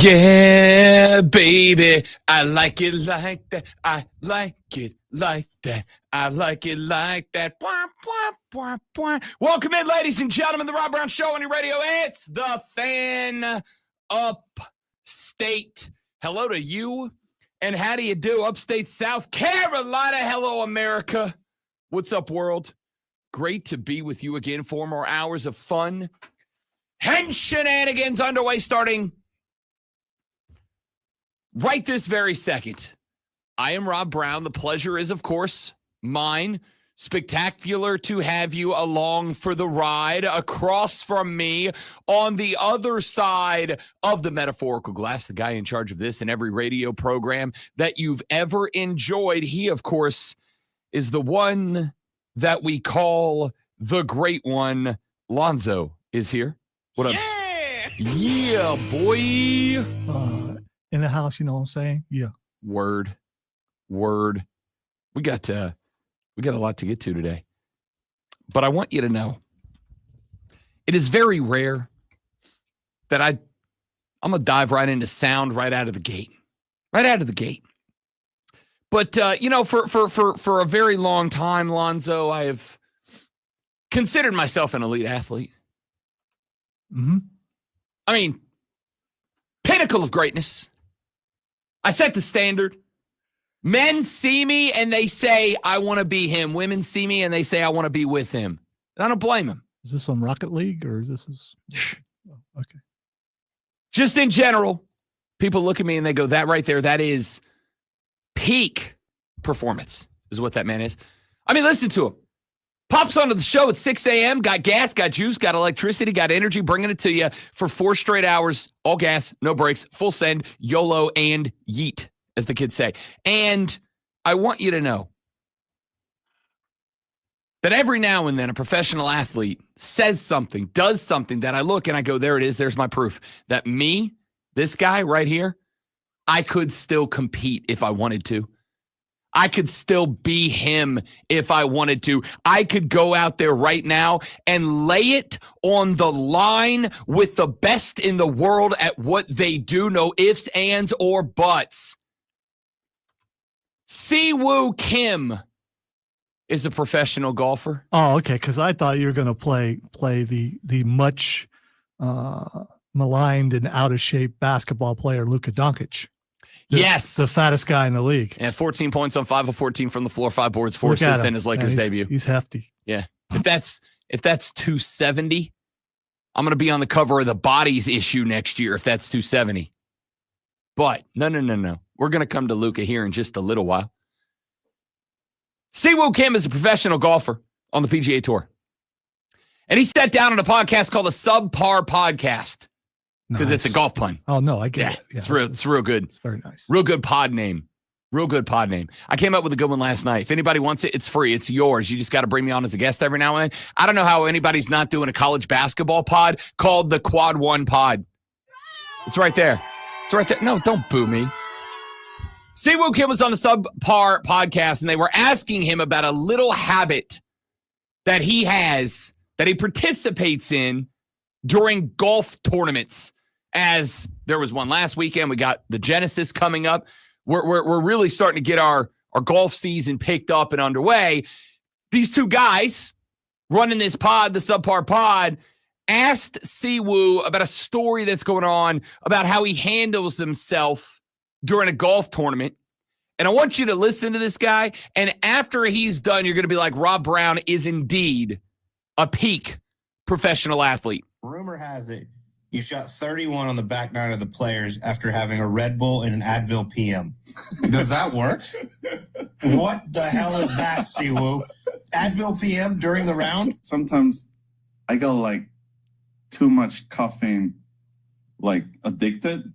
Yeah, baby, I like it like that. I like it like that. I like it like that. Bwah, bwah, bwah, bwah. Welcome in, ladies and gentlemen, the Rob Brown Show on your radio. It's the Fan Upstate. Hello to you, and how do you do, Upstate South Carolina? Hello, America. What's up, world? Great to be with you again. 4 more hours of fun and shenanigans underway starting right this very second. I am Rob Brown. The pleasure is, of course, mine. Spectacular to have you along for the ride. Across from me, on the other side of the metaphorical glass, the guy in charge of this and every radio program that you've ever enjoyed. He, of course, is the one that we call the Great One. Lonzo is here. What up? Yeah, boy. In the house, you know what I'm saying? Yeah. Word. We got a lot to get to today. But I want you to know, it is very rare that I'm going to dive right into sound right out of the gate. But, for a very long time, Lonzo, I have considered myself an elite athlete. Mm-hmm. I mean, pinnacle of greatness. I set the standard. Men see me and they say, I want to be him. Women see me and they say, I want to be with him. And I don't blame them. Is this on Rocket League or is this? Oh, okay. Just in general, people look at me and they go, that right there, that is peak performance is what that man is. I mean, listen to him. Pops onto the show at 6 a.m., got gas, got juice, got electricity, got energy, bringing it to you for 4 straight hours, all gas, no brakes, full send, YOLO, and yeet, as the kids say. And I want you to know that every now and then a professional athlete says something, does something that I look and I go, there it is, there's my proof that me, this guy right here, I could still compete if I wanted to. I could still be him if I wanted to. I could go out there right now and lay it on the line with the best in the world at what they do. No ifs, ands, or buts. Siwoo Kim is a professional golfer. Oh, okay. Because I thought you were going to play the much maligned and out of shape basketball player Luka Doncic. Yes. The fattest guy in the league. Yeah, 14 points on 5 of 14 from the floor, 5 boards, 4 assists in his Lakers debut. He's hefty. Yeah. If that's 270, I'm going to be on the cover of the Bodies issue next year if that's 270. But no. We're going to come to Luka here in just a little while. Siwoo Kim is a professional golfer on the PGA Tour. And he sat down on a podcast called the Subpar Podcast. Because it's a golf pun. Oh, no, I get it. Yeah, it's real good. It's very nice. Real good pod name. I came up with a good one last night. If anybody wants it, it's free. It's yours. You just got to bring me on as a guest every now and then. I don't know how anybody's not doing a college basketball pod called the Quad One Pod. It's right there. No, don't boo me. Siwoo Kim was on the Subpar Podcast, and they were asking him about a little habit that he has, that he participates in during golf tournaments. As there was one last weekend, we got the Genesis coming up. We're really starting to get our golf season picked up and underway. These two guys running this pod, the Subpar Pod, asked Siwoo about a story that's going on about how he handles himself during a golf tournament. And I want you to listen to this guy. And after he's done, you're going to be like, Rob Brown is indeed a peak professional athlete. Rumor has it you shot 31 on the back nine of the Players after having a Red Bull and an Advil PM. Does that work? What the hell is that, Siwoo? Advil PM during the round? Sometimes I got like too much caffeine, like addicted.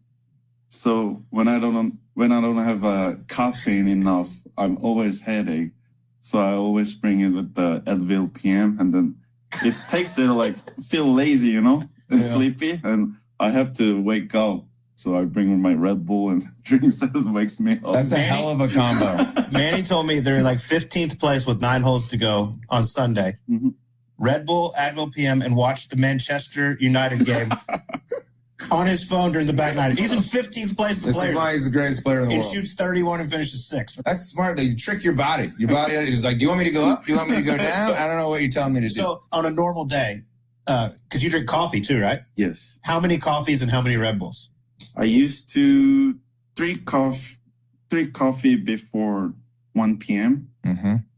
So when I don't have caffeine enough, I'm always headache. So I always bring it with the Advil PM, and then it takes it like feel lazy, and sleepy, and I have to wake up. So I bring my Red Bull and drinks that wakes me up. That's a hell of a combo. Manny told me they're in like 15th place with 9 holes to go on Sunday. Mm-hmm. Red Bull, Advil PM, and watch the Manchester United game. on his phone during the back nine. He's in 15th place. This is why he's the greatest player in the He world. shoots 31 and finishes 6th. That's smart, though. You trick your body. Your body is like, do you want me to go up? Do you want me to go down? I don't know what you're telling me to do. So on a normal day, because you drink coffee too, right? Yes. How many coffees and how many Red Bulls? I used to drink coffee before 1 p.m.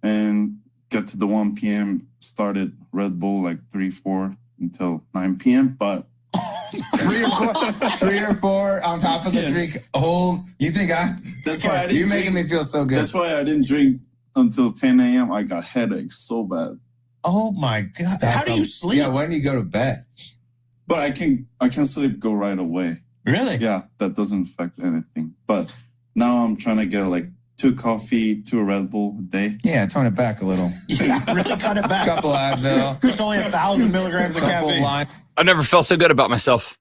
And get to the 1 p.m. started Red Bull like 3-4 until 9 p.m. But 3 or 4 on top of the 3 whole. You think that's why I didn't You're making me feel so good. That's why I didn't drink until 10 a.m. I got headaches so bad. Oh my God. How do you sleep? Yeah, when do you go to bed? But I can sleep go right away. Really? Yeah, that doesn't affect anything. But now I'm trying to get like 2 coffee, 2 Red Bull a day. Yeah, tone it back a little. Yeah, really cut it back. Couple Advil. There's only 1,000 milligrams of caffeine. I've never felt so good about myself.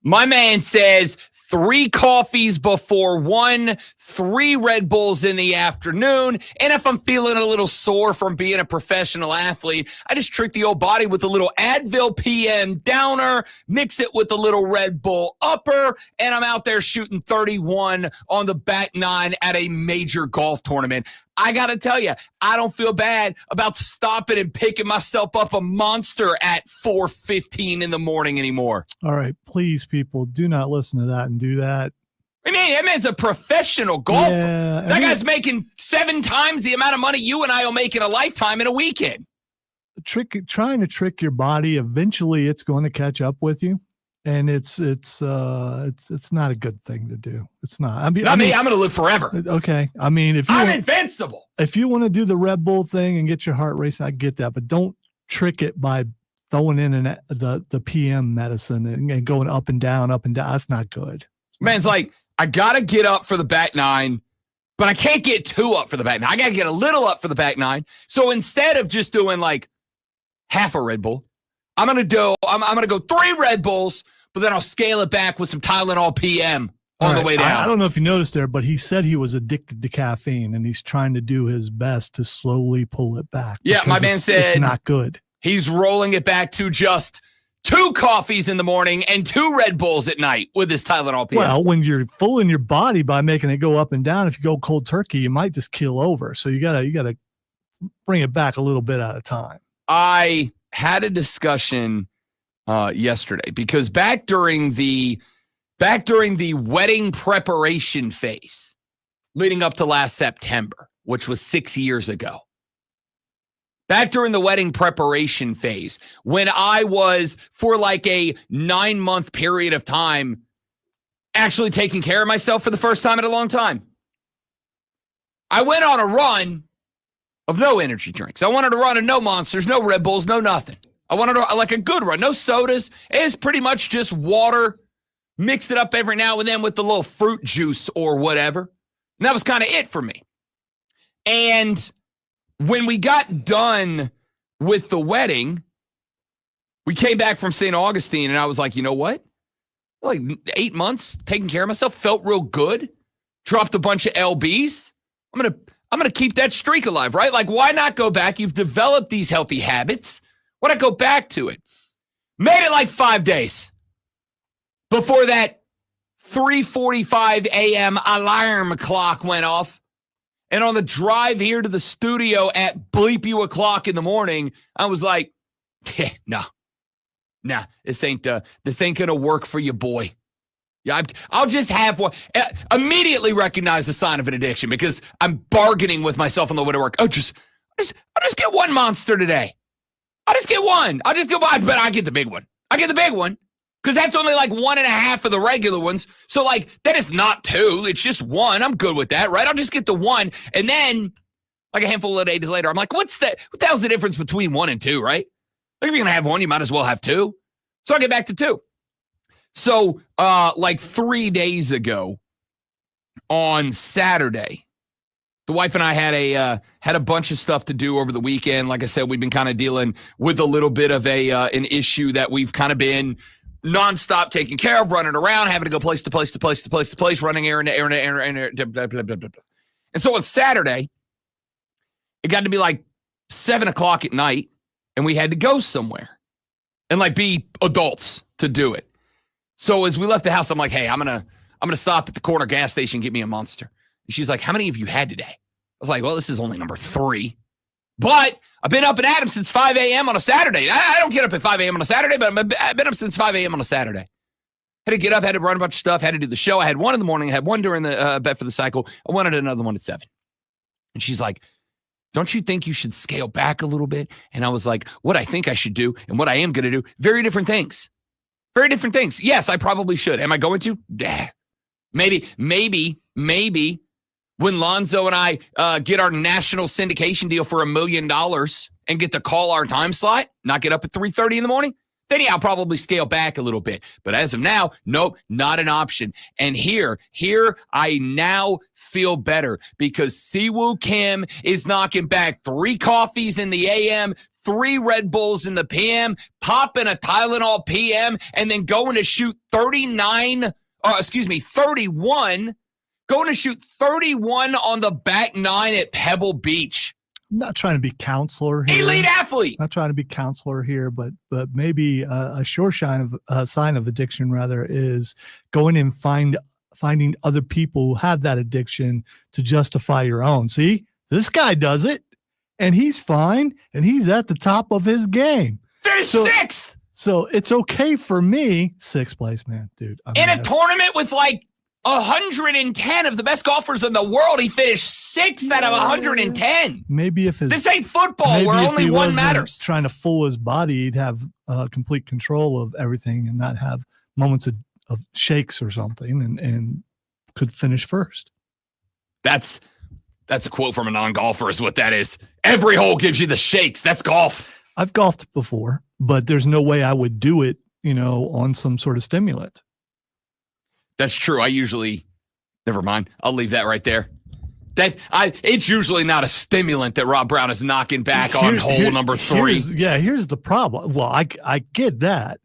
My man says 3 coffees before 1, 3 Red Bulls in the afternoon. And if I'm feeling a little sore from being a professional athlete, I just trick the old body with a little Advil PM downer, mix it with a little Red Bull upper, and I'm out there shooting 31 on the back 9 at a major golf tournament. I got to tell you, I don't feel bad about stopping and picking myself up a Monster at 4:15 in the morning anymore. All right, please, people, do not listen to that and do that. I mean, that man's a professional golfer. Yeah, that guy's making 7 times the amount of money you and I will make in a lifetime in a weekend. Trying to trick your body, eventually it's going to catch up with you. And it's not a good thing to do. It's not. I mean, I'm going to live forever. Okay. I mean, I'm invincible. If you want to do the Red Bull thing and get your heart racing, I get that, but don't trick it by throwing in the PM medicine and going up and down. That's not good. Man's like, I got to get up for the back 9, but I can't get too up for the back 9. I got to get a little up for the back 9. So instead of just doing like half a Red Bull, I'm going to go 3 Red Bulls, but then I'll scale it back with some Tylenol PM on the way down. I don't know if you noticed there, but he said he was addicted to caffeine and he's trying to do his best to slowly pull it back. Yeah, my man said it's not good. He's rolling it back to just 2 coffees in the morning and 2 Red Bulls at night with his Tylenol PM. Well, when you're fooling your body by making it go up and down, if you go cold turkey, you might just keel over. So you gotta bring it back a little bit at a time. I had a discussion yesterday because back during the wedding preparation phase leading up to last September, which was 6 years ago, back during the wedding preparation phase, when I was for like a 9-month period of time actually taking care of myself for the first time in a long time, I went on a run of no energy drinks. I wanted to run of no Monsters, no Red Bulls, no nothing. I wanted to like a good run, no sodas. It's pretty much just water. Mix it up every now and then with the little fruit juice or whatever. And that was kind of it for me. And when we got done with the wedding, we came back from St. Augustine and I was like, you know what? Like 8 months taking care of myself, felt real good. Dropped a bunch of LBs. I'm going to keep that streak alive, right? Like, why not go back? You've developed these healthy habits. Why not go back to it? Made it like 5 days before that 3:45 a.m. alarm clock went off. And on the drive here to the studio at bleep you o'clock in the morning, I was like, yeah, nah, this ain't gonna work for you, boy. Yeah, I'll just have one. Immediately recognize the sign of an addiction because I'm bargaining with myself on the way to work. I'll just get 1 Monster today. I'll just get 1. I'll just go buy, but I get the big one. I get the big one because that's only like 1.5 of the regular ones. So like that is not 2. It's just 1. I'm good with that, right? I'll just get the 1, and then like a handful of days later, I'm like, what the hell's the difference between 1 and 2, right? Like if you're gonna have 1, you might as well have 2. So I'll get back to 2. So, like 3 days ago on Saturday, the wife and I had a bunch of stuff to do over the weekend. Like I said, we've been kind of dealing with a little bit of an issue that we've kind of been nonstop taking care of, running around, having to go place to place to place to place to place, running errand to errand to errand, blah, blah, blah, blah, blah. And so on Saturday, it got to be like 7 o'clock at night, and we had to go somewhere and like be adults to do it. So as we left the house, I'm like, hey, I'm gonna stop at the corner gas station, get me a Monster. And she's like, how many have you had today? I was like, well, this is only number 3. But I've been up and at 'em since 5 a.m. on a Saturday. I don't get up at 5 a.m. on a Saturday, but I've been up since 5 a.m. on a Saturday. Had to get up, had to run a bunch of stuff, had to do the show. I had one in the morning, I had one during the Bet for the Cycle. I wanted another one at 7. And she's like, don't you think you should scale back a little bit? And I was like, what I think I should do and what I am going to do, very different things. Very different things. Yes, I probably should. Am I going to? Maybe when Lonzo and I get our national syndication deal for $1 million and get to call our time slot, not get up at 3:30 in the morning, then yeah, I'll probably scale back a little bit. But as of now, nope, not an option. And here I now feel better because Siwoo Kim is knocking back 3 coffees in the AM, 3 Red Bulls in the PM, popping a Tylenol PM, and then going to shoot 31, going to shoot 31 on the back 9 at Pebble Beach. I'm not trying to be counselor here. Elite athlete. Not trying to be counselor here, but maybe a sure sign of addiction rather is going and finding other people who have that addiction to justify your own. See, this guy does it, and he's fine, and he's at the top of his game. There's 6th. So it's okay for me. 6th place, man, dude. I mean, in a tournament with like 110 of the best golfers in the world, he finished 6th out of 110. Maybe if this ain't football where only one matters. Trying to fool his body, he'd have complete control of everything and not have moments of shakes or something, and could finish first. That's a quote from a non-golfer is what that is. Every hole gives you the shakes. That's golf. I've golfed before, but there's no way I would do it, on some sort of stimulant. That's true. Never mind. I'll leave that right there. It's usually not a stimulant that Rob Brown is knocking back on hole number 3. Here's the problem. Well, I get that.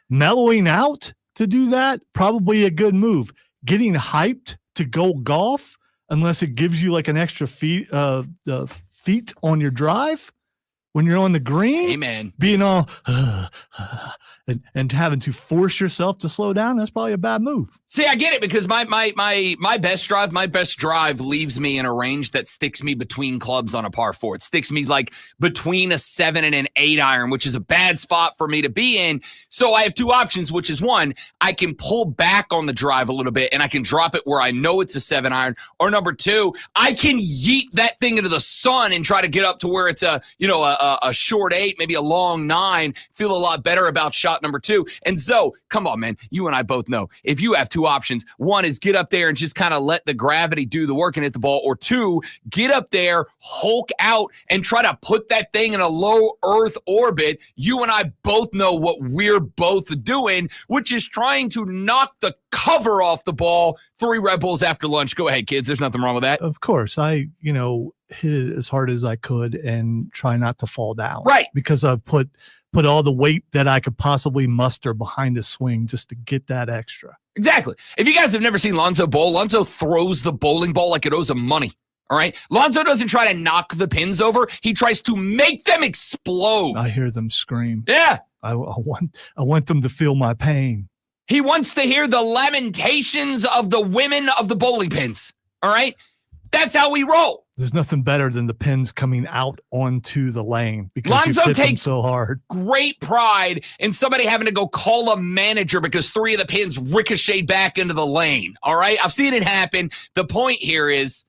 Mellowing out to do that, probably a good move. Getting hyped to go golf, unless it gives you like an extra feet on your drive when you're on the green. Amen. Being all and having to force yourself to slow down, that's probably a bad move. See, I get it because my best drive leaves me in a range that sticks me between clubs on a par 4. It sticks me like between a 7 and an 8 iron, which is a bad spot for me to be in. So I have 2 options, which is 1, I can pull back on the drive a little bit and I can drop it where I know it's a 7 iron. Or number 2, I can yeet that thing into the sun and try to get up to where it's a short 8, maybe a long 9, feel a lot better about shot number 2. And Zoe, come on, man. You and I both know if you have 2 options, 1 is get up there and just kind of let the gravity do the work and hit the ball, or 2, get up there, hulk out, and try to put that thing in a low Earth orbit. You and I both know what we're both doing, which is trying to knock the cover off the ball. 3 Red Bulls after lunch. Go ahead, kids. There's nothing wrong with that. Of course. I, hit it as hard as I could and try not to fall down. Right. Because I've put all the weight that I could possibly muster behind the swing just to get that extra. Exactly. If you guys have never seen Lonzo bowl, Lonzo throws the bowling ball like it owes him money. All right. Lonzo doesn't try to knock the pins over. He tries to make them explode. I hear them scream. Yeah. I want them to feel my pain. He wants to hear the lamentations of the women of the bowling pins. All right. That's how we roll. There's nothing better than the pins coming out onto the lane because Lonzo you hit them takes so hard. Great pride in somebody having to go call a manager because 3 of the pins ricocheted back into the lane. All right. I've seen it happen. The point here is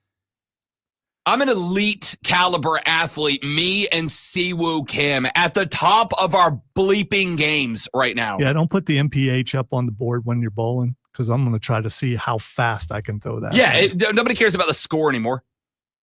I'm an elite caliber athlete, me and Siwoo Kim at the top of our bleeping games right now. Yeah. Don't put the MPH up on the board when you're bowling, because I'm going to try to see how fast I can throw that. Yeah, nobody cares about the score anymore.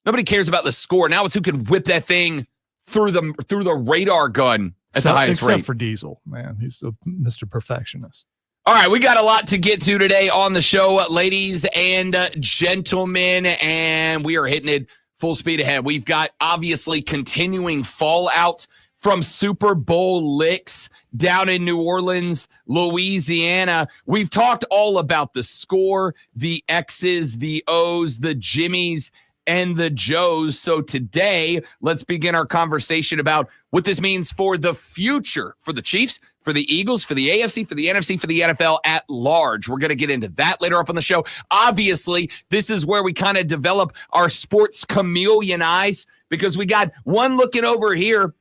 Nobody cares about the score. Now it's who can whip that thing through the radar gun at the highest rate. Except for Diesel, man. He's Mr. Perfectionist. All right, we got a lot to get to today on the show, ladies and gentlemen, and we are hitting it full speed ahead. We've got, obviously, continuing fallout from Super Bowl licks down in New Orleans, Louisiana. We've talked all about the score, the X's, the O's, the Jimmies, and the Joes. So today, let's begin our conversation about what this means for the future, for the Chiefs, for the Eagles, for the AFC, for the NFC, for the NFL at large. We're going to get into that later up on the show. Obviously, this is where we kind of develop our sports chameleon eyes, because we got one looking over here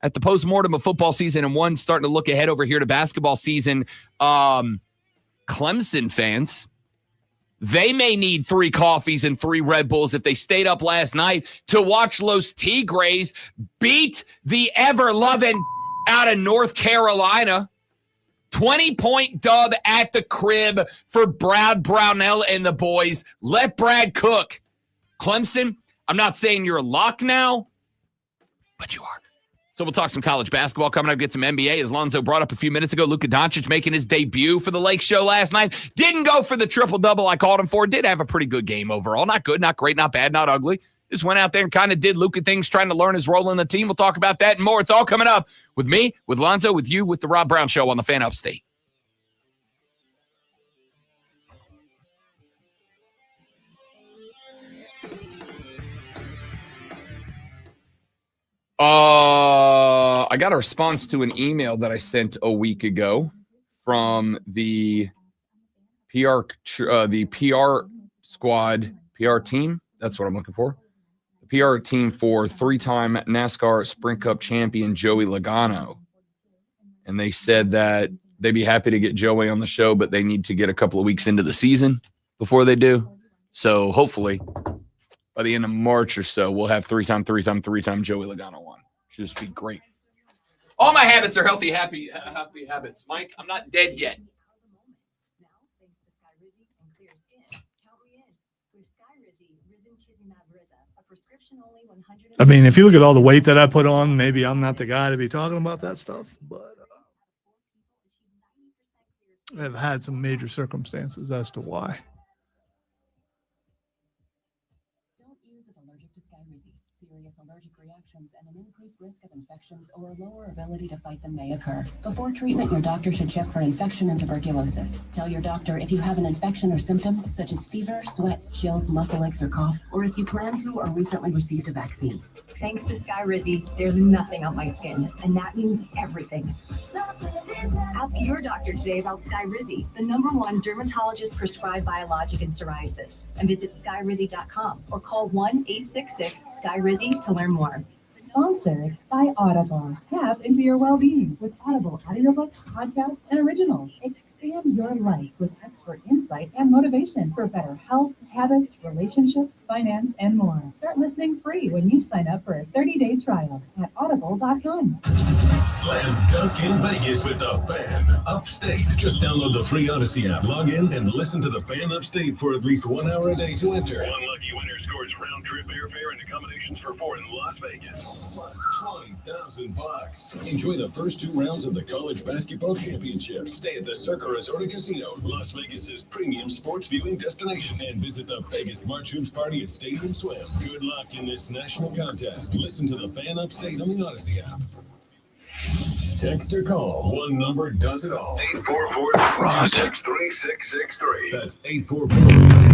at the postmortem of football season and one starting to look ahead over here to basketball season. Clemson fans, they may need 3 coffees and 3 Red Bulls if they stayed up last night to watch Los Tigres beat the ever-loving out of North Carolina. 20-point dub at the crib for Brad Brownell and the boys. Let Brad cook. Clemson, I'm not saying you're a lock now, but you are. So we'll talk some college basketball coming up, get some NBA. As Lonzo brought up a few minutes ago, Luka Doncic making his debut for the Lake Show last night. Didn't go for the triple-double I called him for. Did have a pretty good game overall. Not good, not great, not bad, not ugly. Just went out there and kind of did Luka things, trying to learn his role in the team. We'll talk about that and more. It's all coming up with me, with Lonzo, with you, with the Rob Brown Show on the Fan Upstate. I got a response to an email that I sent a week ago from the PR squad, PR team. That's what I'm looking for. The PR team for 3-time NASCAR Sprint Cup champion Joey Logano. And they said that they'd be happy to get Joey on the show, but they need to get a couple of weeks into the season before they do. So hopefully by the end of March or so, we'll have 3-time Joey Logano on. Should just be great. All my habits are healthy habits. Mike, I'm not dead yet. I mean, if you look at all the weight that I put on, maybe I'm not the guy to be talking about that stuff, but I've had some major circumstances as to why. Allergic reactions and an increased risk of infections or a lower ability to fight them may occur. Before treatment, your doctor should check for infection and tuberculosis. Tell your doctor if you have an infection or symptoms such as fever, sweats, chills, muscle aches, or cough, or if you plan to or recently received a vaccine. Thanks to Skyrizi, there's nothing on my skin, and that means everything. Ask your doctor today about Skyrizi, the #1 dermatologist-prescribed biologic in psoriasis, and visit skyrizi.com or call 1-866-SKYRIZI to learn more. Sponsored by Audible. Tap into your well-being with Audible audiobooks, podcasts, and originals. Expand your life with expert insight and motivation for better health, habits, relationships, finance, and more. Start listening free when you sign up for a 30-day trial at audible.com. Slam dunk in Vegas with the Fan Upstate. Just download the free Odyssey app, log in, and listen to the Fan Upstate for at least 1 hour a day to enter. One lucky winner scores round-trip airfare and accommodations for 4 in Las Vegas. Plus $20,000. Enjoy the first 2 rounds of the College Basketball Championship. Stay at the Circa Resort and Casino, Las Vegas's premium sports viewing destination, and visit the biggest March Hoops party at Stadium Swim. Good luck in this national contest. Listen to the Fan Upstate on the Odyssey app. Text or call. One number does it all. 844-636-663. That's 844.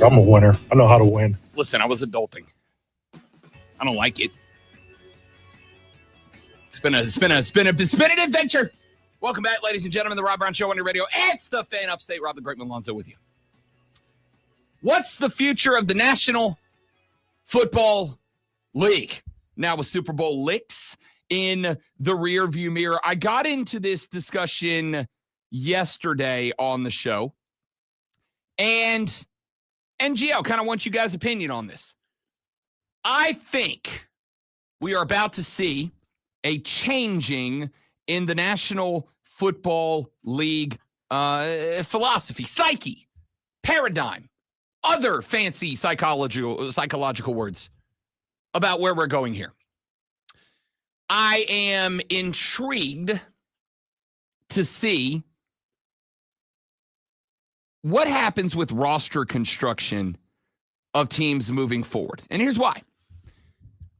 I'm a winner. I know how to win. Listen, I was adulting. I don't like it. It's been an adventure. Welcome back, ladies and gentlemen, the Rob Brown Show on your radio. It's the Fan Upstate. Rob the Great Lonzo with you. What's the future of the National Football League? Now with Super Bowl licks in the rear view mirror. I got into this discussion yesterday on the show. And NGL kind of wants you guys' opinion on this. I think we are about to see a changing in the National Football League philosophy, psyche, paradigm, other fancy psychological words about where we're going here. I am intrigued to see what happens with roster construction of teams moving forward. And here's why.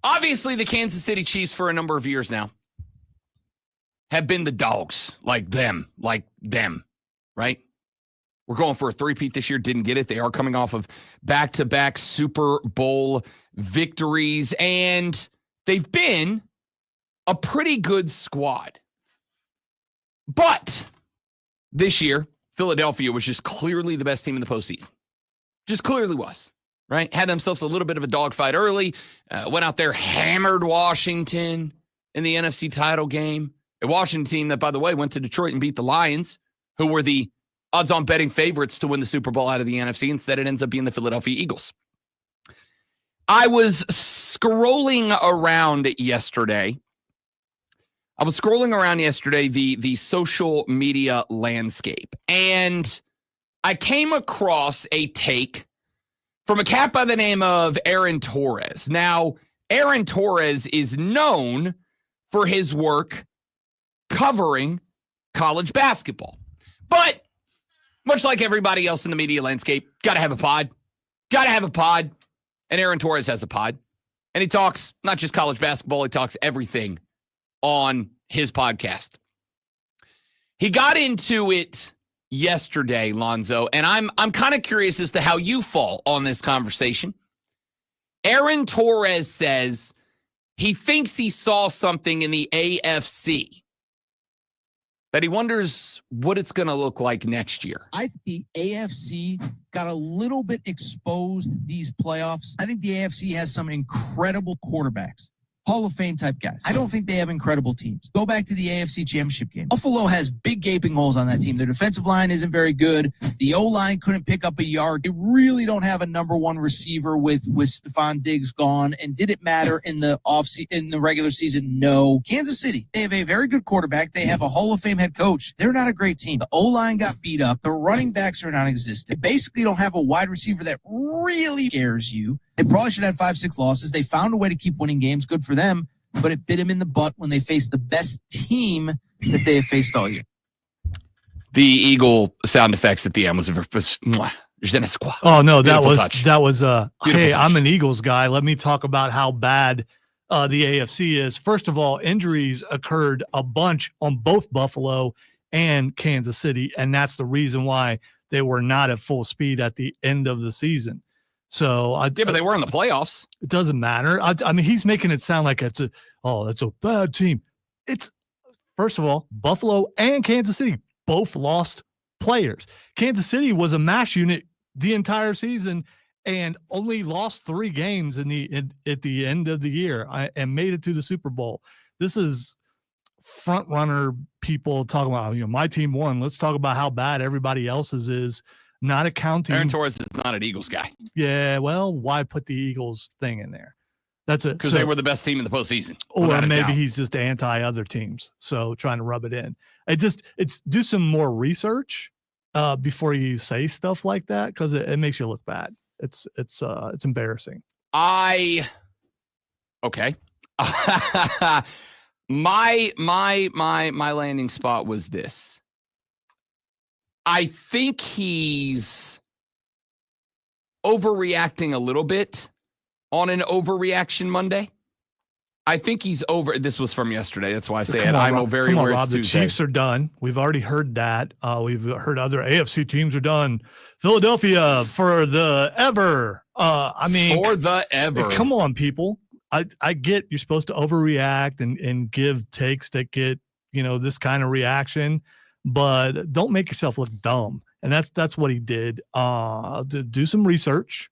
Obviously, the Kansas City Chiefs for a number of years now have been the dogs, like them, right? We're going for a three-peat this year. Didn't get it. They are coming off of back-to-back Super Bowl victories, and they've been a pretty good squad. But this year, Philadelphia was just clearly the best team in the postseason. Just clearly was, right? Had themselves a little bit of a dogfight early. Went out there, hammered Washington in the NFC title game. A Washington team that, by the way, went to Detroit and beat the Lions, who were the odds-on betting favorites to win the Super Bowl out of the NFC. Instead, it ends up being the Philadelphia Eagles. I was scrolling around yesterday. The social media landscape, and I came across a take from a cat by the name of Aaron Torres. Now, Aaron Torres is known for his work covering college basketball. But much like everybody else in the media landscape, got to have a pod. And Aaron Torres has a pod. And he talks not just college basketball, he talks everything on his podcast. He got into it yesterday, Lonzo, and I'm kind of curious as to how you fall on this conversation. Aaron Torres says he thinks he saw something in the AFC that he wonders what it's going to look like next year. I think the AFC got a little bit exposed these playoffs. I think the AFC has some incredible quarterbacks. Hall of Fame type guys. I don't think they have incredible teams. Go back to the AFC Championship game. Buffalo has big gaping holes on that team. Their defensive line isn't very good. The O-line couldn't pick up a yard. They really don't have a number one receiver with Stephon Diggs gone. And did it matter in the in the regular season? No. Kansas City, they have a very good quarterback. They have a Hall of Fame head coach. They're not a great team. The O-line got beat up. The running backs are non-existent. They basically don't have a wide receiver that really scares you. They probably should have 5-6 losses. They found a way to keep winning games. Good for them. But it bit them in the butt when they faced the best team that they have faced all year. The Eagle sound effects at the end was oh no, that was touch. Hey, touch. I'm an Eagles guy. Let me talk about how bad the AFC is. First of all, injuries occurred a bunch on both Buffalo and Kansas City, and that's the reason why they were not at full speed at the end of the season. So but they were in the playoffs. It doesn't matter. I mean, he's making it sound like it's a bad team. It's, first of all, Buffalo and Kansas City both lost players. Kansas City was a mash unit the entire season and only lost 3 games at the end of the year and made it to the Super Bowl. This is front runner people talking about, my team won. Let's talk about how bad everybody else's is. Not accounting. Aaron Torres is not an Eagles guy. Yeah, well, why put the Eagles thing in there? That's it. Because they were the best team in the postseason. Or maybe he's just anti other teams, so trying to rub it in. It's do some more research before you say stuff like that, because it makes you look bad. It's embarrassing. Okay. my landing spot was this. I think he's overreacting a little bit on an overreaction Monday. I think he's over. This was from yesterday. That's why I say it. I'm very aware it's Rob. The Tuesday. Chiefs are done. We've already heard that. We've heard other AFC teams are done. Philadelphia for the ever. For the ever. Come on, people. I get you're supposed to overreact and give takes that get, this kind of reaction. But don't make yourself look dumb. And that's what he did. To do some research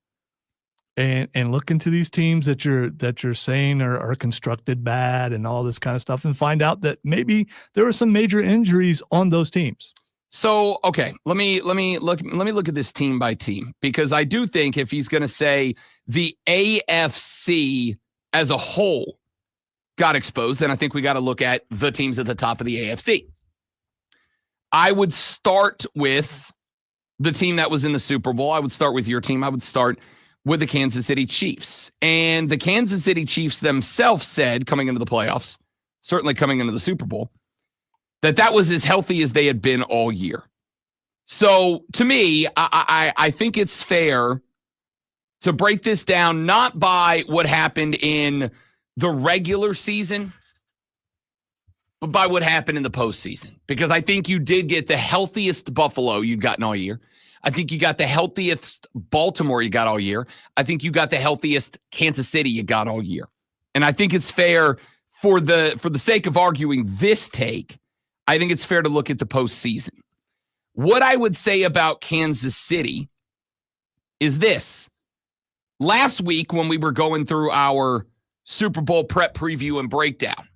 and look into these teams that you're saying are constructed bad and all this kind of stuff, and find out that maybe there were some major injuries on those teams. So, okay, let me look at this team by team, because I do think if he's going to say the AFC as a whole got exposed, then I think we got to look at the teams at the top of the AFC. I would start with the team that was in the Super Bowl. I would start with your team. I would start with the Kansas City Chiefs. And the Kansas City Chiefs themselves said, coming into the playoffs, certainly coming into the Super Bowl, that was as healthy as they had been all year. So to me, I think it's fair to break this down not by what happened in the regular season, but by what happened in the postseason. Because I think you did get the healthiest Buffalo you'd gotten all year. I think you got the healthiest Baltimore you got all year. I think you got the healthiest Kansas City you got all year. And I think it's fair for the sake of arguing this take, I think it's fair to look at the postseason. What I would say about Kansas City is this. Last week when we were going through our Super Bowl prep preview and breakdown,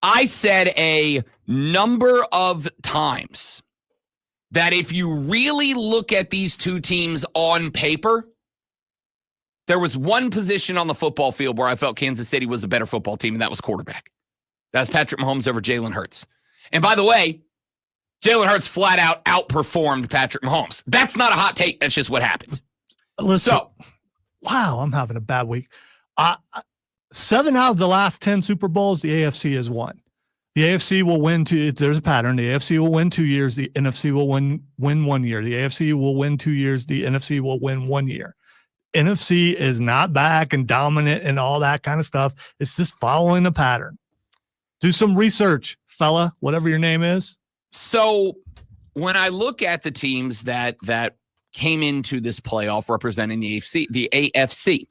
I said a number of times that if you really look at these two teams on paper, there was one position on the football field where I felt Kansas City was a better football team, and that was quarterback. That's Patrick Mahomes over Jalen Hurts. And by the way, Jalen Hurts flat out outperformed Patrick Mahomes. That's not a hot take. That's just what happened. Listen, wow, I'm having a bad week. 7 out of the last 10 Super Bowls, the AFC has won. The AFC will win there's a pattern. The AFC will win 2 years. The NFC will win 1 year. The AFC will win 2 years. The NFC will win 1 year. NFC is not back and dominant and all that kind of stuff. It's just following a pattern. Do some research, fella, whatever your name is. So when I look at the teams that came into this playoff representing the AFC,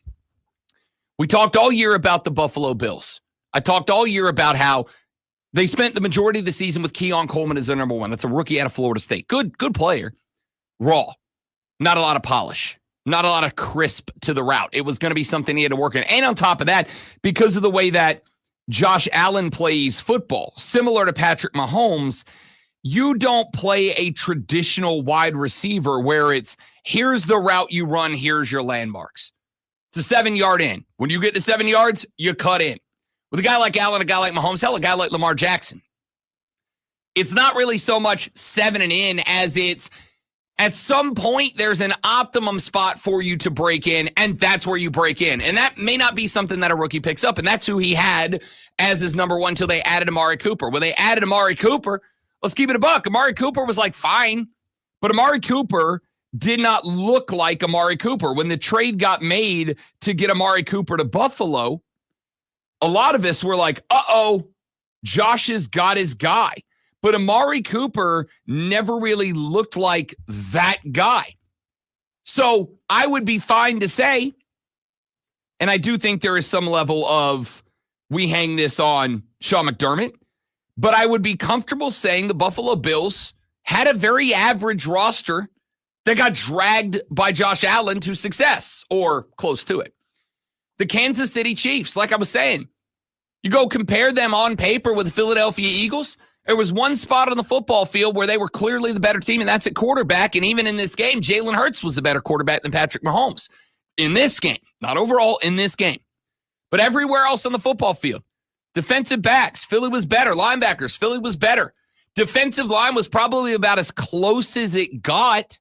we talked all year about the Buffalo Bills. I talked all year about how they spent the majority of the season with Keon Coleman as their number one. That's a rookie out of Florida State. Good player. Raw. Not a lot of polish. Not a lot of crisp to the route. It was going to be something he had to work on. And on top of that, because of the way that Josh Allen plays football, similar to Patrick Mahomes, you don't play a traditional wide receiver where it's, here's the route you run, here's your landmarks. It's a 7-yard in. When you get to 7 yards, you cut in. With a guy like Allen, a guy like Mahomes, hell, a guy like Lamar Jackson, it's not really so much 7 and in as it's at some point there's an optimum spot for you to break in, and that's where you break in. And that may not be something that a rookie picks up, and that's who he had as his number one until they added Amari Cooper. When they added Amari Cooper, let's keep it a buck. Amari Cooper was like fine, but Amari Cooper did not look like Amari Cooper. When the trade got made to get Amari Cooper to Buffalo, a lot of us were like, uh-oh, Josh has got his guy. But Amari Cooper never really looked like that guy. So I would be fine to say, and I do think there is some level of we hang this on Sean McDermott, but I would be comfortable saying the Buffalo Bills had a very average roster that got dragged by Josh Allen to success or close to it. The Kansas City Chiefs, like I was saying, you go compare them on paper with the Philadelphia Eagles. There was one spot on the football field where they were clearly the better team, and that's at quarterback. And even in this game, Jalen Hurts was a better quarterback than Patrick Mahomes. In this game, not overall, in this game. But everywhere else on the football field, defensive backs, Philly was better. Linebackers, Philly was better. Defensive line was probably about as close as it got,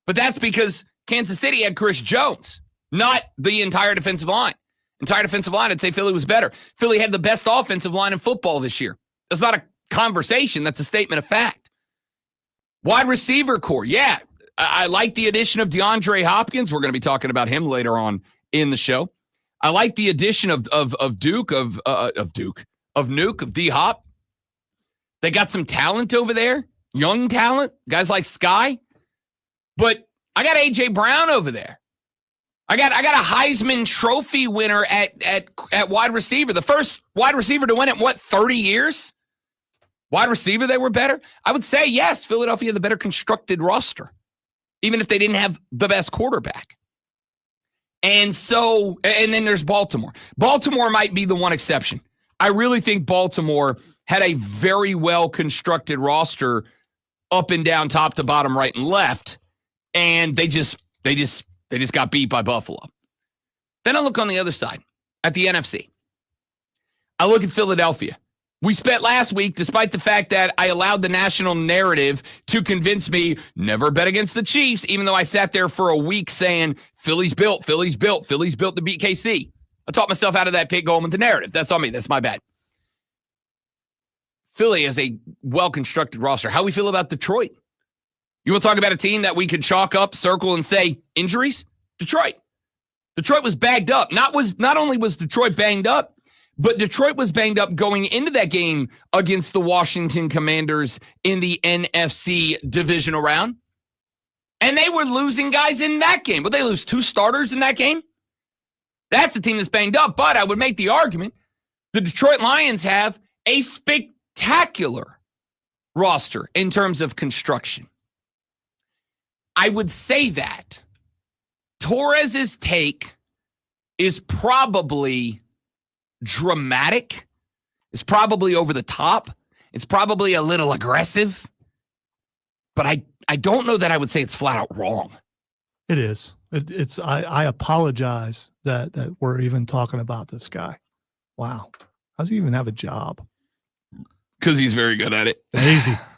but that's because Kansas City had Chris Jones, not the entire defensive line. Entire defensive line, I'd say Philly was better. Philly had the best offensive line in football this year. That's not a conversation. That's a statement of fact. Wide receiver core. Yeah, I like the addition of DeAndre Hopkins. We're going to be talking about him later on in the show. I like the addition of D-Hop. They got some talent over there, young talent, guys like Sky. But I got A.J. Brown over there. I got a Heisman Trophy winner at wide receiver. The first wide receiver to win it in, 30 years? Wide receiver, they were better? I would say, yes, Philadelphia had the better constructed roster, even if they didn't have the best quarterback. And then there's Baltimore. Baltimore might be the one exception. I really think Baltimore had a very well-constructed roster up and down, top to bottom, right and left, and they just got beat by Buffalo. Then I look on the other side at the NFC. I look at Philadelphia. We spent last week, despite the fact that I allowed the national narrative to convince me never bet against the Chiefs, even though I sat there for a week saying Philly's built to beat KC. I talked myself out of that pit going with the narrative. That's on me. That's my bad. Philly has a well-constructed roster. How we feel about Detroit? You want to talk about a team that we could chalk up, circle, and say injuries? Detroit. Detroit was bagged up. Not only was Detroit banged up, but Detroit was banged up going into that game against the Washington Commanders in the NFC divisional round. And they were losing guys in that game. Would they lose 2 starters in that game? That's a team that's banged up. But I would make the argument the Detroit Lions have a spectacular roster in terms of construction. I would say that Torres's take is probably dramatic. It's probably over the top. It's probably a little aggressive. But I don't know that I would say it's flat out wrong. It is. I apologize that we're even talking about this guy. Wow. How does he even have a job? Because he's very good at it.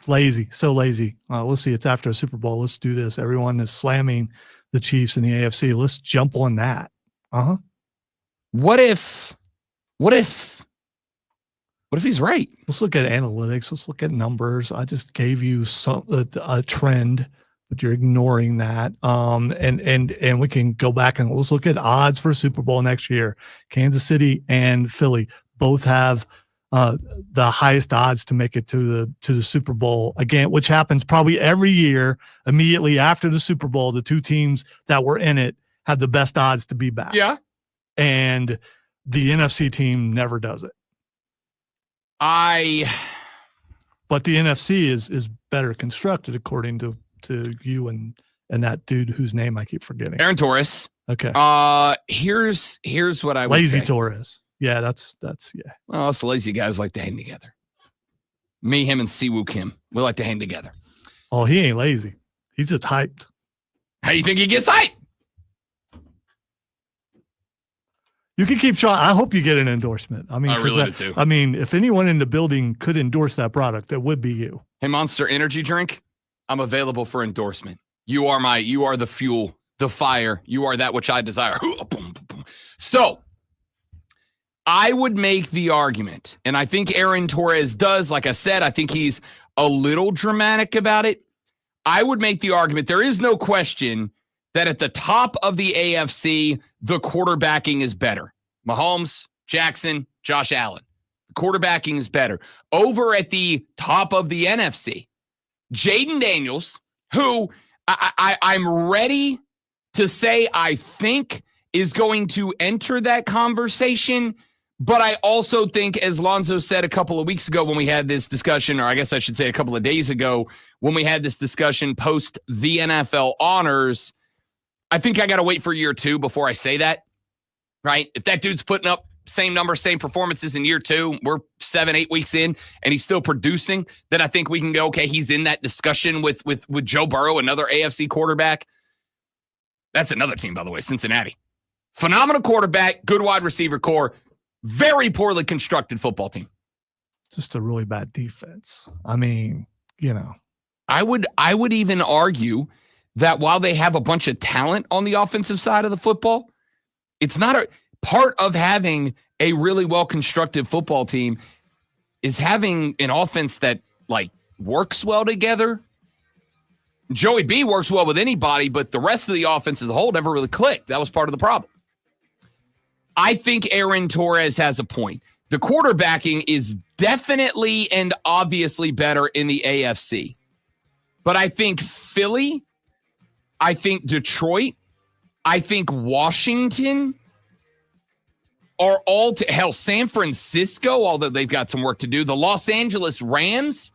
Lazy, so lazy. Let's see. It's after a Super Bowl. Let's do this. Everyone is slamming the Chiefs in the AFC. Let's jump on that. What if he's right? Let's look at analytics. Let's look at numbers. I just gave you a trend, but you're ignoring that. And we can go back and let's look at odds for Super Bowl next year. Kansas City and Philly both have the highest odds to make it to the Super Bowl again, which happens probably every year. Immediately after the Super Bowl, the 2 teams that were in it have the best odds to be back. Yeah, and the NFC team never does it. But the NFC is better constructed according to you and that dude whose name I keep forgetting. Aaron Torres. Okay. Here's what I would Lazy say. Torres. Yeah, that's yeah. Well, us lazy guys like to hang together. Me, him, and Siwoo Kim. We like to hang together. Oh, he ain't lazy. He's just hyped. How do you think he gets hyped? You can keep trying. I hope you get an endorsement. I mean, I really do too. I mean, if anyone in the building could endorse that product, it would be you. Hey, Monster Energy Drink, I'm available for endorsement. You are the fuel, the fire. You are that which I desire. So I would make the argument, and I think Aaron Torres does. Like I said, I think he's a little dramatic about it. I would make the argument. There is no question that at the top of the AFC, the quarterbacking is better. Mahomes, Jackson, Josh Allen. The quarterbacking is better. Over at the top of the NFC, Jaden Daniels, who I'm ready to say I think is going to enter that conversation, but I also think, as Lonzo said a couple of weeks ago when we had this discussion, or I guess I should say a couple of days ago when we had this discussion post the NFL honors, I think I got to wait for year 2 before I say that, right? If that dude's putting up same numbers, same performances in year 2, we're 7-8 weeks in, and he's still producing, then I think we can go, okay, he's in that discussion with Joe Burrow, another AFC quarterback. That's another team, by the way, Cincinnati. Phenomenal quarterback, good wide receiver core, very poorly constructed football team. Just a really bad defense. I mean, I would even argue that while they have a bunch of talent on the offensive side of the football, it's not a part of having a really well-constructed football team is having an offense that works well together. Joey B works well with anybody, but the rest of the offense as a whole never really clicked. That was part of the problem. I think Aaron Torres has a point. The quarterbacking is definitely and obviously better in the AFC. But I think Philly, I think Detroit, I think Washington are all San Francisco, although they've got some work to do. The Los Angeles Rams,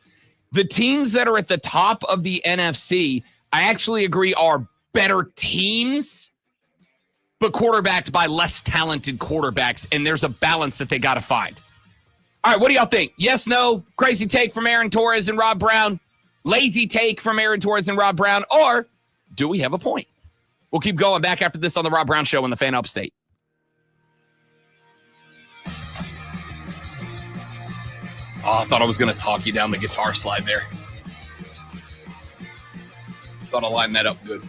the teams that are at the top of the NFC, I actually agree are better teams, but quarterbacked by less talented quarterbacks, and there's a balance that they got to find. All right, what do y'all think? Yes, no, crazy take from Aaron Torres and Rob Brown, lazy take from Aaron Torres and Rob Brown, or do we have a point? We'll keep going back after this on the Rob Brown Show on the Fan Upstate. Oh, I thought I was going to talk you down the guitar slide there. Thought I lined that up good.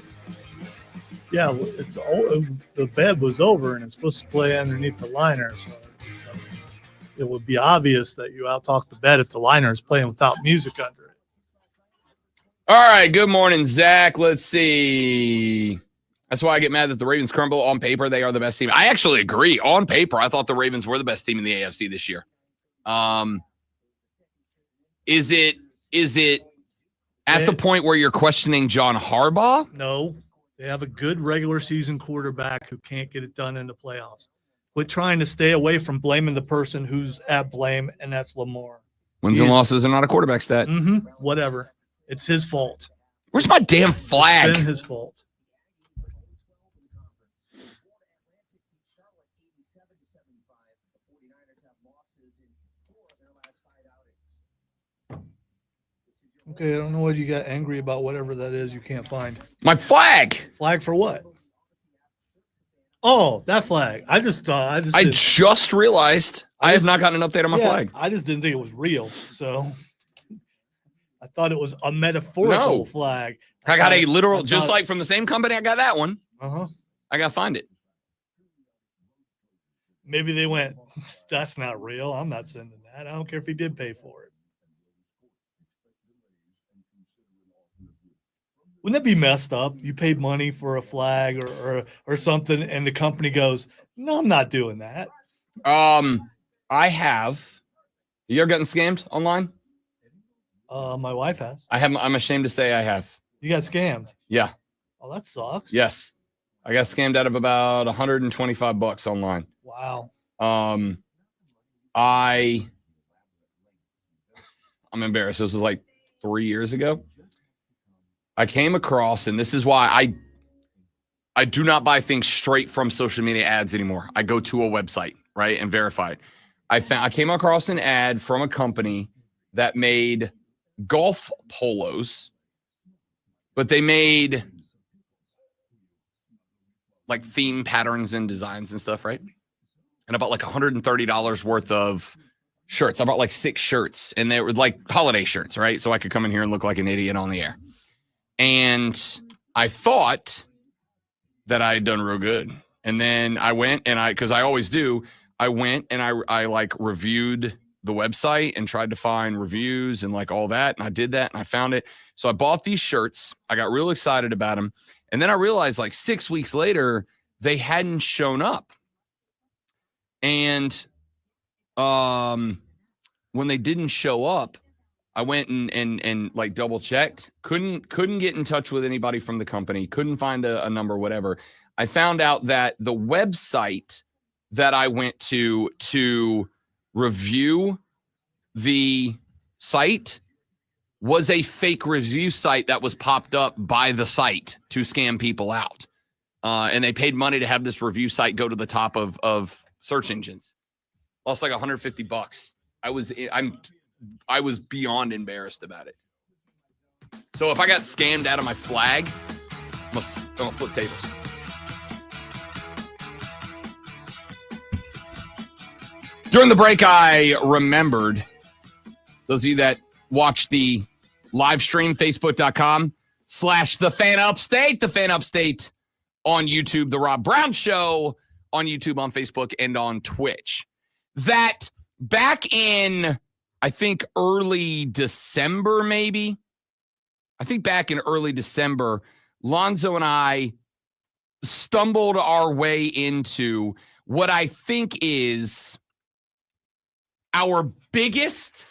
Yeah, it's all, the bed was over and it's supposed to play underneath the liner. So it would be obvious that you out-talk the bet if the liner is playing without music under it. All right. Good morning, Zach. Let's see. That's why I get mad that the Ravens crumble. On paper, they are the best team. I actually agree. On paper, I thought the Ravens were the best team in the AFC this year. Is it at the point where you're questioning John Harbaugh? No. They have a good regular season quarterback who can't get it done in the playoffs. Quit trying to stay away from blaming the person who's at blame, and that's Lamar. Wins and losses are not a quarterback stat. Whatever. It's his fault. Where's my damn flag? It's been his fault. Okay, I don't know what you got angry about, whatever that is you can't find. My flag. Flag for what? Oh, that flag. I just realized I have not gotten an update on my flag. I just didn't think it was real, so I thought it was a metaphorical flag. I got a literal, just like from the same company. I got that one. I got to find it. Maybe they went, that's not real. I'm not sending that. I don't care if he did pay for it. Wouldn't that be messed up? You paid money for a flag or something, and the company goes, "No, I'm not doing that." I have. You ever gotten scammed online? My wife has. I have. I'm ashamed to say I have. You got scammed? Yeah. Oh, that sucks. Yes, I got scammed out of about $125 online. Wow. I'm embarrassed. This was like 3 years ago. I came across, and this is why I do not buy things straight from social media ads anymore. I go to a website, right, and verify it. I came across an ad from a company that made golf polos, but they made like theme patterns and designs and stuff, right? And I bought like $130 worth of shirts. I bought like 6 shirts, and they were like holiday shirts, right? So I could come in here and look like an idiot on the air. And I thought that I had done real good. And then I went and because I always do, I went and I like reviewed the website and tried to find reviews and like all that. And I did that and I found it. So I bought these shirts. I got real excited about them. And then I realized like 6 weeks later, they hadn't shown up. And when they didn't show up, I went and like double checked, couldn't get in touch with anybody from the company, couldn't find a number, whatever. I found out that the website that I went to review the site was a fake review site that was popped up by the site to scam people out. And they paid money to have this review site go to the top of search engines. Lost like $150. I was beyond embarrassed about it. So if I got scammed out of my flag, I'm gonna flip tables. During the break, I remembered, those of you that watched the live stream, facebook.com/TheFanUpstate, The Fan Upstate on YouTube, The Rob Brown Show on YouTube, on Facebook, and on Twitch. That back in, I think, early December, maybe. I think back in early December, Lonzo and I stumbled our way into what I think is our biggest,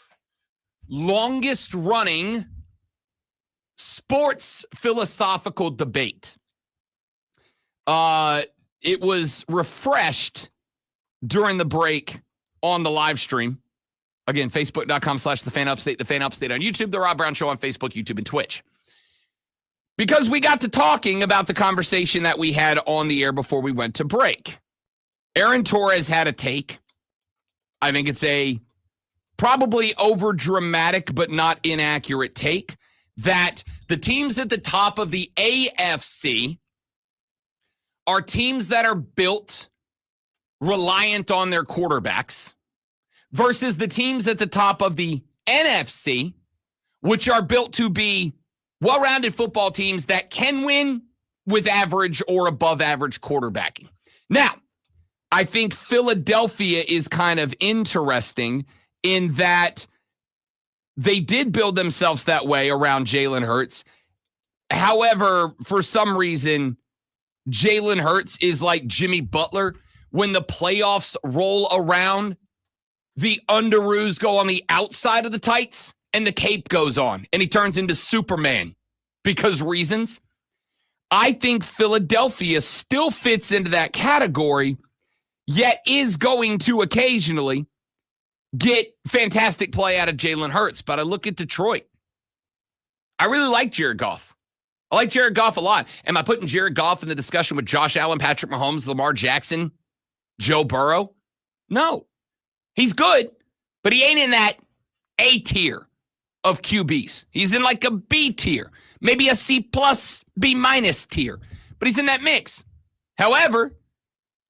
longest running sports philosophical debate. It was refreshed during the break on the live stream. Again, facebook.com/TheFanUpstate, The Fan Upstate on YouTube, The Rob Brown Show on Facebook, YouTube, and Twitch. Because we got to talking about the conversation that we had on the air before we went to break. Aaron Torres had a take. I think it's a probably over-dramatic but not inaccurate take that the teams at the top of the AFC are teams that are built reliant on their quarterbacks versus the teams at the top of the NFC, which are built to be well-rounded football teams that can win with average or above average quarterbacking. Now, I think Philadelphia is kind of interesting in that they did build themselves that way around Jalen Hurts. However, for some reason, Jalen Hurts is like Jimmy Butler. When the playoffs roll around, the underoos go on the outside of the tights and the cape goes on and he turns into Superman because reasons. I think Philadelphia still fits into that category, yet is going to occasionally get fantastic play out of Jalen Hurts. But I look at Detroit. I really like Jared Goff. I like Jared Goff a lot. Am I putting Jared Goff in the discussion with Josh Allen, Patrick Mahomes, Lamar Jackson, Joe Burrow? No. He's good, but he ain't in that A tier of QBs. He's in like a B tier, maybe a C plus, B minus tier, but he's in that mix. However,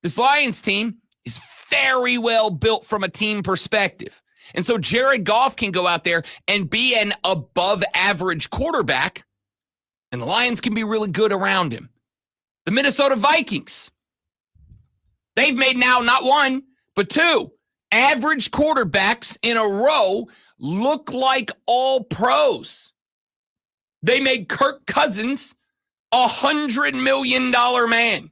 this Lions team is very well built from a team perspective. And so Jared Goff can go out there and be an above average quarterback, and the Lions can be really good around him. The Minnesota Vikings, they've made now not one, but two average quarterbacks in a row look like all pros. They made Kirk Cousins $100 million man.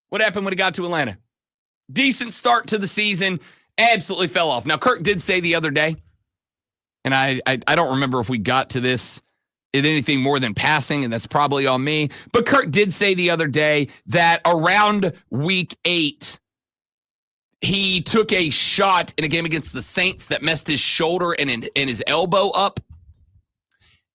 What happened when he got to Atlanta? Decent start to the season, absolutely fell off. Now, Kirk did say the other day, and I don't remember if we got to this in anything more than passing, and that's probably on me, but Kirk did say the other day that around week 8, he took a shot in a game against the Saints that messed his shoulder and his elbow up,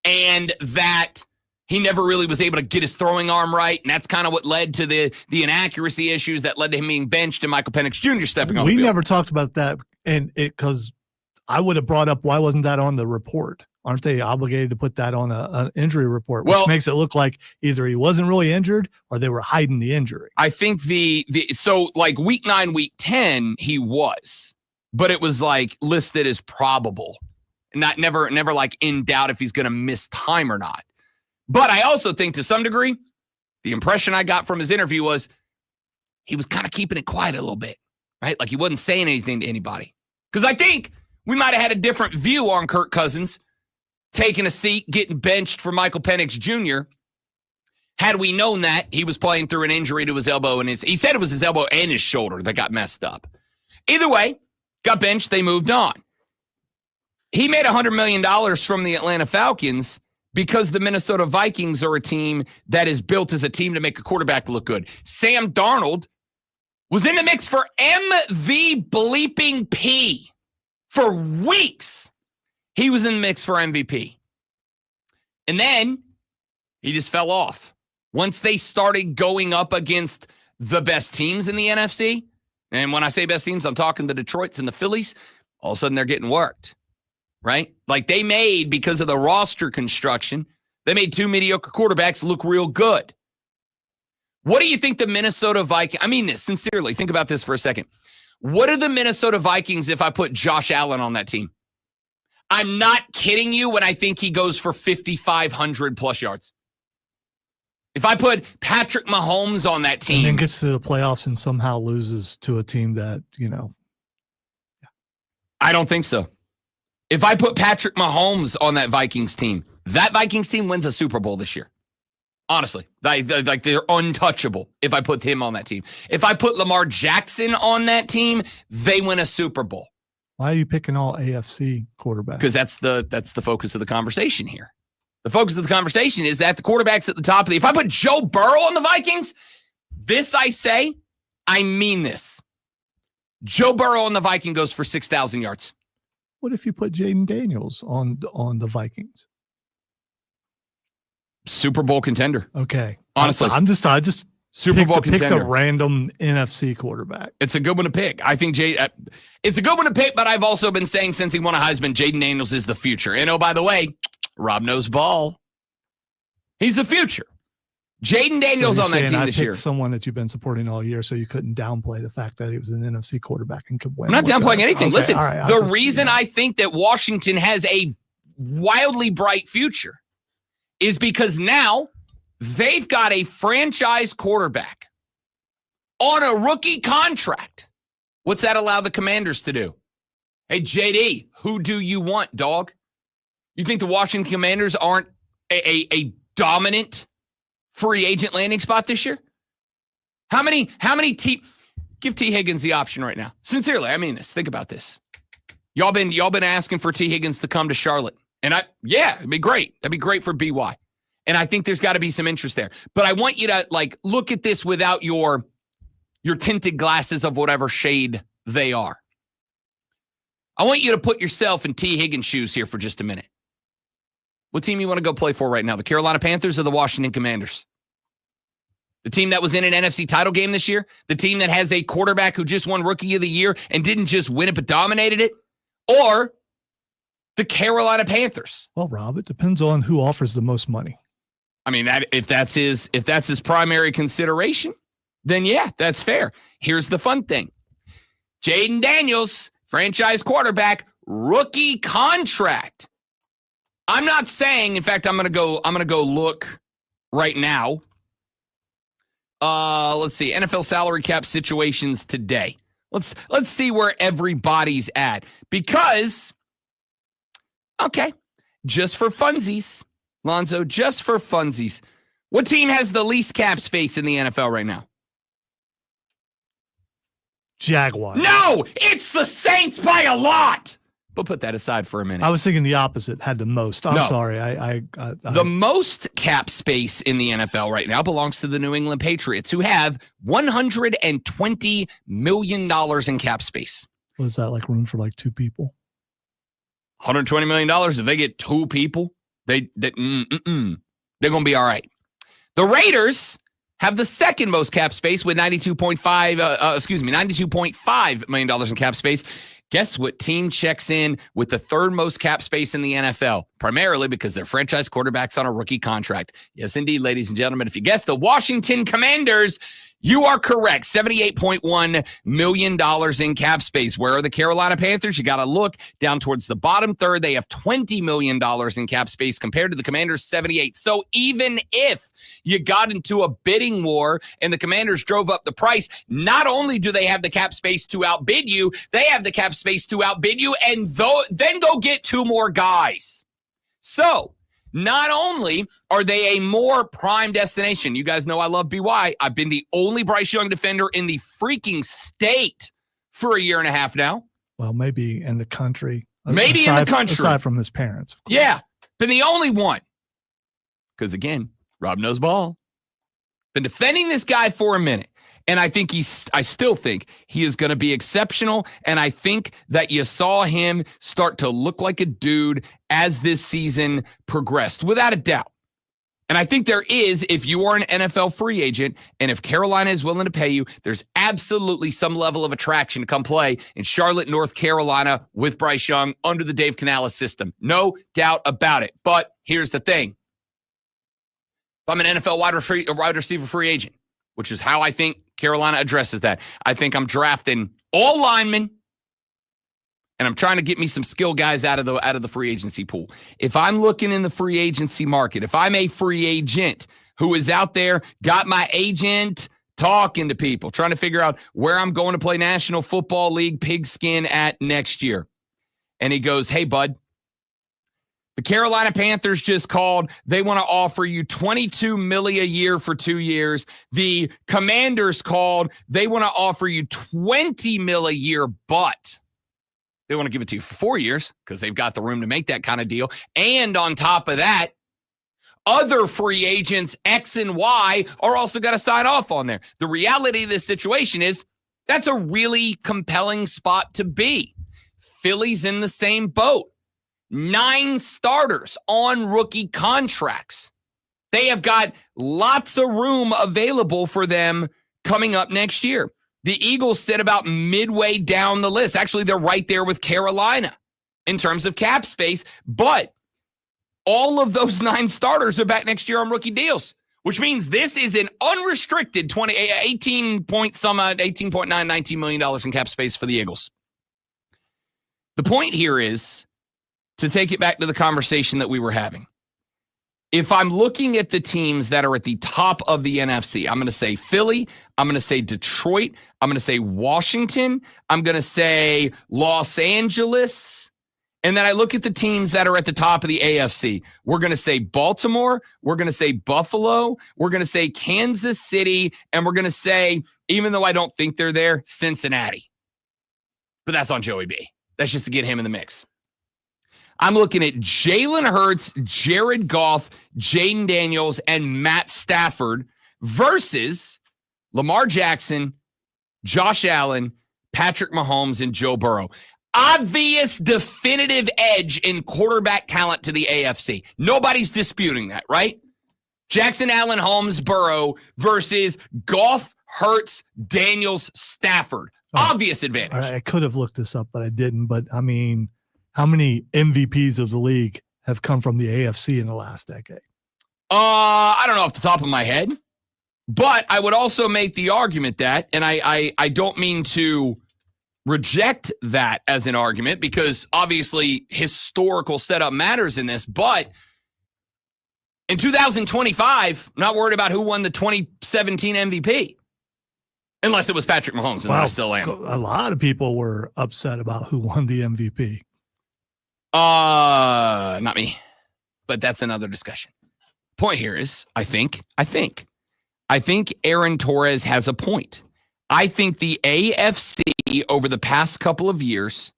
and that he never really was able to get his throwing arm right, and that's kind of what led to the inaccuracy issues that led to him being benched and Michael Penix Jr. stepping on the field. We never talked about that, and because I would have brought up why wasn't that on the report? Aren't they obligated to put that on an injury report, which makes it look like either he wasn't really injured or they were hiding the injury? I think so like week 9, week 10, he was, but it was like listed as probable, never like in doubt if he's going to miss time or not. But I also think to some degree, the impression I got from his interview was he was kind of keeping it quiet a little bit, right? Like he wasn't saying anything to anybody. Because I think we might have had a different view on Kirk Cousins taking a seat, getting benched for Michael Penix Jr. Had we known that he was playing through an injury to his elbow, and he said it was his elbow and his shoulder that got messed up. Either way, got benched, they moved on. He made $100 million from the Atlanta Falcons because the Minnesota Vikings are a team that is built as a team to make a quarterback look good. Sam Darnold was in the mix for MVP for weeks. He was in the mix for MVP. And then he just fell off. Once they started going up against the best teams in the NFC, and when I say best teams, I'm talking the Detroits and the Phillies, all of a sudden they're getting worked, right? Like they made, because of the roster construction, they made 2 mediocre quarterbacks look real good. What do you think the Minnesota Vikings, I mean this sincerely, think about this for a second. What are the Minnesota Vikings if I put Josh Allen on that team? I'm not kidding you when I think he goes for 5,500 plus yards. If I put Patrick Mahomes on that team. And then gets to the playoffs and somehow loses to a team that, I don't think so. If I put Patrick Mahomes on that Vikings team wins a Super Bowl this year. Honestly, like they're untouchable if I put him on that team. If I put Lamar Jackson on that team, they win a Super Bowl. Why are you picking all AFC quarterbacks? Because that's the focus of the conversation here. The focus of the conversation is that the quarterbacks at the top of if I put Joe Burrow on the Vikings, this I say, I mean this. Joe Burrow on the Viking goes for 6,000 yards. What if you put Jaden Daniels on the Vikings? Super Bowl contender. Okay. Honestly. I just Super Bowl contender. Picked a random NFC quarterback. It's a good one to pick. I think it's a good one to pick, but I've also been saying since he won a Heisman, Jaden Daniels is the future. And oh, by the way, Rob knows ball. He's the future. Jaden Daniels on that team this year. Someone that you've been supporting all year, so you couldn't downplay the fact that he was an NFC quarterback and could win. I'm not downplaying anything. Okay, listen, right, the reason I think that Washington has a wildly bright future is because now they've got a franchise quarterback on a rookie contract. What's that allow the Commanders to do? Hey, JD, who do you want, dog? You think the Washington Commanders aren't a dominant free agent landing spot this year? How many give T. Higgins the option right now? Sincerely, I mean this. Think about this. Y'all been asking for T. Higgins to come to Charlotte. And it'd be great. That'd be great for BY. And I think there's got to be some interest there. But I want you to look at this without your tinted glasses of whatever shade they are. I want you to put yourself in T. Higgins' shoes here for just a minute. What team you want to go play for right now? The Carolina Panthers or the Washington Commanders? The team that was in an NFC title game this year? The team that has a quarterback who just won Rookie of the Year and didn't just win it but dominated it? Or the Carolina Panthers? Well, Rob, it depends on who offers the most money. I mean, if that's his primary consideration, then yeah, that's fair. Here's the fun thing. Jaden Daniels, franchise quarterback, rookie contract. I'm not saying, in fact, I'm gonna go look right now. Let's see, NFL salary cap situations today. Let's see where everybody's at. Because, okay, just for funsies, Lonzo, just for funsies, what team has the least cap space in the NFL right now? Jaguars. No, it's the Saints by a lot. But put that aside for a minute. I was thinking the opposite had the most. I'm sorry. The most cap space in the NFL right now belongs to the New England Patriots, who have $120 million in cap space. Was that like room for like two people? $120 million. If they get two people, they're going to be all right. The Raiders have the second most cap space with $92.5 million in cap space. Guess what team checks in with the third most cap space in the NFL? Primarily because their franchise quarterback's on a rookie contract. Yes, indeed, ladies and gentlemen. If you guessed the Washington Commanders, you are correct. $78.1 million in cap space. Where are the Carolina Panthers? You got to look down towards the bottom third. They have $20 million in cap space compared to the Commanders' 78. So even if you got into a bidding war and the Commanders drove up the price, not only do they have the cap space to outbid you, they have the cap space to outbid you and then go get two more guys. So not only are they a more prime destination, you guys know I love BY. I've been the only Bryce Young defender in the freaking state for a year and a half now. Well, maybe in the country. Maybe in the country. Aside from his parents. Yeah, been the only one. Because again, Rob knows ball. Been defending this guy for a minute. And I still think he is going to be exceptional. And I think that you saw him start to look like a dude as this season progressed, without a doubt. And I think there is, if you are an NFL free agent, and if Carolina is willing to pay you, there's absolutely some level of attraction to come play in Charlotte, North Carolina with Bryce Young under the Dave Canales system. No doubt about it. But here's the thing. If I'm an NFL wide receiver free agent, which is how I think Carolina addresses that. I think I'm drafting all linemen, and I'm trying to get me some skill guys out of the free agency pool. If I'm looking in the free agency market, if I'm a free agent who is out there, got my agent talking to people, trying to figure out where I'm going to play National Football League pigskin at next year, and he goes, "Hey, bud, the Carolina Panthers just called. They want to offer you $22 million a year for 2 years. The Commanders called. They want to offer you $20 million a year, but they want to give it to you for 4 years because they've got the room to make that kind of deal. And on top of that, other free agents X and Y are also got to sign off on there." The reality of this situation is that's a really compelling spot to be. Philly's in the same boat. 9 starters on rookie contracts. They have got lots of room available for them coming up next year. The Eagles sit about midway down the list. Actually, they're right there with Carolina in terms of cap space, but all of those 9 starters are back next year on rookie deals, which means this is an unrestricted $19 million in cap space for the Eagles. The point here is, to take it back to the conversation that we were having, if I'm looking at the teams that are at the top of the NFC, I'm going to say Philly, I'm going to say Detroit, I'm going to say Washington, I'm going to say Los Angeles, and then I look at the teams that are at the top of the AFC. We're going to say Baltimore, we're going to say Buffalo, we're going to say Kansas City, and we're going to say, even though I don't think they're there, Cincinnati. But that's on Joey B. That's just to get him in the mix. I'm looking at Jalen Hurts, Jared Goff, Jaden Daniels, and Matt Stafford versus Lamar Jackson, Josh Allen, Patrick Mahomes, and Joe Burrow. Obvious, definitive edge in quarterback talent to the AFC. Nobody's disputing that, right? Jackson, Allen, Holmes, Burrow versus Goff, Hurts, Daniels, Stafford. Obvious advantage. I could have looked this up, but I didn't. But, I mean, how many MVPs of the league have come from the AFC in the last decade? I don't know off the top of my head. But I would also make the argument that, and I don't mean to reject that as an argument because obviously historical setup matters in this, but in 2025, I'm not worried about who won the 2017 MVP. Unless it was Patrick Mahomes, and I still am. A lot of people were upset about who won the MVP. Not me. But that's another discussion. Point here is, I think Aaron Torres has a point. I think the AFC over the past couple of years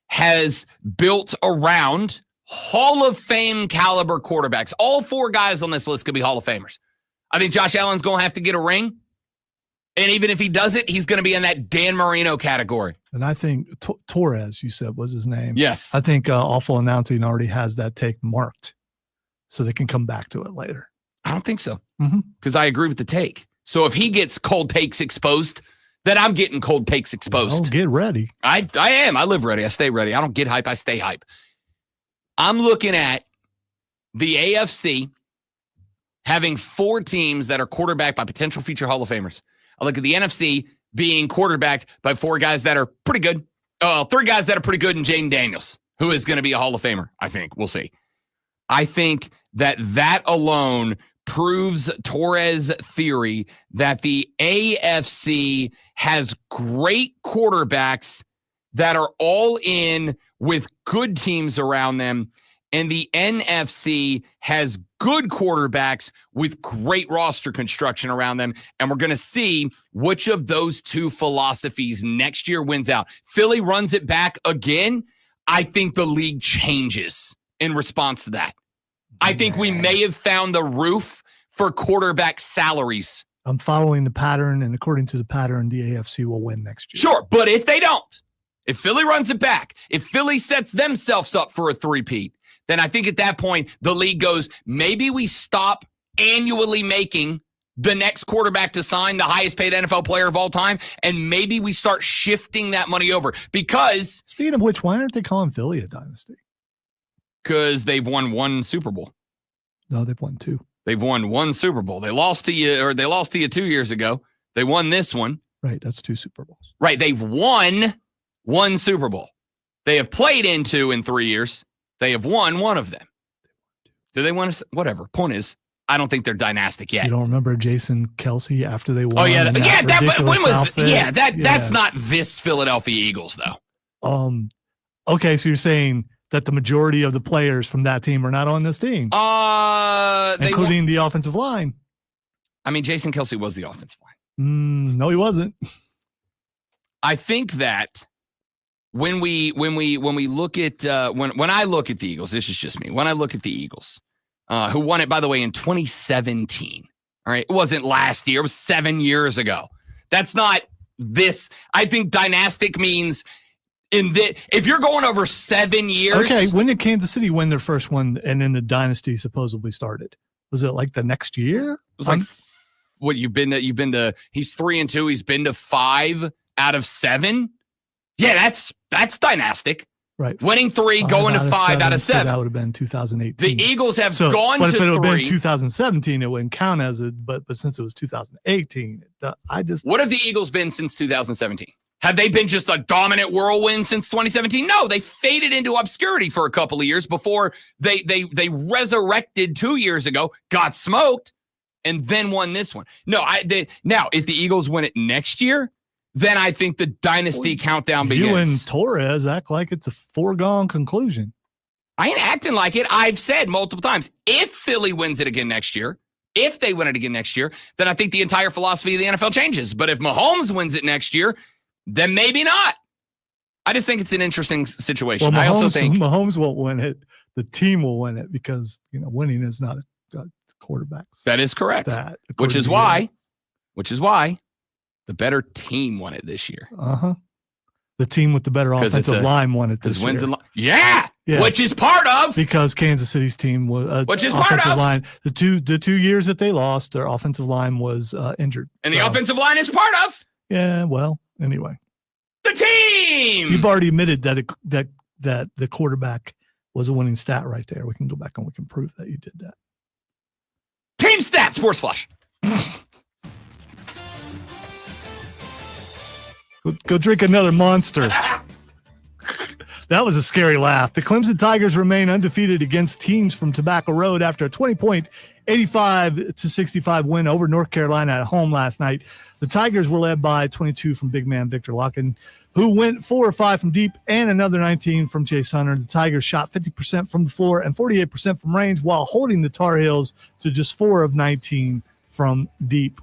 has built around Hall of Fame caliber quarterbacks. All four guys on this list could be Hall of Famers. I think Josh Allen's going to have to get a ring. And even if he does it, he's going to be in that Dan Marino category. And I think Torres, you said, was his name. Yes. I think Awful Announcing already has that take marked so they can come back to it later. I don't think so. Because I agree with the take. So if he gets cold takes exposed, then I'm getting cold takes exposed. Oh, get ready. I am. I live ready. I stay ready. I don't get hype. I stay hype. I'm looking at the AFC having four teams that are quarterbacked by potential future Hall of Famers. I look at the NFC being quarterbacked by four guys that are pretty good. Three guys that are pretty good, and Jaden Daniels, who is going to be a Hall of Famer, I think. We'll see. I think that alone proves Torres' theory that the AFC has great quarterbacks that are all in with good teams around them, and the NFC has good quarterbacks with great roster construction around them. And we're going to see which of those two philosophies next year wins out. Philly runs it back again. I think the league changes in response to that. I think we may have found the roof for quarterback salaries. I'm following the pattern, and according to the pattern, the AFC will win next year. Sure, but if they don't, if Philly runs it back, if Philly sets themselves up for a three-peat, then I think at that point, the league goes, maybe we stop annually making the next quarterback to sign the highest paid NFL player of all time, and maybe we start shifting that money over. Because, speaking of which, why aren't they calling Philly a dynasty? Because they've won one Super Bowl. No, they've won two. They've won one Super Bowl. They lost to you 2 years ago. They won this one. Right, that's two Super Bowls. Right, they've won one Super Bowl. They have played in two in 3 years. They have won one of them. Do they want to? Whatever. Point is, I don't think they're dynastic yet. You don't remember Jason Kelsey after they won? Oh yeah, when was outfit? That's not this Philadelphia Eagles though. Okay, so you're saying that the majority of the players from that team are not on this team, including the offensive line. I mean, Jason Kelsey was the offensive line. No, he wasn't. I think that when we look at when I look at the Eagles, this is just me. When I look at the Eagles, who won it, by the way, in 2017. All right, it wasn't last year; it was 7 years ago. That's not this. I think dynastic means if you're going over 7 years. Okay, when did Kansas City win their first one, and then the dynasty supposedly started? Was it like the next year? It was like what you've been to. He's 3-2. He's been to 5 out of 7. Yeah, that's dynastic. Right. Winning 3, going to 5 out of 7. So that would have been 2018. The Eagles have gone to 3. But if it would have been 2017, it wouldn't count as it. But since it was 2018, what have the Eagles been since 2017? Have they been just a dominant whirlwind since 2017? No, they faded into obscurity for a couple of years before they resurrected 2 years ago, got smoked, and then won this one. No, now if the Eagles win it next year, then I think the dynasty countdown begins. You and Torres act like it's a foregone conclusion. I ain't acting like it. I've said multiple times, if Philly wins it again next year, if they win it again next year, then I think the entire philosophy of the NFL changes. But if Mahomes wins it next year, then maybe not. I just think it's an interesting situation. Well, Mahomes, I also think Mahomes won't win it. The team will win it because, winning is not a quarterback's. That is correct. Stat, which is why the better team won it this year. The team with the better offensive line won it this year. Yeah, which is part of because Kansas City's team was which is part of line. The two years that they lost, their offensive line was injured, and the offensive line is part of. Yeah, well, anyway, the team. You've already admitted that the quarterback was a winning stat right there. We can go back and we can prove that you did that. Team stat, Sports Flush. Go drink another Monster. That was a scary laugh. The Clemson Tigers remain undefeated against teams from Tobacco Road after a 20-point 85-65 win over North Carolina at home last night. The Tigers were led by 22 from big man Victor Larkin, who went 4 or 5 from deep and another 19 from Chase Hunter. The Tigers shot 50% from the floor and 48% from range while holding the Tar Heels to just 4 of 19 from deep.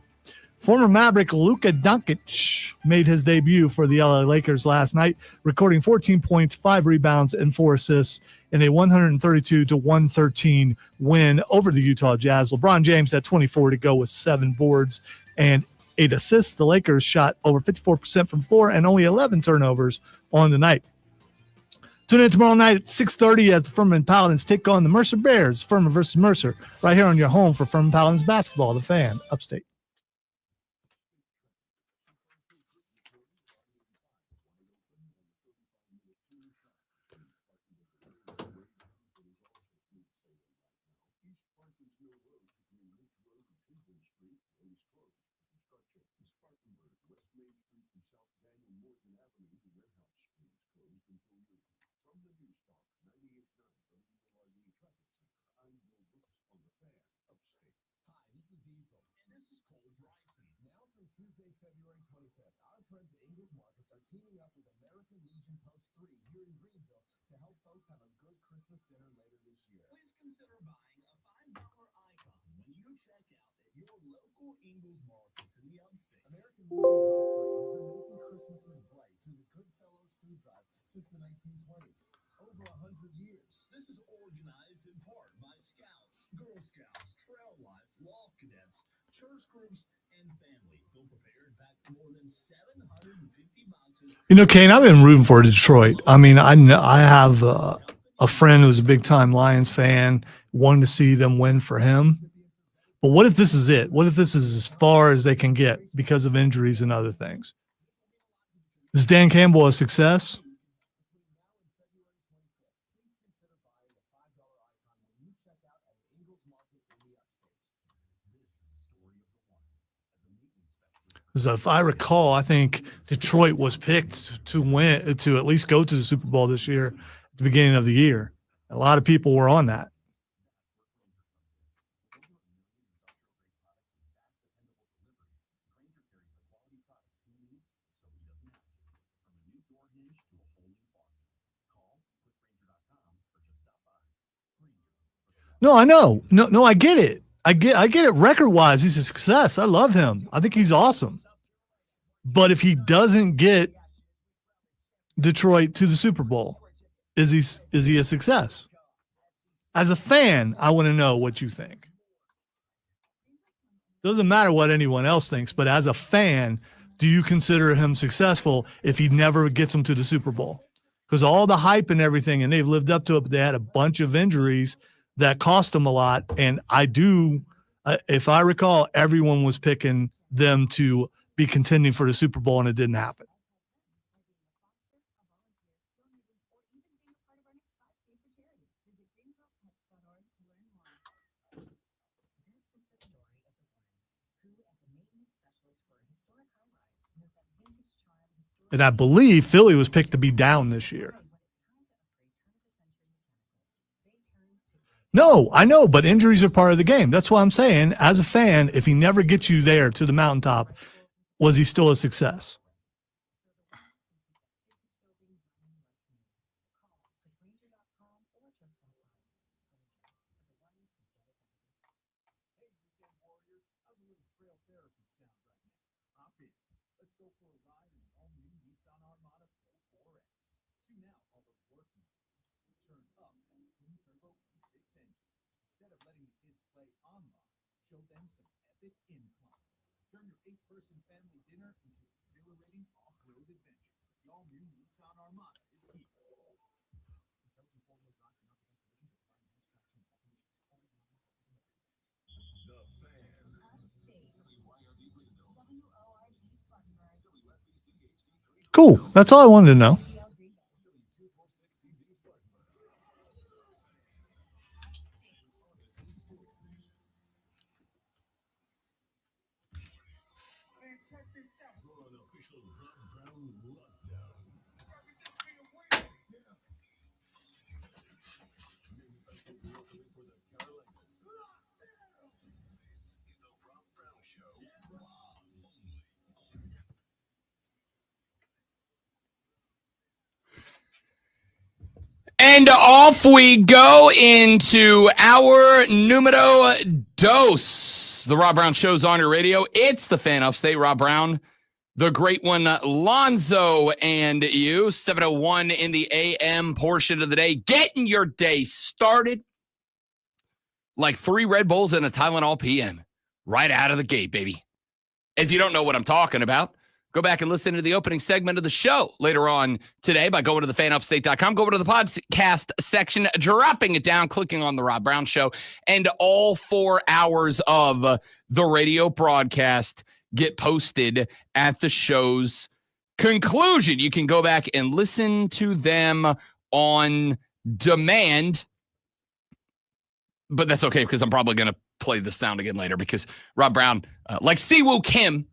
Former Maverick Luka Doncic made his debut for the LA Lakers last night, recording 14 points, 5 rebounds, and 4 assists in a 132-113 win over the Utah Jazz. LeBron James had 24 to go with 7 boards and 8 assists. The Lakers shot over 54% from the floor and only 11 turnovers on the night. Tune in tomorrow night at 6:30 as the Furman Paladins take on the Mercer Bears. Furman versus Mercer, right here on your home for Furman Paladins basketball, The Fan, Upstate. Kane, I've been rooting for Detroit. I mean, I have a friend who's a big-time Lions fan, wanting to see them win for him. But what if this is it? What if this is as far as they can get because of injuries and other things? Is Dan Campbell a success? So if I recall, I think Detroit was picked to win, to at least go to the Super Bowl this year at the beginning of the year. A lot of people were on that. No, I know. No, I get it. I get it record-wise. He's a success. I love him. I think he's awesome. But if he doesn't get Detroit to the Super Bowl, is he a success? As a fan, I want to know what you think. Doesn't matter what anyone else thinks, but as a fan, do you consider him successful if he never gets them to the Super Bowl? Because all the hype and everything, and they've lived up to it, but they had a bunch of injuries that cost them a lot. And I do, if I recall, everyone was picking them to be contending for the Super Bowl, and it didn't happen. And I believe Philly was picked to be down this year. No, I know, but injuries are part of the game. That's why I'm saying, as a fan, if he never gets you there to the mountaintop, was he still a success? Cool. That's all I wanted to know. And off we go into our numero dos. The Rob Brown Show's on your radio. It's the fan upstate, Rob Brown, the great one, Lonzo, and you. 7:01 in the AM portion of the day. Getting your day started like 3 Red Bulls and a Tylenol PM right out of the gate, baby. If you don't know what I'm talking about, go back and listen to the opening segment of the show later on today by going to thefanupstate.com. Go over to the podcast section, dropping it down, clicking on the Rob Brown Show, and all 4 hours of the radio broadcast get posted at the show's conclusion. You can go back and listen to them on demand, but that's okay because I'm probably going to play the sound again later because Rob Brown, like Siwoo Kim,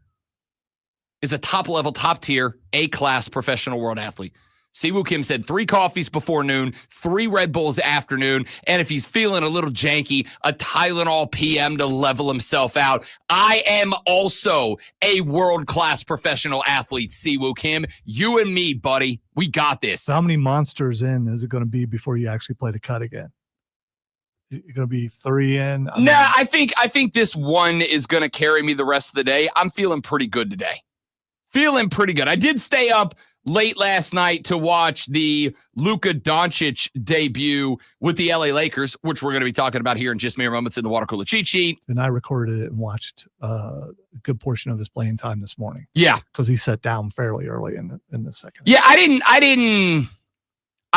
is a top-level, top-tier, A-class professional world athlete. Siwoo Kim said 3 coffees before noon, 3 Red Bulls afternoon, and if he's feeling a little janky, a Tylenol PM to level himself out. I am also a world-class professional athlete, Siwoo Kim. You and me, buddy, we got this. So how many monsters in is it going to be before you actually play the cut again? You're going to be 3 in? I think this one is going to carry me the rest of the day. I'm feeling pretty good today. Feeling pretty good. I did stay up late last night to watch the Luka Doncic debut with the LA Lakers, which we're going to be talking about here in just mere moments in the water cooler cheat sheet. And I recorded it and watched a good portion of his playing time this morning. Yeah, because he sat down fairly early in the second. Yeah, I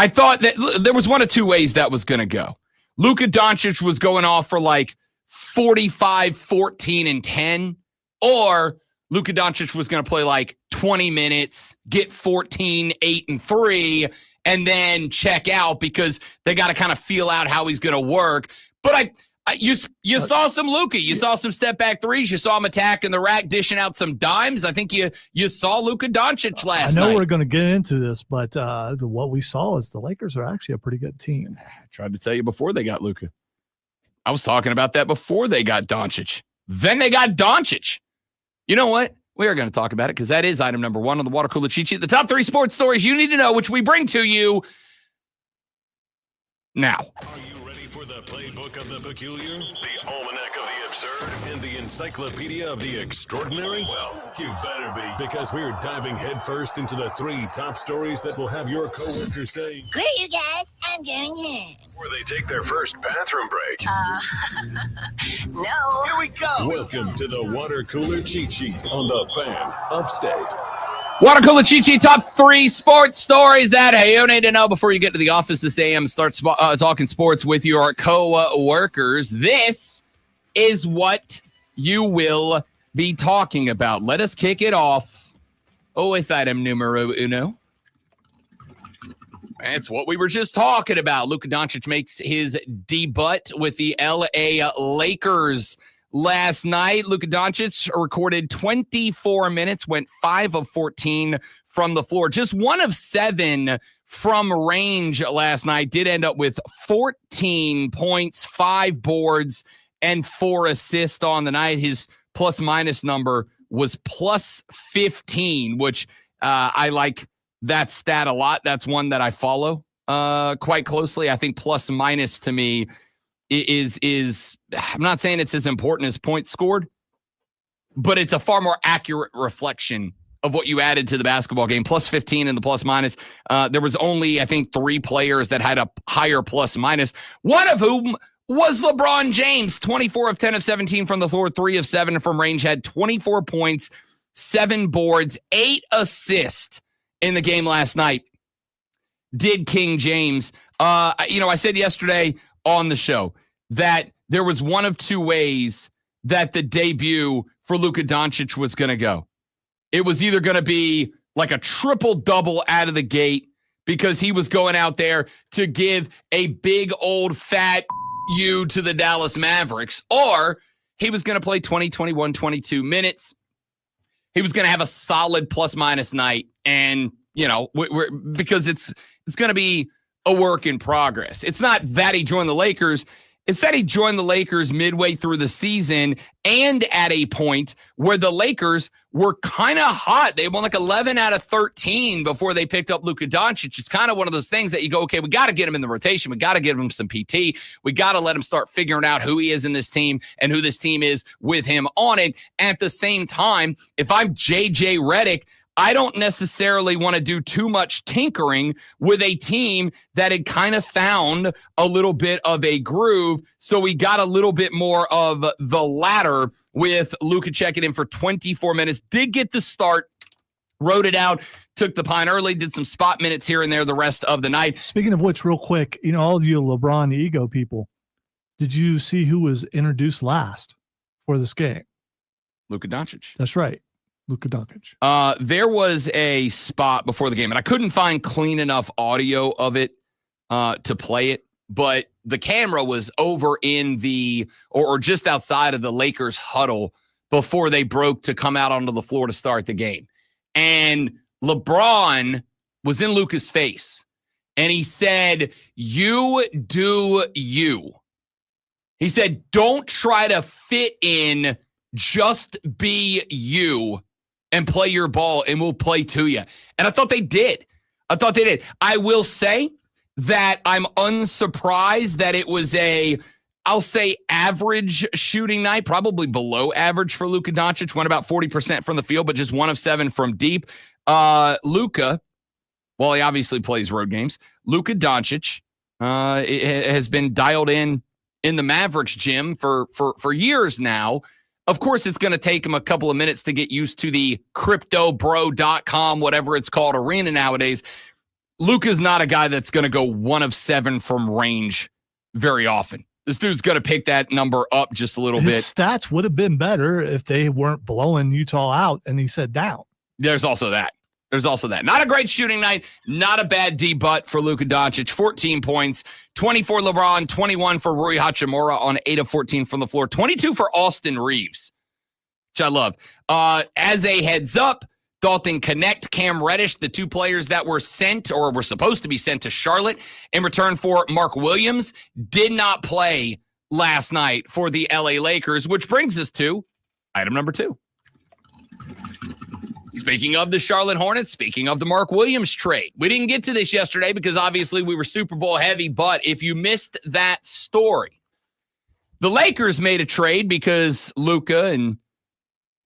thought that there was one of 2 ways that was going to go. Luka Doncic was going off for like 45, 14, and 10, or Luka Doncic was going to play like 20 minutes, get 14, 8, and 3, and then check out because they got to kind of feel out how he's going to work. But you saw some Luka. You saw some step-back threes. You saw him attacking the rack, dishing out some dimes. I think you saw Luka Doncic last night. I know we're going to get into this, but what we saw is the Lakers are actually a pretty good team. I tried to tell you before they got Luka. I was talking about that before they got Doncic. Then they got Doncic. You know what? We are going to talk about it because that is item number 1 on the water cooler cheat sheet. The top 3 sports stories you need to know, which we bring to you now. Are you ready for the playbook of the peculiar, the almanac of the absurd, and the encyclopedia of the extraordinary? Well, you better be, because we're diving headfirst into the 3 top stories that will have your coworkers say, "Great, you guys, I'm going home." Or they take their first bathroom break. No. Here we go. Welcome to the water cooler cheat sheet on the Fan Upstate. Water cooler cheat sheet, top 3 sports stories that you need to know before you get to the office this AM. Start talking sports with your co-workers. This is what you will be talking about. Let us kick it off with item numero 1. That's what we were just talking about. Luka Doncic makes his debut with the LA Lakers last night. Luka Doncic recorded 24 minutes, went 5 of 14 from the floor. Just 1 of 7 from range last night. Did end up with 14 points, 5 boards, and 4 assists on the night. His plus-minus number was plus 15, which I like that stat a lot. That's one that I follow quite closely. I think plus-minus to me is I'm not saying it's as important as points scored, but it's a far more accurate reflection of what you added to the basketball game. Plus 15 in the plus minus. There was only, I think, 3 players that had a higher plus minus, one of whom was LeBron James. 24 of 10 of 17 from the floor, 3 of 7 from range, had 24 points, 7 boards, 8 assists in the game last night. Did King James. I said yesterday on the show that there was one of 2 ways that the debut for Luka Doncic was going to go. It was either going to be like a triple-double out of the gate because he was going out there to give a big old fat you to the Dallas Mavericks, or he was going to play 20, 21, 22 minutes. He was going to have a solid plus-minus night, and, because it's going to be a work in progress. It's not that he joined the Lakers. It's that he joined the Lakers midway through the season and at a point where the Lakers were kind of hot. They won like 11 out of 13 before they picked up Luka Doncic. It's kind of one of those things that you go, okay, we got to get him in the rotation. We got to give him some PT. We got to let him start figuring out who he is in this team and who this team is with him on it. At the same time, if I'm JJ Redick, I don't necessarily want to do too much tinkering with a team that had kind of found a little bit of a groove. So we got a little bit more of the latter with Luka checking in for 24 minutes. Did get the start, wrote it out, took the pine early, did some spot minutes here and there the rest of the night. Speaking of which, real quick, all of you LeBron ego people, did you see who was introduced last for this game? Luka Doncic. That's right. Luka Doncic. There was a spot before the game, and I couldn't find clean enough audio of it to play it, but the camera was over in the or just outside of the Lakers huddle before they broke to come out onto the floor to start the game. And LeBron was in Luka's face, and he said, "You do you." He said, "Don't try to fit in, just be you. And play your ball, and we'll play to you." And I thought they did. I will say that I'm unsurprised that it was I'll say average shooting night, probably below average for Luka Doncic. Went about 40% from the field, but just 1 of 7 from deep. Luka, well, he obviously plays road games. Luka Doncic has been dialed in the Mavericks gym for years now. Of course, it's going to take him a couple of minutes to get used to the cryptobro.com, whatever it's called, arena nowadays. Luka's not a guy that's going to go 1 of 7 from range very often. This dude's going to pick that number up just a little bit. His stats would have been better if they weren't blowing Utah out and he said down. There's also that. Not a great shooting night. Not a bad D-butt for Luka Doncic. 14 points, 24 LeBron, 21 for Rui Hachimura on 8 of 14 from the floor, 22 for Austin Reeves, which I love. As a heads up, Dalton Connect, Cam Reddish, the 2 players that were sent or were supposed to be sent to Charlotte in return for Mark Williams, did not play last night for the LA Lakers, which brings us to item number 2. Speaking of the Charlotte Hornets, speaking of the Mark Williams trade, we didn't get to this yesterday because obviously we were Super Bowl heavy, but if you missed that story, the Lakers made a trade because Luka and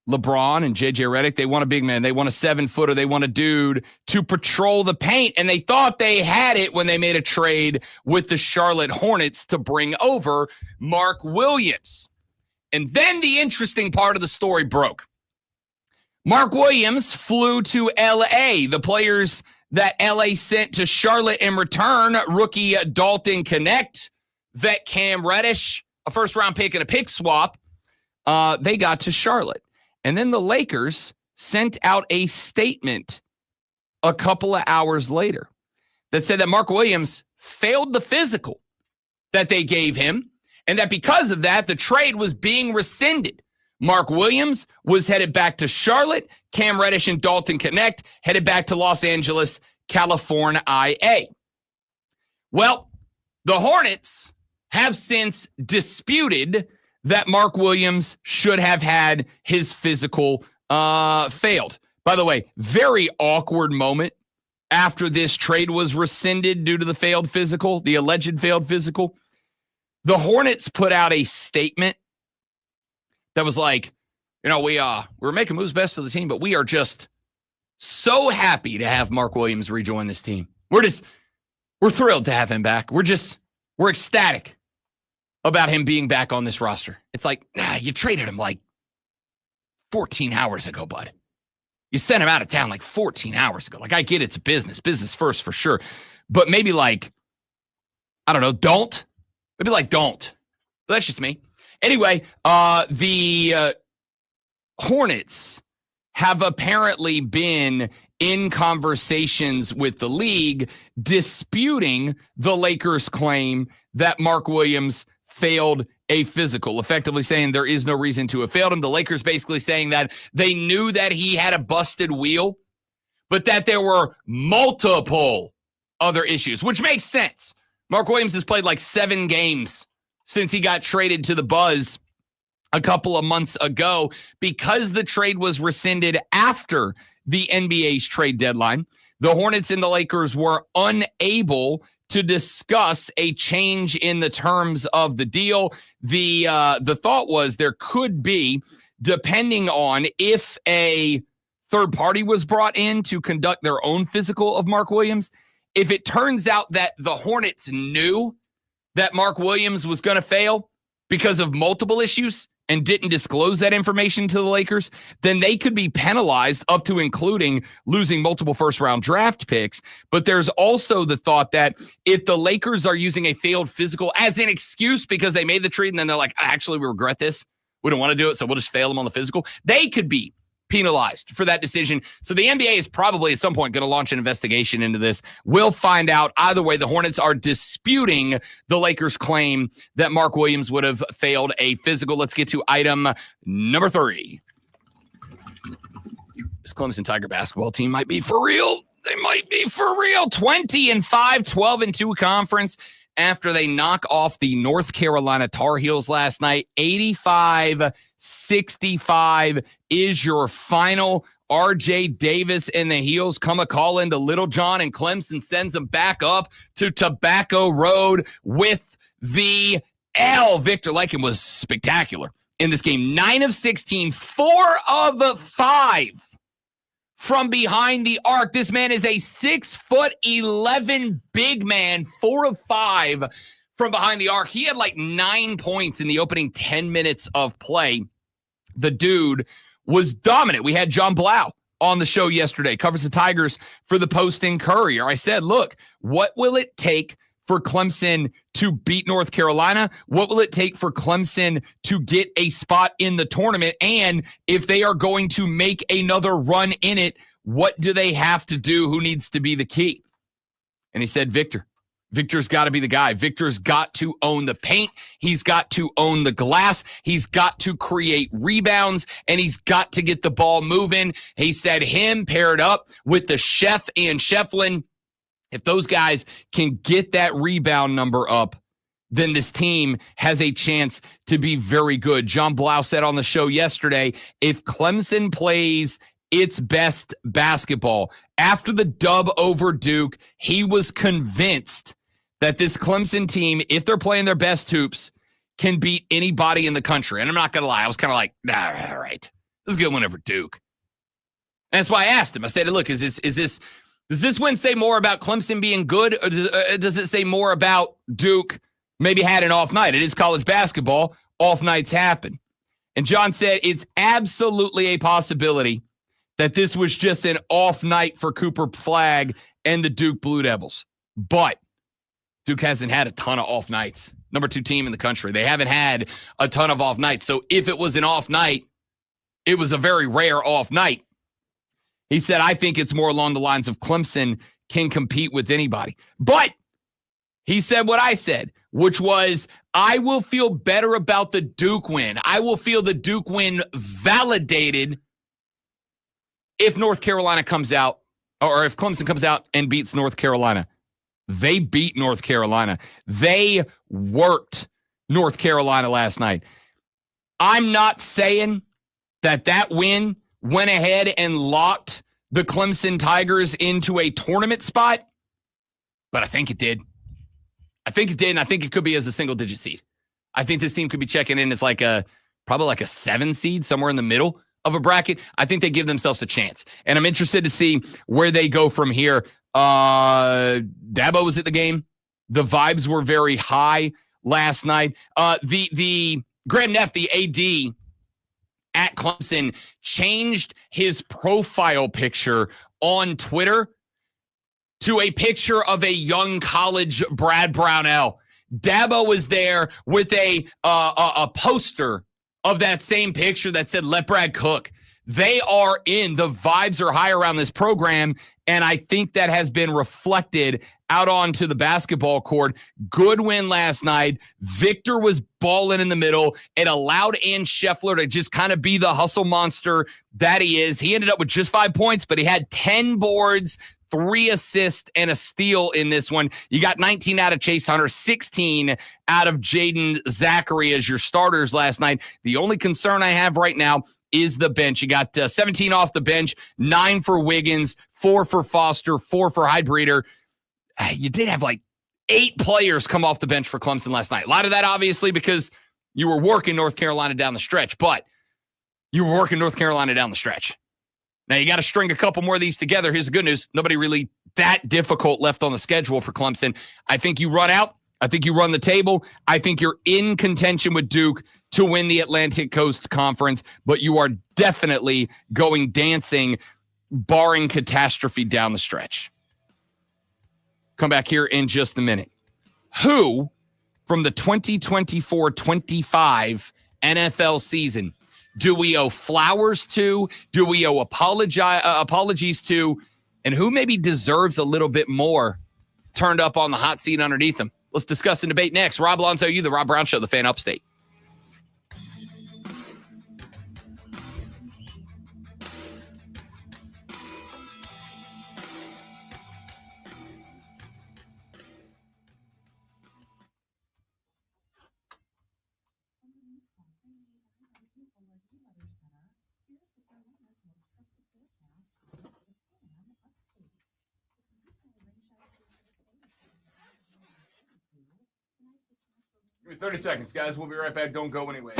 LeBron and JJ Redick, they want a big man. They want a 7-footer. They want a dude to patrol the paint, and they thought they had it when they made a trade with the Charlotte Hornets to bring over Mark Williams. And then the interesting part of the story broke. Mark Williams flew to L.A. The players that L.A. sent to Charlotte in return, rookie Dalton Connect, vet Cam Reddish, a first-round pick and a pick swap, they got to Charlotte. And then the Lakers sent out a statement a couple of hours later that said that Mark Williams failed the physical that they gave him and that because of that, the trade was being rescinded. Mark Williams was headed back to Charlotte. Cam Reddish and Dalton Connect headed back to Los Angeles, California, IA. Well, the Hornets have since disputed that Mark Williams should have had his physical failed. By the way, very awkward moment after this trade was rescinded due to the failed physical, the alleged failed physical. The Hornets put out a statement that was like, we're making moves best for the team, but we are just so happy to have Mark Williams rejoin this team. We're thrilled to have him back. We're ecstatic about him being back on this roster. It's like, you traded him like 14 hours ago, bud. You sent him out of town like 14 hours ago. Like, I get it's a business first for sure. But maybe don't. But that's just me. Anyway, the Hornets have apparently been in conversations with the league disputing the Lakers' claim that Mark Williams failed a physical, effectively saying there is no reason to have failed him. The Lakers basically saying that they knew that he had a busted wheel, but that there were multiple other issues, which makes sense. Mark Williams has played like 7 games since he got traded to the Buzz a couple of months ago. Because the trade was rescinded after the NBA's trade deadline, the Hornets and the Lakers were unable to discuss a change in the terms of the deal. The thought was there could be, depending on if a third party was brought in to conduct their own physical of Mark Williams, if it turns out that the Hornets knew that Mark Williams was going to fail because of multiple issues and didn't disclose that information to the Lakers, then they could be penalized up to including losing multiple first-round draft picks. But there's also the thought that if the Lakers are using a failed physical as an excuse because they made the trade and then they're like, actually, we regret this, we don't want to do it, so we'll just fail them on the physical, they could be penalized for that decision. So the NBA is probably at some point going to launch an investigation into this. We'll find out. Either way, the Hornets are disputing the Lakers' claim that Mark Williams would have failed a physical. Let's get to item number 3. This Clemson Tiger basketball team might be for real. They might be for real. 20-5, 12-2 conference after they knock off the North Carolina Tar Heels last night. 85-65 is your final. RJ Davis and the Heels come a call into Little John, and Clemson sends them back up to Tobacco Road with the L. Victor Lycan was spectacular in this game. 9 of 16, 4 of 5 from behind the arc. This man is a 6'11" big man, 4 of 5 from behind the arc. He had like 9 points in the opening 10 minutes of play. The dude was dominant. We had John Blau on the show yesterday, covers the Tigers for the Post-Courier. I said, look, what will it take for Clemson to beat North Carolina? What will it take for Clemson to get a spot in the tournament? And if they are going to make another run in it, what do they have to do? Who needs to be the key? And he said, Victor. Victor's got to be the guy. Victor's got to own the paint. He's got to own the glass. He's got to create rebounds, and he's got to get the ball moving. He said him paired up with the Chef and Shefflin. If those guys can get that rebound number up, then this team has a chance to be very good. John Blau said on the show yesterday, if Clemson plays its best basketball after the dub over Duke, he was convinced that this Clemson team, if they're playing their best hoops, can beat anybody in the country. And I'm not going to lie, I was kind of like, all right, this is a good one over Duke. And that's why I asked him. I said, look, does this win say more about Clemson being good, or does it say more about Duke maybe had an off night? It is college basketball. Off nights happen. And John said it's absolutely a possibility that this was just an off night for Cooper Flagg and the Duke Blue Devils. But Duke hasn't had a ton of off nights. Number 2 team in the country. They haven't had a ton of off nights. So if it was an off night, it was a very rare off night. He said, I think it's more along the lines of Clemson can compete with anybody. But he said what I said. which was I will feel better about the Duke win. I will feel the Duke win validated if North Carolina comes out, or if Clemson comes out and beats North Carolina. They beat North Carolina. They worked North Carolina last night. I'm not saying that win went ahead and locked the Clemson Tigers into a tournament spot, but I think it did. I think it did, and I think it could be as a single-digit seed. I think this team could be checking in as probably like a 7 seed, somewhere in the middle of a bracket. I think they give themselves a chance, and I'm interested to see where they go from here. Dabo was at the game. The vibes were very high last night. The Graham Neff, the AD at Clemson, changed his profile picture on Twitter to a picture of a young college Brad Brownell. Dabo was there with a poster of that same picture that said, "Let Brad cook." They are in. The vibes are high around this program, and I think that has been reflected out onto the basketball court. Good win last night. Victor was balling in the middle. It allowed Ann Scheffler to just kind of be the hustle monster that he is. He ended up with just 5 points, but he had 10 boards, 3 assists, and a steal in this one. You got 19 out of Chase Hunter, 16 out of Jaden Zachary as your starters last night. The only concern I have right now is the bench. You got 17 off the bench, 9 for Wiggins, 4 for Foster, 4 for Highbreeder. You did have like 8 players come off the bench for Clemson last night. A lot of that, obviously, because you were working North Carolina down the stretch, but you were working North Carolina down the stretch. Now, you got to string a couple more of these together. Here's the good news. Nobody really that difficult left on the schedule for Clemson. I think you run out. I think you run the table. I think you're in contention with Duke to win the Atlantic Coast Conference, but you are definitely going dancing, barring catastrophe down the stretch. Come back here in just a minute. Who from the 2024-25 NFL season do we owe flowers to? Do we owe apologies to? And who maybe deserves a little bit more turned up on the hot seat underneath them? Let's discuss and debate next. Rob Alonso, you, the Rob Brown Show, the Fan Upstate. Give me 30 seconds, guys. We'll be right back. Don't go anywhere.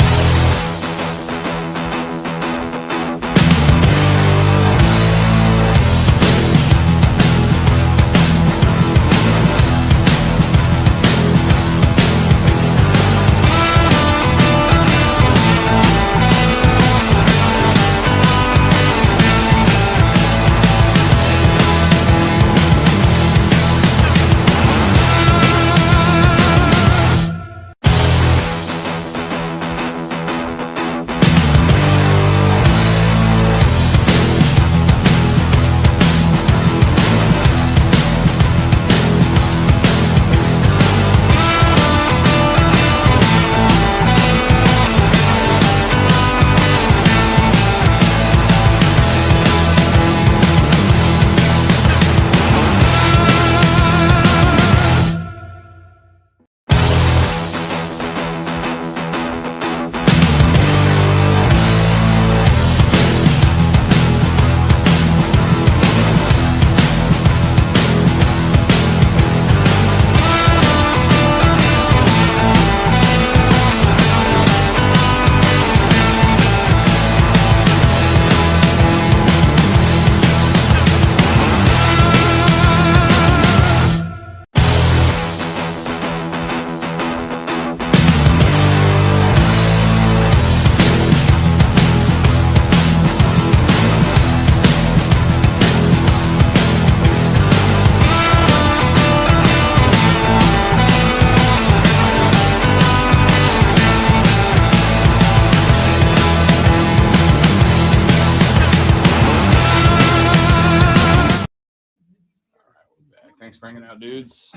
Thanks for hanging out, dudes.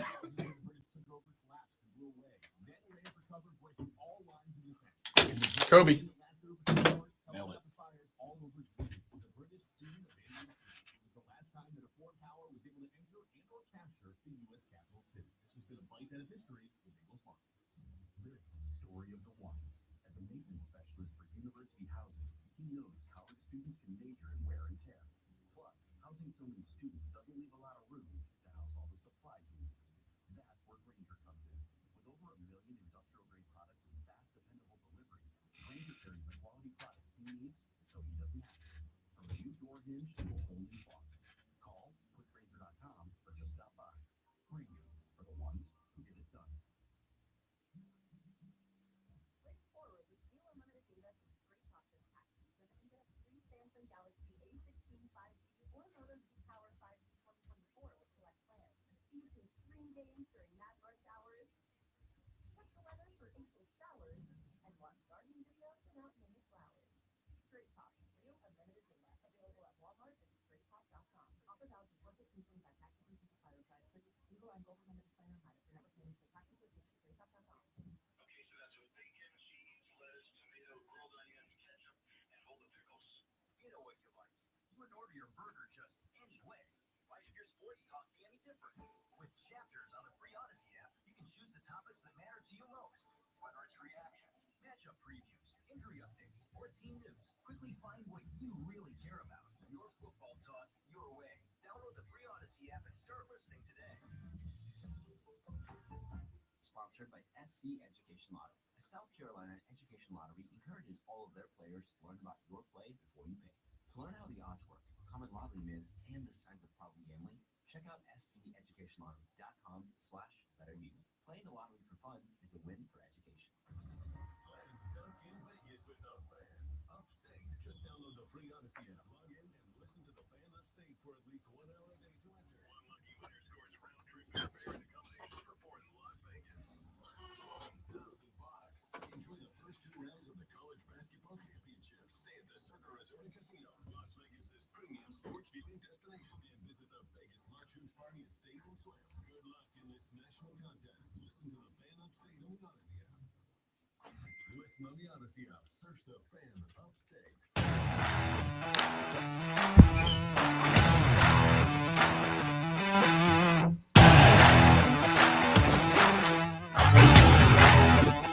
Kobe. Sponsored by SC Education Lottery. The South Carolina Education Lottery encourages all of their players to learn about your play before you pay. To learn how the odds work, common lottery myths, and the signs of problem gambling, check out sceducationlottery.com/betteryou. Playing the lottery for fun is a win for education. Duncan Vegas with the Fan Upstate. Just download the free Odyssey app, log in, and listen to the Fan Upstate for at least 1 hour a day to enter. One lucky winner scores round trip airfare and accommodation for 4 in Las Vegas. $1,000. Enjoy the first 2 rounds of the College Basketball Championship. Stay at the Circa Resort and Casino, Las Vegas's premium sports viewing destination, and visit the Vegas Marchers Party at Staples Swim. Good luck in this national contest. Listen to the Fan Upstate on the Odyssey app. Listen on the Odyssey app. Search the Fan Upstate.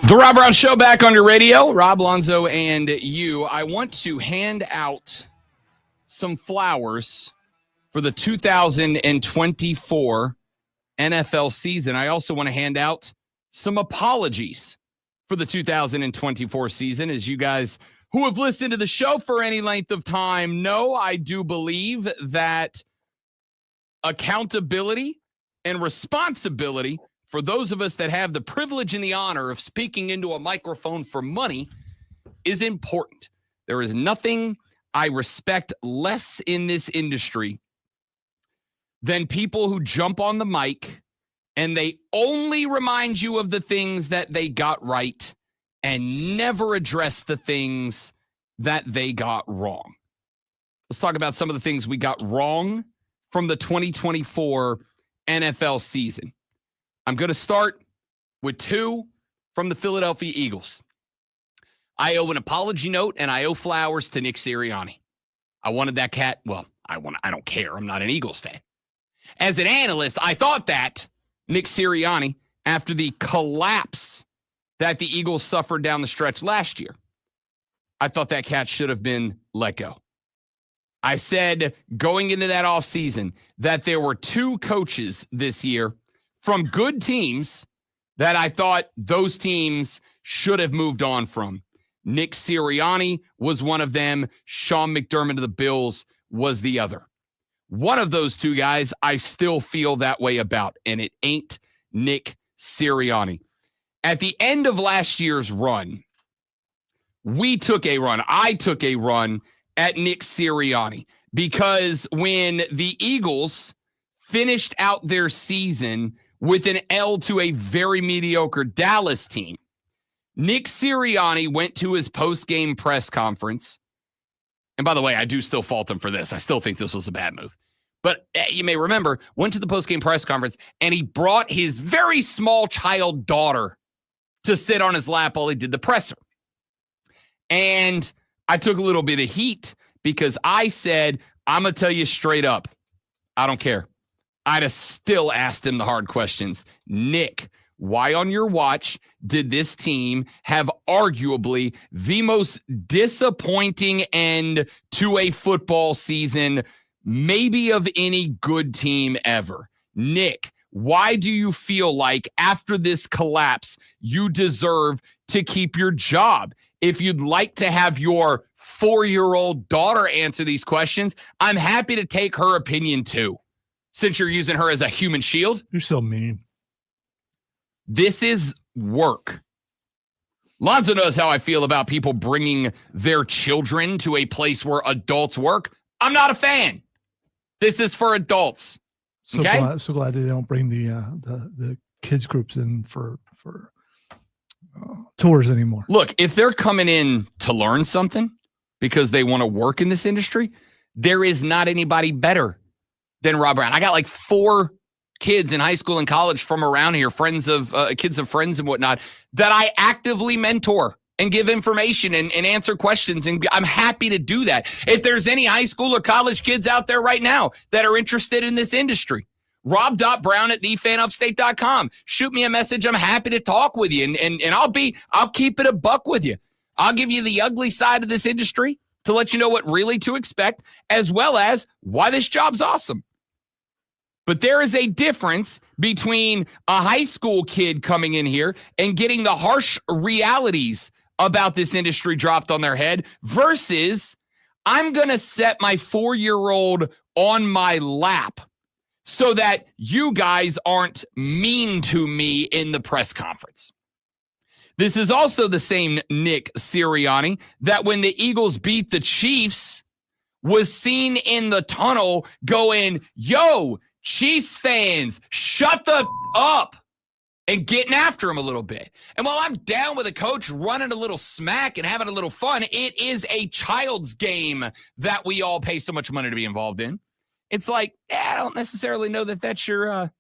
The Rob Brown Show back on your radio. Rob Lonzo and you. I want to hand out some flowers for the 2024 NFL season. I also want to hand out some apologies for the 2024 season. As you guys who have listened to the show for any length of time know, I do believe that accountability and responsibility for those of us that have the privilege and the honor of speaking into a microphone for money is important. There is nothing I respect less in this industry than people who jump on the mic and they only remind you of the things that they got right and never address the things that they got wrong. Let's talk about some of the things we got wrong from the 2024 NFL season. I'm going to start with 2 from the Philadelphia Eagles. I owe an apology note and I owe flowers to Nick Sirianni. I wanted that cat. Well, I don't care. I'm not an Eagles fan. As an analyst, I thought that Nick Sirianni, after the collapse that the Eagles suffered down the stretch last year, I thought that cat should have been let go. I said going into that offseason that there were 2 coaches this year from good teams that I thought those teams should have moved on from. Nick Sirianni was one of them. Sean McDermott of the Bills was the other. One of those 2 guys I still feel that way about, and it ain't Nick Sirianni. At the end of last year's run, I took a run at Nick Sirianni because when the Eagles finished out their season with an L to a very mediocre Dallas team, Nick Sirianni went to his post-game press conference. And by the way, I do still fault him for this. I still think this was a bad move. But you may remember, went to the post-game press conference, and he brought his very small child daughter to sit on his lap while he did the presser. And I took a little bit of heat because I said, I'm going to tell you straight up, I don't care. I'd have still asked him the hard questions. Nick, why on your watch did this team have arguably the most disappointing end to a football season, maybe of any good team ever? Nick, why do you feel like after this collapse, you deserve to keep your job? If you'd like to have your 4-year-old daughter answer these questions, I'm happy to take her opinion too, since you're using her as a human shield. You're so mean. This is work. Lonzo knows how I feel about people bringing their children to a place where adults work. I'm not a fan. This is for adults. So Okay? glad they don't bring the kids groups in for tours anymore. Look, if they're coming in to learn something because they want to work in this industry, there is not anybody better than Rob Brown. I got like 4 kids in high school and college from around here, friends of kids of friends and whatnot, that I actively mentor and give information and answer questions. And I'm happy to do that. If there's any high school or college kids out there right now that are interested in this industry, rob.brown@thefanupstate.com. Shoot me a message. I'm happy to talk with you. And I'll keep it a buck with you. I'll give you the ugly side of this industry to let you know what really to expect, as well as why this job's awesome. But there is a difference between a high school kid coming in here and getting the harsh realities about this industry dropped on their head versus I'm going to set my 4-year-old on my lap so that you guys aren't mean to me in the press conference. This is also the same Nick Sirianni that when the Eagles beat the Chiefs was seen in the tunnel going, yo, Chiefs fans, shut the up, and getting after him a little bit. And while I'm down with a coach running a little smack and having a little fun, it is a child's game that we all pay so much money to be involved in. It's like, I don't necessarily know that that's your,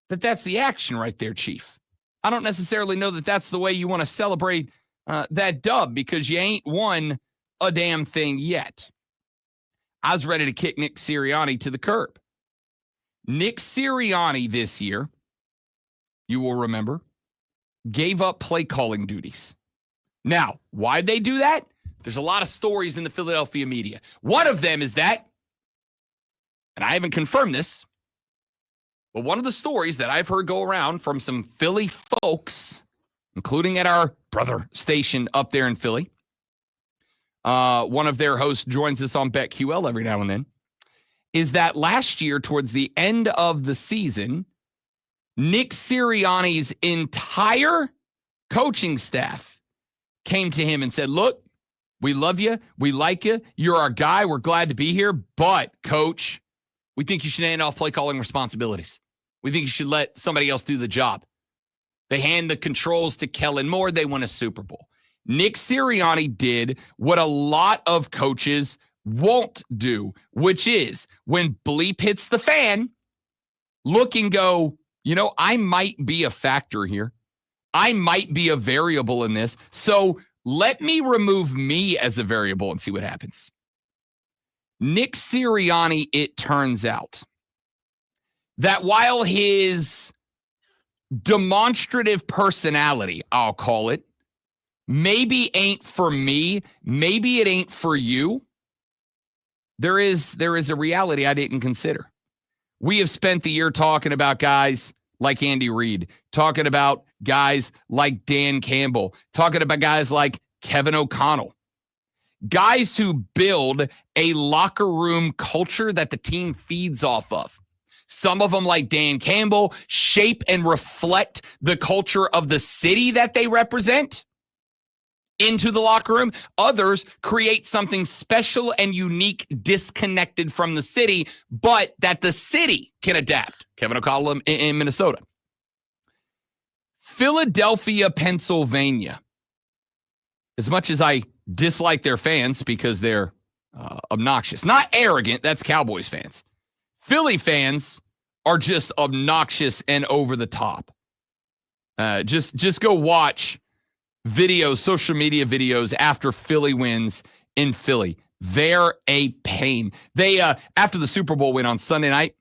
that's the action right there, Chief. I don't necessarily know that that's the way you want to celebrate that dub because you ain't won a damn thing yet. I was ready to kick Nick Sirianni to the curb. Nick Sirianni this year, you will remember, gave up play calling duties. Now, why'd they do that? There's a lot of stories in the Philadelphia media. One of them is that, and I haven't confirmed this, but one of the stories that I've heard go around from some Philly folks, including at our brother station up there in Philly, one of their hosts joins us on BetQL every now and then, is that last year, towards the end of the season, Nick Sirianni's entire coaching staff came to him and said, look, we love you. We like you. You're our guy. We're glad to be here. But, coach, we think you should hand off play calling responsibilities. We think you should let somebody else do the job. They hand the controls to Kellen Moore. They won a Super Bowl. Nick Sirianni did what a lot of coaches won't do, which is when bleep hits the fan, look and go, you know, I might be a factor here. I might be a variable in this. So let me remove me as a variable and see what happens. Nick Sirianni, it turns out that while his demonstrative personality, I'll call it, maybe ain't for me, maybe it ain't for you, there is a reality I didn't consider. We have spent the year talking about guys like Andy Reid, talking about guys like Dan Campbell, talking about guys like Kevin O'Connell, guys who build a locker room culture that the team feeds off of. Some of them, like Dan Campbell, shape and reflect the culture of the city that they represent into the locker room. Others create something special and unique, disconnected from the city, but that the city can adapt. Kevin O'Connell in Minnesota. Philadelphia, Pennsylvania. As much as I dislike their fans because they're obnoxious, not arrogant, that's Cowboys fans. Philly fans are just obnoxious and over the top. Just go watch videos, social media videos after Philly wins in Philly. They're a pain. They, after the Super Bowl win on Sunday night,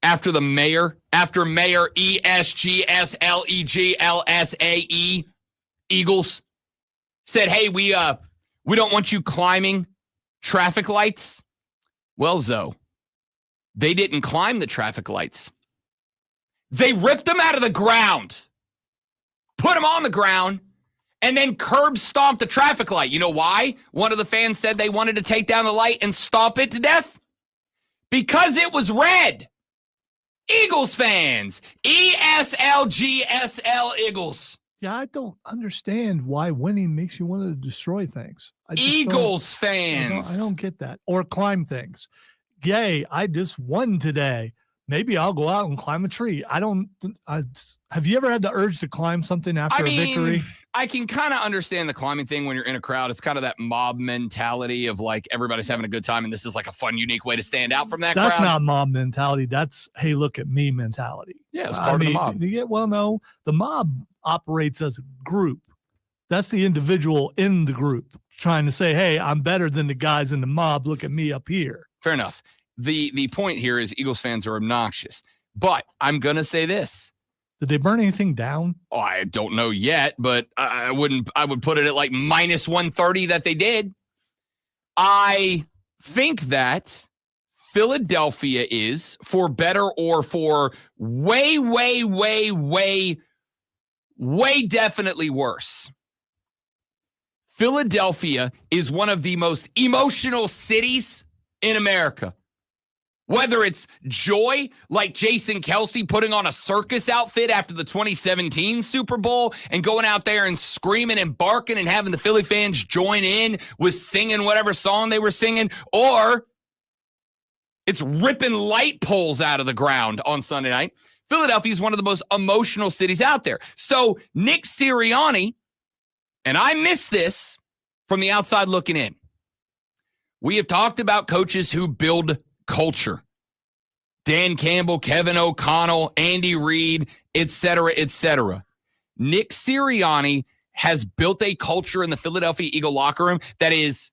after Mayor, ESGSLEGLSAE, Eagles, said, hey, we don't want you climbing traffic lights. Well, Zoe, they didn't climb the traffic lights. They ripped them out of the ground, put them on the ground, and then curb stomped the traffic light. You know why? One of the fans said they wanted to take down the light and stomp it to death. Because it was red. Eagles fans. ESLGSL Eagles. Yeah, I don't understand why winning makes you want to destroy things. Eagles fans. I don't get that. Or climb things. Yay, I just won today. Maybe I'll go out and climb a tree. Have you ever had the urge to climb something after a victory? I can kind of understand the climbing thing when you're in a crowd. It's kind of that mob mentality of like everybody's having a good time and this is like a fun, unique way to stand out from that crowd. That's not mob mentality. That's, hey, look at me mentality. Yeah, it's part of the mob. No, the mob operates as a group. That's the individual in the group trying to say, hey, I'm better than the guys in the mob. Look at me up here. Fair enough. The point here is Eagles fans are obnoxious. But I'm going to say this. Did they burn anything down? Oh, I don't know yet, but I would put it at like minus 130 that they did. I think that Philadelphia is, for better or for way definitely worse. Philadelphia is one of the most emotional cities in America. Whether it's joy, like Jason Kelce putting on a circus outfit after the 2017 Super Bowl and going out there and screaming and barking and having the Philly fans join in with singing whatever song they were singing, or it's ripping light poles out of the ground on Sunday night. Philadelphia is one of the most emotional cities out there. So Nick Sirianni, and I miss this from the outside looking in, we have talked about coaches who build culture. Dan Campbell, Kevin O'Connell, Andy Reid, et cetera, et cetera. Nick Sirianni has built a culture in the Philadelphia Eagle locker room that is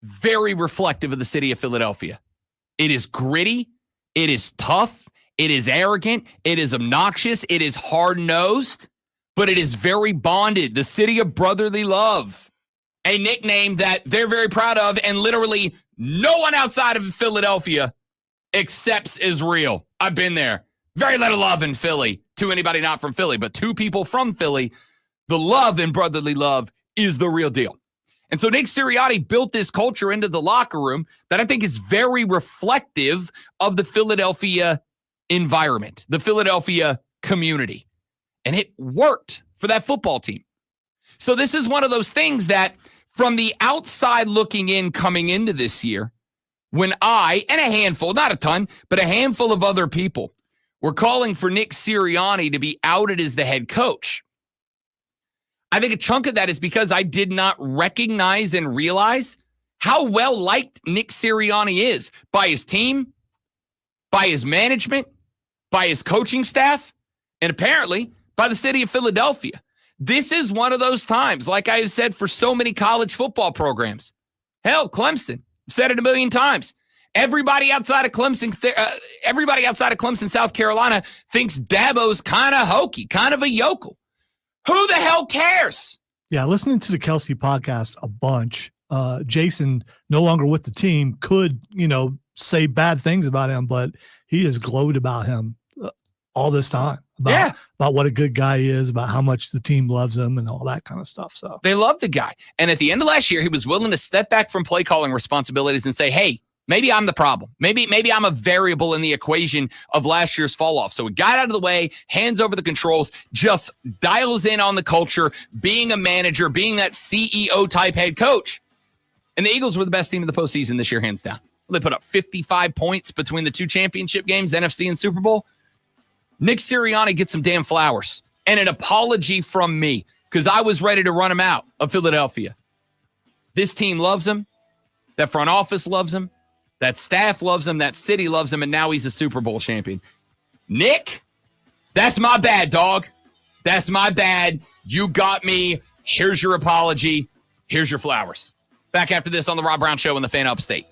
very reflective of the city of Philadelphia. It is gritty. It is tough. It is arrogant. It is obnoxious. It is hard-nosed, but it is very bonded. The city of brotherly love, a nickname that they're very proud of, and literally no one outside of Philadelphia accepts is real. I've been there. Very little love in Philly to anybody not from Philly, but to people from Philly, the love and brotherly love is the real deal. And so Nick Sirianni built this culture into the locker room that I think is very reflective of the Philadelphia environment, the Philadelphia community. And it worked for that football team. So this is one of those things that from the outside looking in coming into this year, when I, and a handful, not a ton, but a handful of other people were calling for Nick Sirianni to be outed as the head coach, I think a chunk of that is because I did not recognize and realize how well liked Nick Sirianni is by his team, by his management, by his coaching staff, and apparently by the city of Philadelphia. This is one of those times, like I have said for so many college football programs. Hell, Clemson. I've said it a million times. Everybody outside of Clemson, South Carolina, thinks Dabo's kind of hokey, kind of a yokel. Who the hell cares? Yeah, listening to the Kelce podcast a bunch. Jason, no longer with the team, could, say bad things about him, but he has glowed about him all this time. About what a good guy he is, about how much the team loves him and all that kind of stuff. So they love the guy. And at the end of last year, he was willing to step back from play calling responsibilities and say, hey, maybe I'm the problem. Maybe I'm a variable in the equation of last year's fall off. So he got out of the way, hands over the controls, just dials in on the culture, being a manager, being that CEO type head coach. And the Eagles were the best team in the postseason this year, hands down. They put up 55 points between the two championship games, NFC and Super Bowl. Nick Sirianni gets some damn flowers and an apology from me because I was ready to run him out of Philadelphia. This team loves him. That front office loves him. That staff loves him. That city loves him. And now he's a Super Bowl champion. Nick, that's my bad, dog. That's my bad. You got me. Here's your apology. Here's your flowers. Back after this on the Rob Brown Show in the Fan Upstate.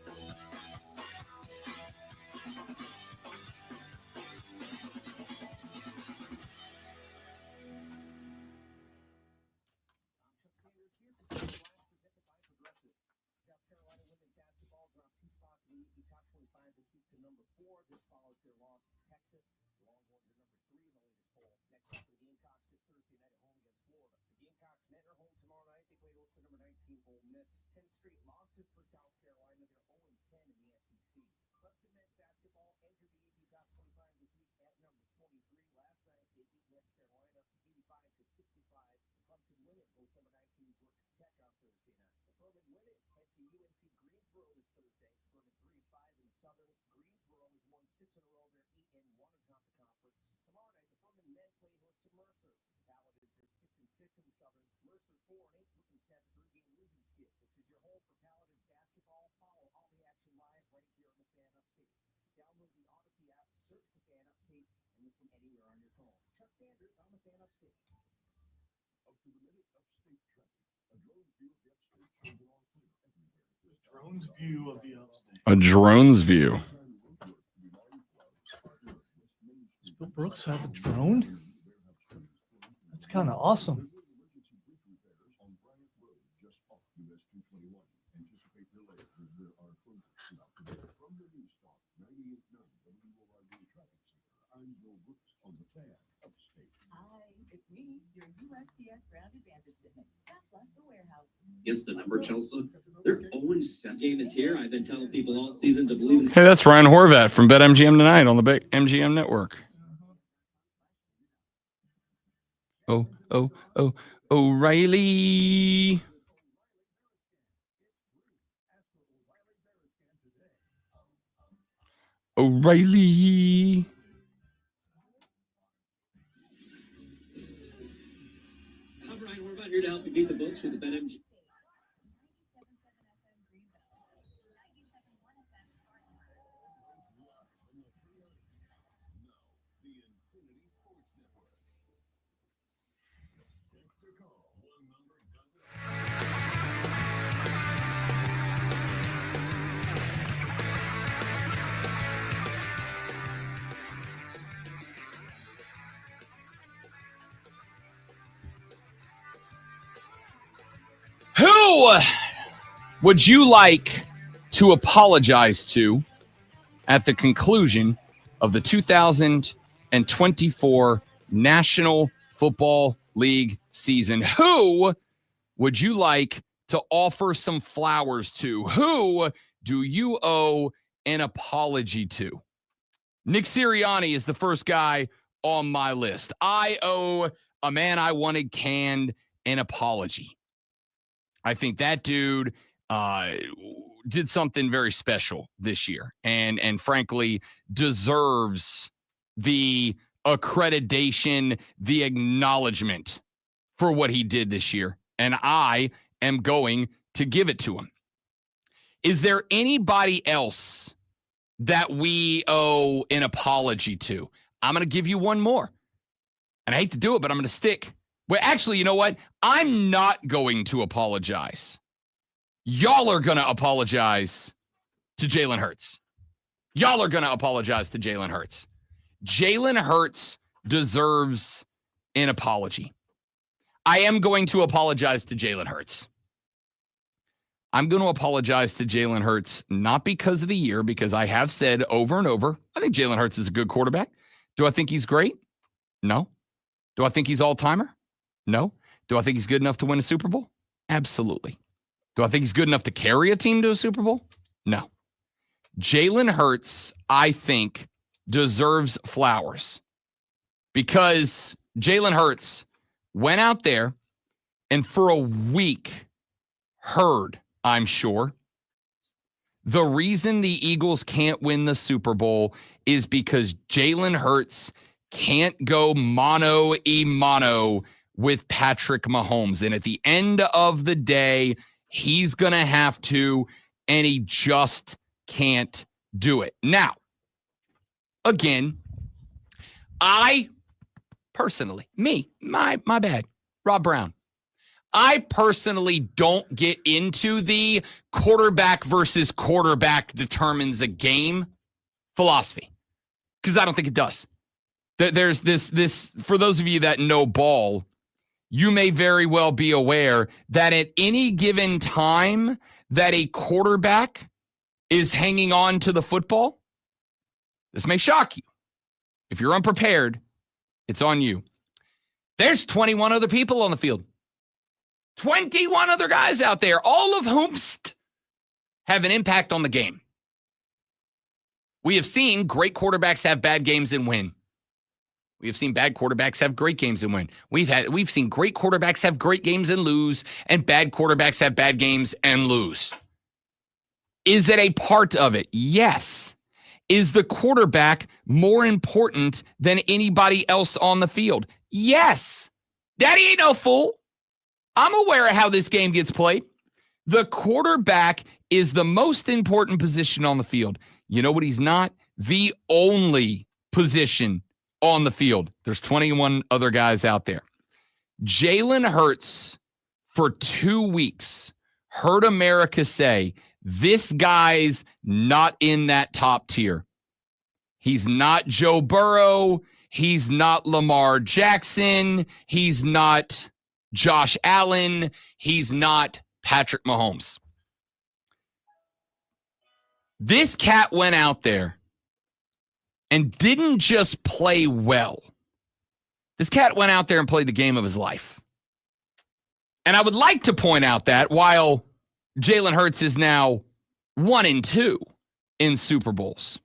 Drone's view of the upstate. A drone's view. Does Bill Brooks have a drone? That's kind of awesome. Against the number Chelsea. Their own game is here. I've been telling people all season to believe in. Hey, that's Ryan Horvat from BetMGM tonight on the MGM network. O'Reilly. O'Reilly. I'm Ryan Horvat here to help you beat the books with the BetMGM. Who would you like to apologize to at the conclusion of the 2024 National Football League season? Who would you like to offer some flowers to? Who do you owe an apology to? Nick Sirianni is the first guy on my list. I owe a man I wanted canned an apology. I think that dude did something very special this year and frankly deserves the accreditation, the acknowledgement for what he did this year. And I am going to give it to him. Is there anybody else that we owe an apology to? I'm going to give you one more. And I hate to do it, but I'm going to stick. Well, actually, you know what? I'm not going to apologize. Y'all are going to apologize to Jalen Hurts. Y'all are going to apologize to Jalen Hurts. Jalen Hurts deserves an apology. I am going to apologize to Jalen Hurts. I'm going to apologize to Jalen Hurts, not because of the year, because I have said over and over, I think Jalen Hurts is a good quarterback. Do I think he's great? No. Do I think he's all-timer? No. Do I think he's good enough to win a Super Bowl? Absolutely. Do I think he's good enough to carry a team to a Super Bowl? No. Jalen Hurts, I think, deserves flowers because Jalen Hurts went out there and for a week heard, I'm sure, the reason the Eagles can't win the Super Bowl is because Jalen Hurts can't go mano-a-mano with Patrick Mahomes. And at the end of the day, he's going to have to, and he just can't do it. Now, again, I personally, my bad. Rob Brown. I personally don't get into the quarterback versus quarterback determines a game philosophy because I don't think it does. There's this for those of you that know ball, you may very well be aware that at any given time that a quarterback is hanging on to the football, this may shock you. If you're unprepared, it's on you. There's 21 other people on the field. 21 other guys out there, all of whom have an impact on the game. We have seen great quarterbacks have bad games and win. We have seen bad quarterbacks have great games and win. We've seen great quarterbacks have great games and lose, and bad quarterbacks have bad games and lose. Is it a part of it? Yes. Is the quarterback more important than anybody else on the field? Yes. Daddy ain't no fool. I'm aware of how this game gets played. The quarterback is the most important position on the field. You know what he's not? The only position on the field. There's 21 other guys out there. Jalen Hurts, for 2 weeks, heard America say, this guy's not in that top tier. He's not Joe Burrow. He's not Lamar Jackson. He's not Josh Allen. He's not Patrick Mahomes. This cat went out there and didn't just play well. This cat went out there and played the game of his life. And I would like to point out that while Jalen Hurts is now 1-2 in Super Bowls,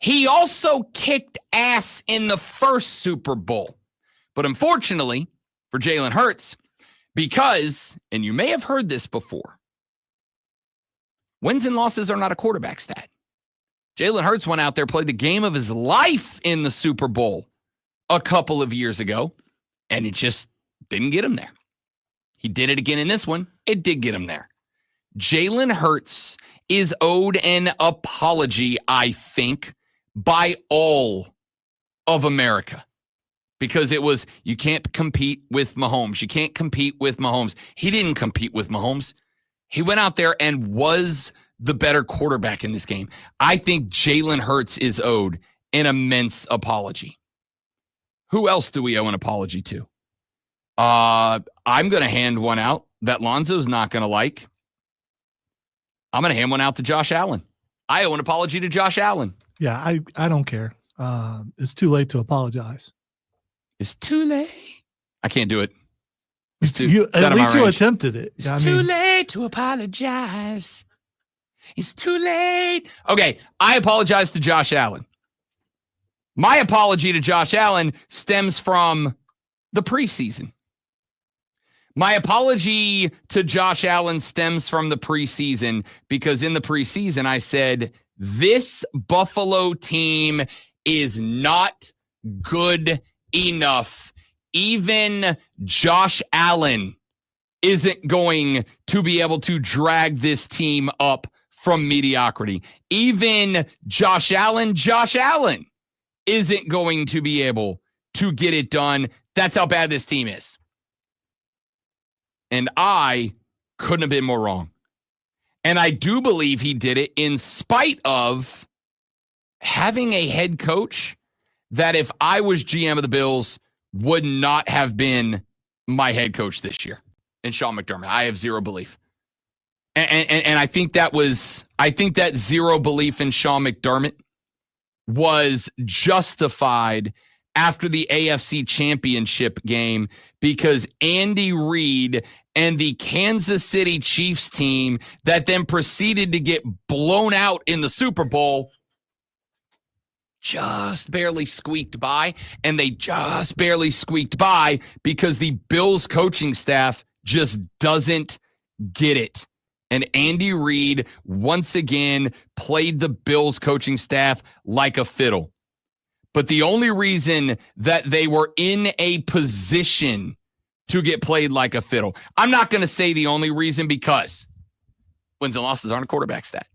he also kicked ass in the first Super Bowl. But unfortunately for Jalen Hurts, because, and you may have heard this before, wins and losses are not a quarterback stat. Jalen Hurts went out there, played the game of his life in the Super Bowl a couple of years ago, and it just didn't get him there. He did it again in this one. It did get him there. Jalen Hurts is owed an apology, I think, by all of America. Because it was, you can't compete with Mahomes. You can't compete with Mahomes. He didn't compete with Mahomes. He went out there and was the better quarterback in this game. I think Jalen Hurts is owed an immense apology. Who else do we owe an apology to? I'm going to hand one out that Lonzo's not going to like. I'm going to hand one out to Josh Allen. I owe an apology to Josh Allen. Yeah, I don't care. It's too late to apologize. It's too late. I can't do it. At least you attempted it. It's too late to apologize. It's too late. Okay, I apologize to Josh Allen. My apology to Josh Allen stems from the preseason. My apology to Josh Allen stems from the preseason because in the preseason I said, this Buffalo team is not good enough. Even Josh Allen isn't going to be able to drag this team up from mediocrity. Even Josh Allen isn't going to be able to get it done. That's how bad this team is. And I couldn't have been more wrong. And I do believe he did it in spite of having a head coach that if I was GM of the Bills would not have been my head coach this year. And Sean McDermott, I have zero belief. And I think that zero belief in Sean McDermott was justified after the AFC Championship game because Andy Reid and the Kansas City Chiefs team that then proceeded to get blown out in the Super Bowl just barely squeaked by, and they just barely squeaked by because the Bills coaching staff just doesn't get it. And Andy Reid, once again, played the Bills coaching staff like a fiddle. But the only reason that they were in a position to get played like a fiddle, I'm not going to say the only reason because wins and losses aren't a quarterback stat.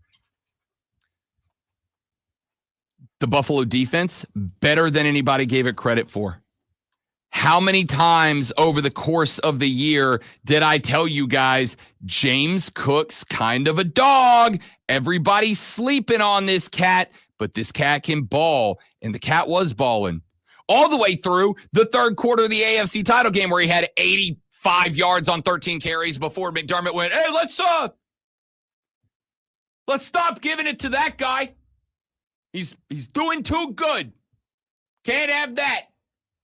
The Buffalo defense, better than anybody gave it credit for. How many times over the course of the year did I tell you guys James Cook's kind of a dog? Everybody's sleeping on this cat, but this cat can ball, and the cat was balling all the way through the third quarter of the AFC title game where he had 85 yards on 13 carries before McDermott went, hey, let's stop giving it to that guy. He's doing too good. Can't have that.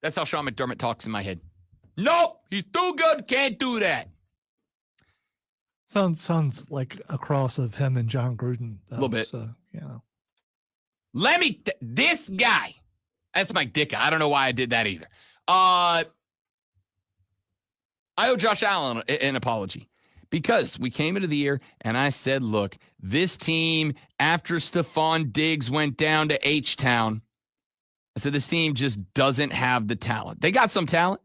That's how Sean McDermott talks in my head. Nope, he's too good. Can't do that. Sounds like a cross of him and John Gruden. A little bit. So, This guy, that's my dick. I don't know why I did that either. I owe Josh Allen an apology because we came into the year and I said, look, this team, after Stephon Diggs went down to H-Town, I said, this team just doesn't have the talent. They got some talent.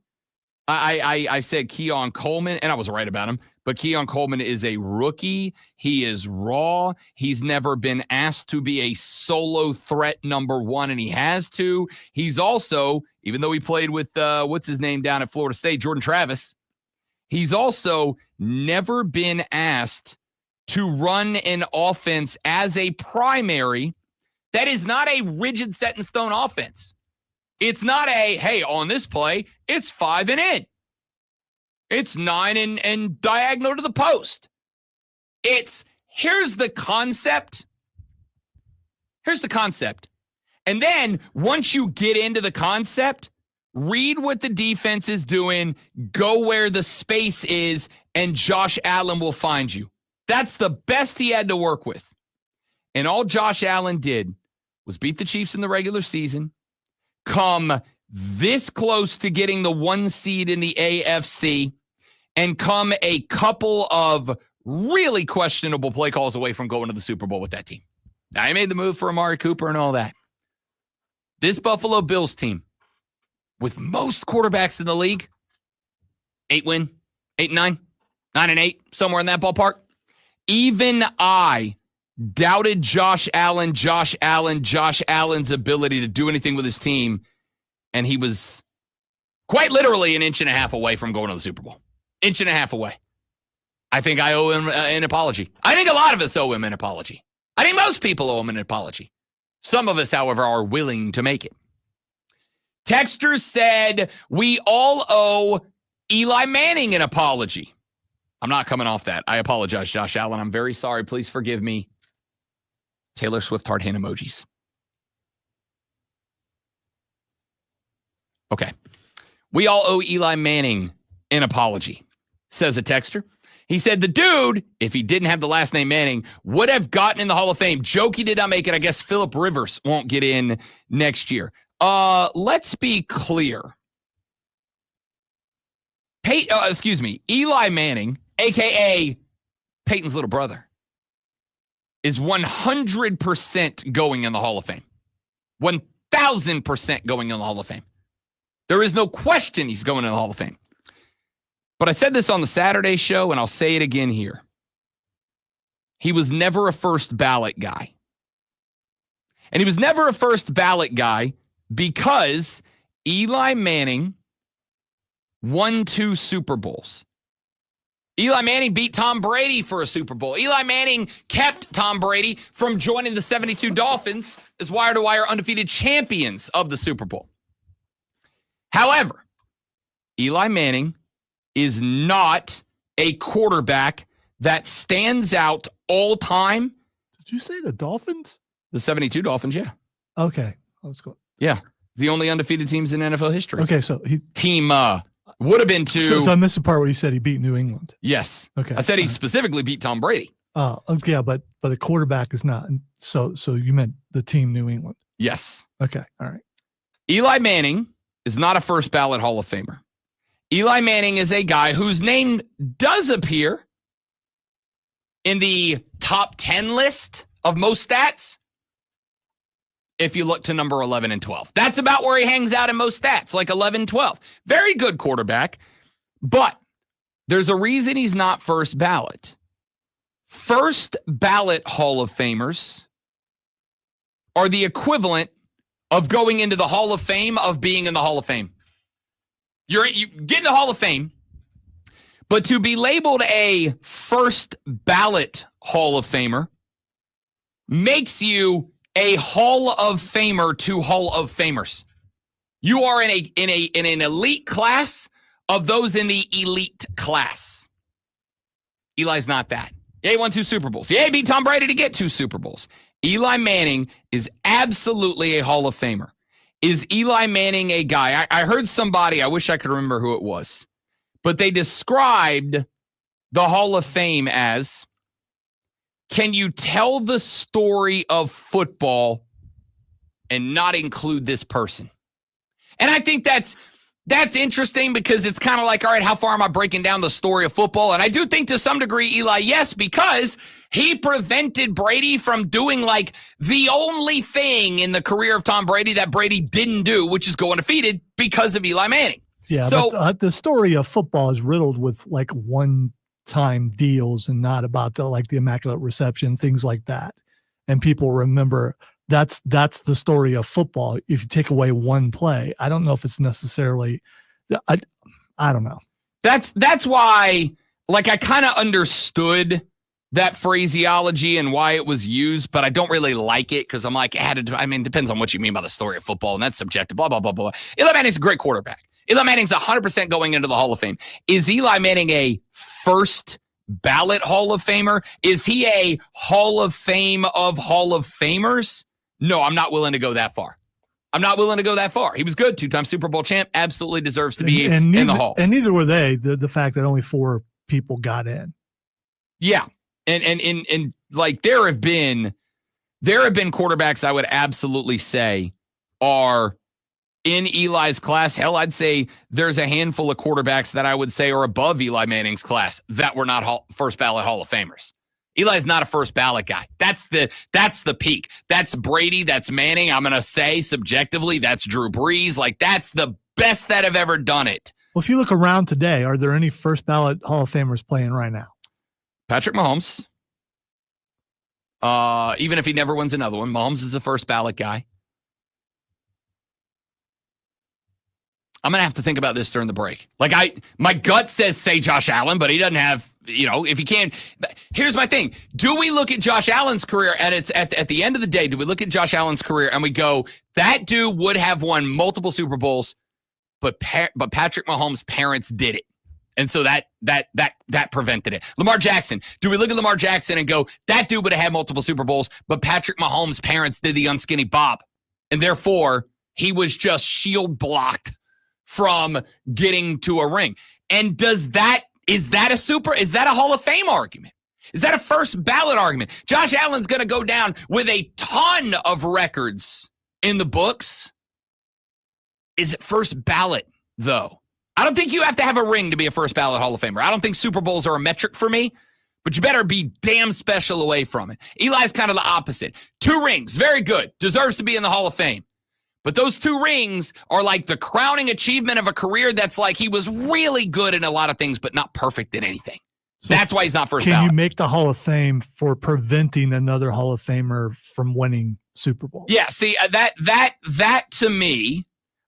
I said Keon Coleman, and I was right about him, but Keon Coleman is a rookie. He is raw. He's never been asked to be a solo threat number one, and he has to. He's also, even though he played with, what's his name down at Florida State, Jordan Travis, he's also never been asked to run an offense as a primary. That is not a rigid set in stone offense. It's not a, hey, on this play, it's 5 and in. It's 9 and diagonal to the post. It's, here's the concept. Here's the concept. And then once you get into the concept, read what the defense is doing, go where the space is, and Josh Allen will find you. That's the best he had to work with. And all Josh Allen did was beat the Chiefs in the regular season, come this close to getting the 1 seed in the AFC, and come a couple of really questionable play calls away from going to the Super Bowl with that team. Now, I made the move for Amari Cooper and all that. This Buffalo Bills team, with most quarterbacks in the league, 8-9, 9-8, somewhere in that ballpark. Even I doubted Josh Allen's ability to do anything with his team, and he was quite literally an inch and a half away from going to the Super Bowl. Inch and a half away. I think I owe him an apology. I think a lot of us owe him an apology. I think most people owe him an apology. Some of us, however, are willing to make it. Texter said, we all owe Eli Manning an apology. I'm not coming off that. I apologize, Josh Allen. I'm very sorry. Please forgive me. Taylor Swift heart hand emojis. Okay. We all owe Eli Manning an apology, says a texter. He said the dude, if he didn't have the last name Manning, would have gotten in the Hall of Fame. Jokey did not make it. I guess Phillip Rivers won't get in next year. Let's be clear. Eli Manning, a.k.a. Peyton's little brother, is 100% going in the Hall of Fame. 1,000% going in the Hall of Fame. There is no question he's going in the Hall of Fame. But I said this on the Saturday show, and I'll say it again here. He was never a first ballot guy. And he was never a first ballot guy because Eli Manning won 2 Super Bowls. Eli Manning beat Tom Brady for a Super Bowl. Eli Manning kept Tom Brady from joining the 72 Dolphins as wire-to-wire undefeated champions of the Super Bowl. However, Eli Manning is not a quarterback that stands out all time. Did you say the Dolphins? The 72 Dolphins, yeah. Okay. Let's go. Yeah. The only undefeated teams in NFL history. Okay, so team would have been 2. So I missed the part where you said he beat New England. Yes. Okay. I said he specifically beat Tom Brady. Oh, okay, yeah, but the quarterback is not. So you meant the team New England. Yes. Okay. All right. Eli Manning is not a first ballot Hall of Famer. Eli Manning is a guy whose name does appear in the top 10 list of most stats if you look to number 11 and 12. That's about where he hangs out in most stats, like 11, 12. Very good quarterback, but there's a reason he's not first ballot. First ballot Hall of Famers are the equivalent of going into the Hall of Fame of being in the Hall of Fame. You get in the Hall of Fame, but to be labeled a first ballot Hall of Famer makes you a Hall of Famer to Hall of Famers. You are in an elite class of those in the elite class. Eli's not that. Yeah, he won 2 Super Bowls. Yeah, he beat Tom Brady to get 2 Super Bowls. Eli Manning is absolutely a Hall of Famer. Is Eli Manning a guy? I heard somebody, I wish I could remember who it was, but they described the Hall of Fame as, can you tell the story of football and not include this person? And I think that's interesting because it's kind of like, all right, how far am I breaking down the story of football? And I do think to some degree, Eli, yes, because he prevented Brady from doing like the only thing in the career of Tom Brady that Brady didn't do, which is go undefeated because of Eli Manning. Yeah, so, but the story of football is riddled with like one-time deals and not about the Immaculate Reception, things like that. And people remember that's the story of football. If you take away one play, I don't know if it's necessarily, I don't know. That's why, like, I kind of understood that phraseology and why it was used, but I don't really like it because I'm like, it depends on what you mean by the story of football, and that's subjective, blah, blah, blah, blah. Eli Manning's a great quarterback. Eli Manning's 100% going into the Hall of Fame. Is Eli Manning a first ballot Hall of Famer? Is he a Hall of Fame of Hall of Famers? No, I'm not willing to go that far. He was good, 2-time Super Bowl champ, absolutely deserves to be in the Hall. And neither were they, the fact that only 4 people got in. Yeah. And like there have been quarterbacks I would absolutely say are in Eli's class. Hell, I'd say there's a handful of quarterbacks that I would say are above Eli Manning's class that were not first ballot Hall of Famers. Eli's not a first ballot guy. That's the peak. That's Brady. That's Manning. I'm going to say subjectively, that's Drew Brees. Like that's the best that have ever done it. Well, if you look around today, are there any first ballot Hall of Famers playing right now? Patrick Mahomes. Even if he never wins another one, Mahomes is a first ballot guy. I'm going to have to think about this during the break. My gut says say Josh Allen, but he doesn't have, if he can. Here's my thing. Do we look at Josh Allen's career, and it's at the end of the day, do we look at Josh Allen's career and we go, that dude would have won multiple Super Bowls, but Patrick Mahomes' parents did it. And so that prevented it. Lamar Jackson. Do we look at Lamar Jackson and go, that dude would have had multiple Super Bowls, but Patrick Mahomes' parents did the unskinny Bob. And therefore, he was just shield blocked from getting to a ring. And is that a Hall of Fame argument? Is that a first ballot argument? Josh Allen's going to go down with a ton of records in the books. Is it first ballot, though? I don't think you have to have a ring to be a first ballot Hall of Famer. I don't think Super Bowls are a metric for me, but you better be damn special away from it. Eli's kind of the opposite. 2 rings, very good, deserves to be in the Hall of Fame. But those 2 rings are like the crowning achievement of a career that's like he was really good in a lot of things, but not perfect in anything. So that's why he's not first ballot. Can you make the Hall of Fame for preventing another Hall of Famer from winning Super Bowl? Yeah, see, that to me,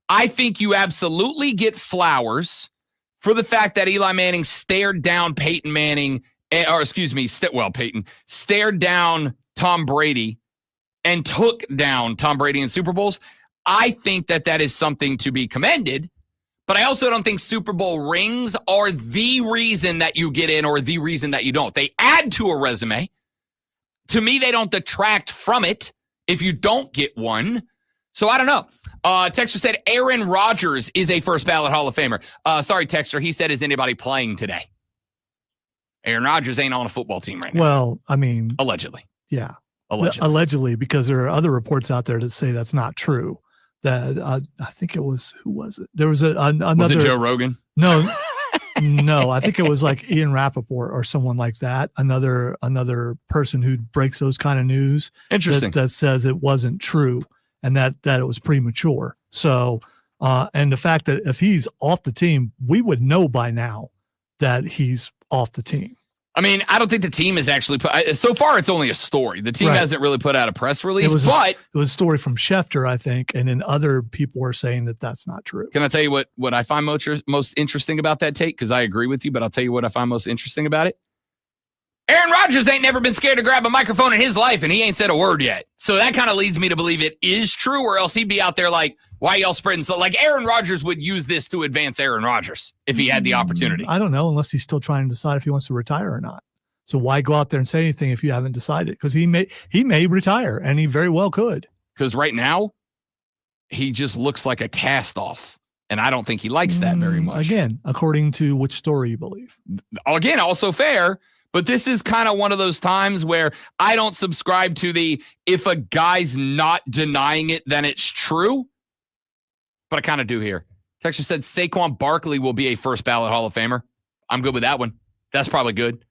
I think you absolutely get flowers for the fact that Eli Manning stared down stared down Tom Brady and took down Tom Brady in Super Bowls. I think that is something to be commended, but I also don't think Super Bowl rings are the reason that you get in or the reason that you don't. They add to a resume. To me, they don't detract from it if you don't get one. So I don't know. Texter said Aaron Rodgers is a first ballot Hall of Famer. Sorry, Texter. He said, is anybody playing today? Aaron Rodgers ain't on a football team right now. Well, I mean. Allegedly. Yeah. Allegedly, because there are other reports out there that say that's not true. That I think it was, who was it? There was another. Was it Joe Rogan? No, no. I think it was like Ian Rappaport or someone like that. Another person who breaks those kind of news. Interesting. That says it wasn't true and that it was premature. So, and the fact that if he's off the team, we would know by now that he's off the team. I mean, I don't think the team has actually so far it's only a story. The team hasn't really put out a press release, it was a story from Schefter, I think, and then other people were saying that that's not true. Can I tell you what I find most interesting about that take? Because I agree with you, but I'll tell you what I find most interesting about it. Aaron Rodgers ain't never been scared to grab a microphone in his life, and he ain't said a word yet. So that kind of leads me to believe it is true, or else he'd be out there like, why y'all spreading? So like Aaron Rodgers would use this to advance Aaron Rodgers if he had the opportunity. I don't know, unless he's still trying to decide if he wants to retire or not. So why go out there and say anything if you haven't decided? Because he may retire, and he very well could. Because right now, he just looks like a cast-off, and I don't think he likes that very much. Again, according to which story you believe. Again, also fair, but this is kind of one of those times where I don't subscribe to the if a guy's not denying it, then it's true. But I kind of do here. Texture said Saquon Barkley will be a first-ballot Hall of Famer. I'm good with that one. That's probably good.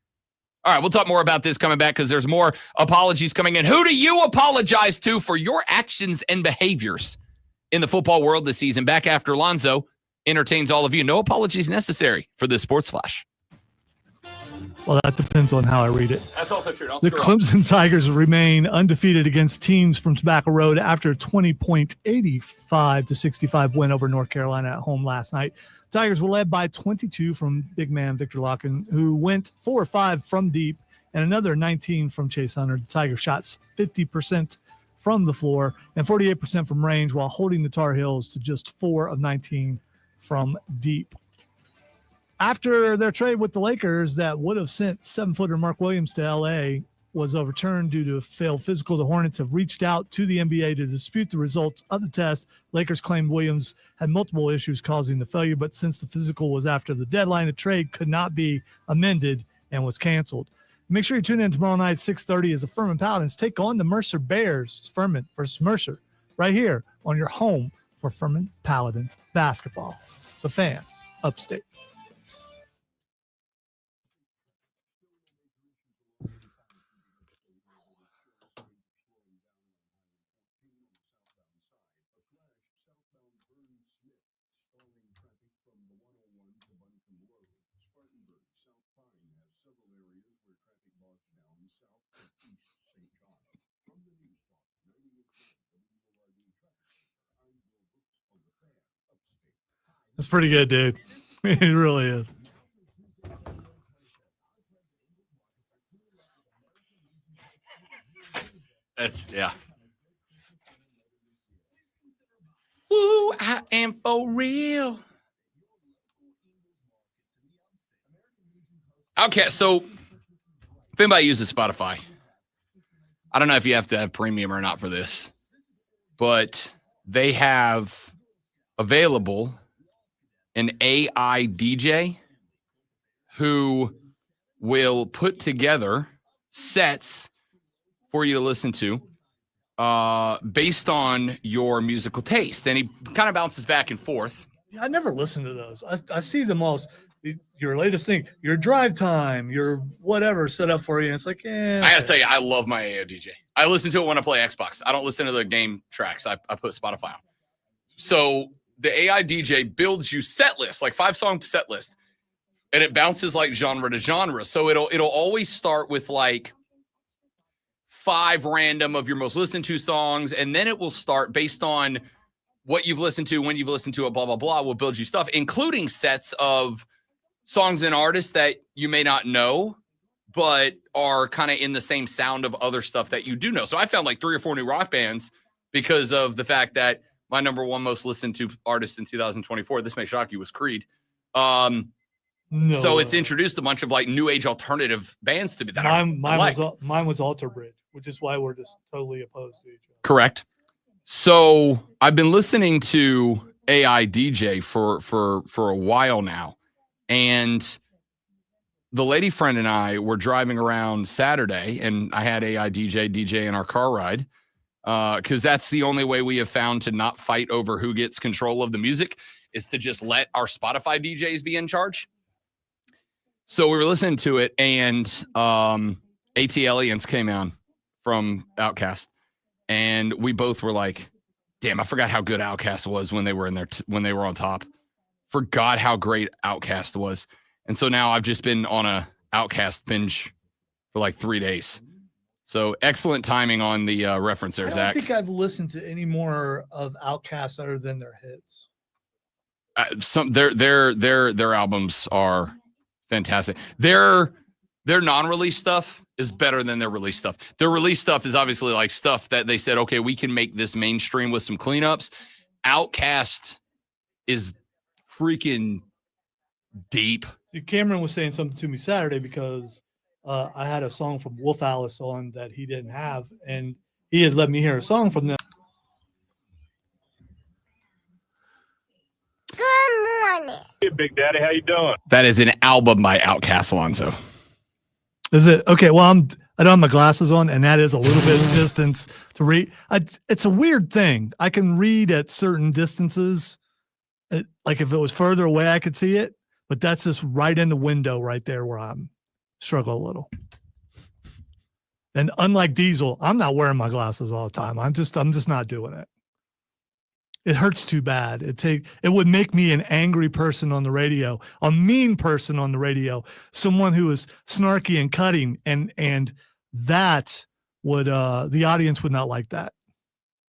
All right, we'll talk more about this coming back because there's more apologies coming in. Who do you apologize to for your actions and behaviors in the football world this season? Back after Lonzo entertains all of you. No apologies necessary for this Sports Flash. Well, that depends on how I read it. That's also true. The Clemson Tigers remain undefeated against teams from Tobacco Road after a 20.85-65 win over North Carolina at home last night. Tigers were led by 22 from big man Victor Locken, who went 4 or 5 from deep, and another 19 from Chase Hunter. The Tigers shot 50% from the floor and 48% from range, while holding the Tar Heels to just 4 of 19 from deep. After their trade with the Lakers that would have sent 7-footer Mark Williams to L.A. was overturned due to a failed physical, the Hornets have reached out to the NBA to dispute the results of the test. Lakers claimed Williams had multiple issues causing the failure, but since the physical was after the deadline, the trade could not be amended and was canceled. Make sure you tune in tomorrow night at 6:30 as the Furman Paladins take on the Mercer Bears. Furman versus Mercer right here on your home for Furman Paladins basketball. The Fan, Upstate. That's pretty good, dude. It really is. Yeah. Ooh, I am for real. Okay, so if anybody uses Spotify, I don't know if you have to have premium or not for this, but they have available an AI DJ who will put together sets for you to listen to based on your musical taste. And he kind of bounces back and forth. I never listen to those. I see them all. Your latest thing, your drive time, your whatever set up for you. And it's like, I got to tell you, I love my AI DJ. I listen to it when I play Xbox. I don't listen to the game tracks. I put Spotify on. So the AI DJ builds you set lists, like 5-song set list, and it bounces like genre to genre. So it'll always start with like 5 random of your most listened to songs, and then it will start based on what you've listened to, when you've listened to it, blah, blah, blah, will build you stuff, including sets of songs and artists that you may not know, but are kind of in the same sound of other stuff that you do know. So I found like 3 or 4 new rock bands because of the fact that my number 1 most listened to artist in 2024, this may shock you, was Creed. So it's introduced a bunch of like new age alternative bands to me. That mine was Alter Bridge, which is why we're just totally opposed to each other. Correct. So I've been listening to AI DJ for a while now, and the lady friend and I were driving around Saturday, and I had AI DJ in our car ride because that's the only way we have found to not fight over who gets control of the music is to just let our Spotify DJs be in charge. So we were listening to it, and AT Aliens came on from Outkast, and we both were like, damn, I forgot how good Outkast was when they were in there, when they were on top. Forgot how great Outkast was. And so now I've just been on a Outcast binge for like 3 days. So excellent timing on the reference there, I don't Zach. think I've listened to any more of Outkast other than their hits. Their albums are fantastic. Their non-release stuff is better than their release stuff. Their release stuff is obviously like stuff that they said, okay, we can make this mainstream with some cleanups. Outkast is freaking deep. See, Cameron was saying something to me Saturday because I had a song from Wolf Alice on that he didn't have, and he had let me hear a song from them. Good morning. Hey, Big Daddy, how you doing? That is an album by Outkast, Alonzo. Is it okay? Well, I don't have my glasses on, and that is a little bit of distance to read. It's a weird thing. I can read at certain distances. Like if it was further away, I could see it, but that's just right in the window right there where I'm struggle a little. And unlike Diesel, I'm not wearing my glasses all the time. I'm just not doing it. It hurts too bad. It would make me an angry person on the radio, a mean person on the radio, someone who is snarky and cutting, and that would the audience would not like that.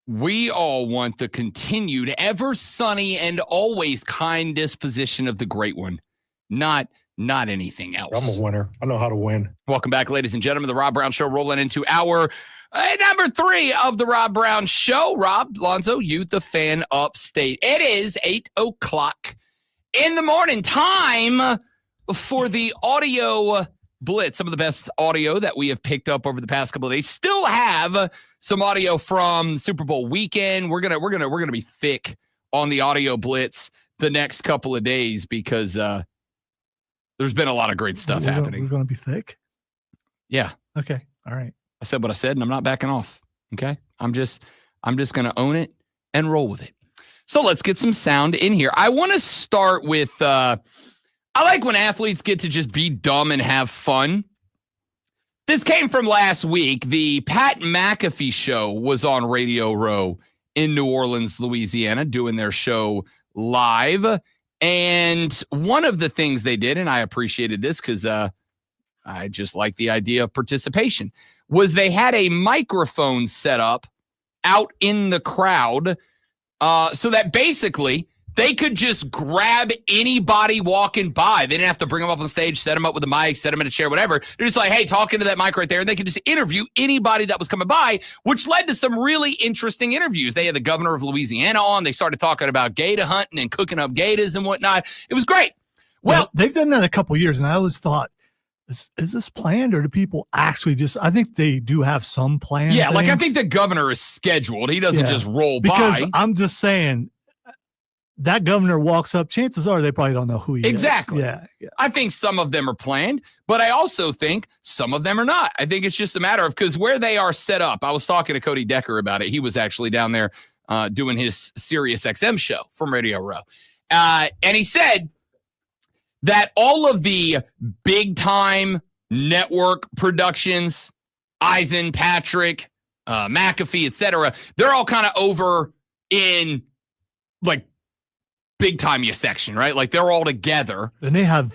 We all want the continued, ever sunny and always kind disposition of the great one, not anything else. I'm a winner. I know how to win. Welcome back, ladies and gentlemen. The Rob Brown Show rolling into our number 3 of the Rob Brown Show. Rob, Lonzo, you, the fan upstate. It is 8 o'clock in the morning. Time for the audio blitz. Some of the best audio that we have picked up over the past couple of days. Still have some audio from Super Bowl weekend. We're gonna be thick on the audio blitz the next couple of days because there's been a lot of great stuff happening. We're going to be thick. Yeah. Okay. All right. I said what I said, and I'm not backing off. Okay. I'm just going to own it and roll with it. So let's get some sound in here. I want to start with, I like when athletes get to just be dumb and have fun. This came from last week. The Pat McAfee show was on Radio Row in New Orleans, Louisiana, doing their show live. And one of the things they did, and I appreciated this because I just like the idea of participation, was they had a microphone set up out in the crowd so that basically they could just grab anybody walking by. They didn't have to bring them up on stage, set them up with a mic, set them in a chair, whatever. They're just like, hey, talk into that mic right there. And they could just interview anybody that was coming by, which led to some really interesting interviews. They had the governor of Louisiana on. They started talking about gator hunting and cooking up gators and whatnot. It was great. Well, they've done that a couple of years, and I always thought, is this planned, or do people actually just, I think they do have some plan. Yeah, like I think the governor is scheduled. He doesn't just roll because by. I'm just saying, that governor walks up, chances are they probably don't know who he is. Exactly. Yeah. I think some of them are planned, but I also think some of them are not. I think it's just a matter of, because where they are set up, I was talking to Cody Decker about it. He was actually down there doing his Sirius XM show from Radio Row. And he said that all of the big time network productions, Eisen, Patrick, McAfee, etc., they're all kind of over in like big time section, right? Like they're all together, and they have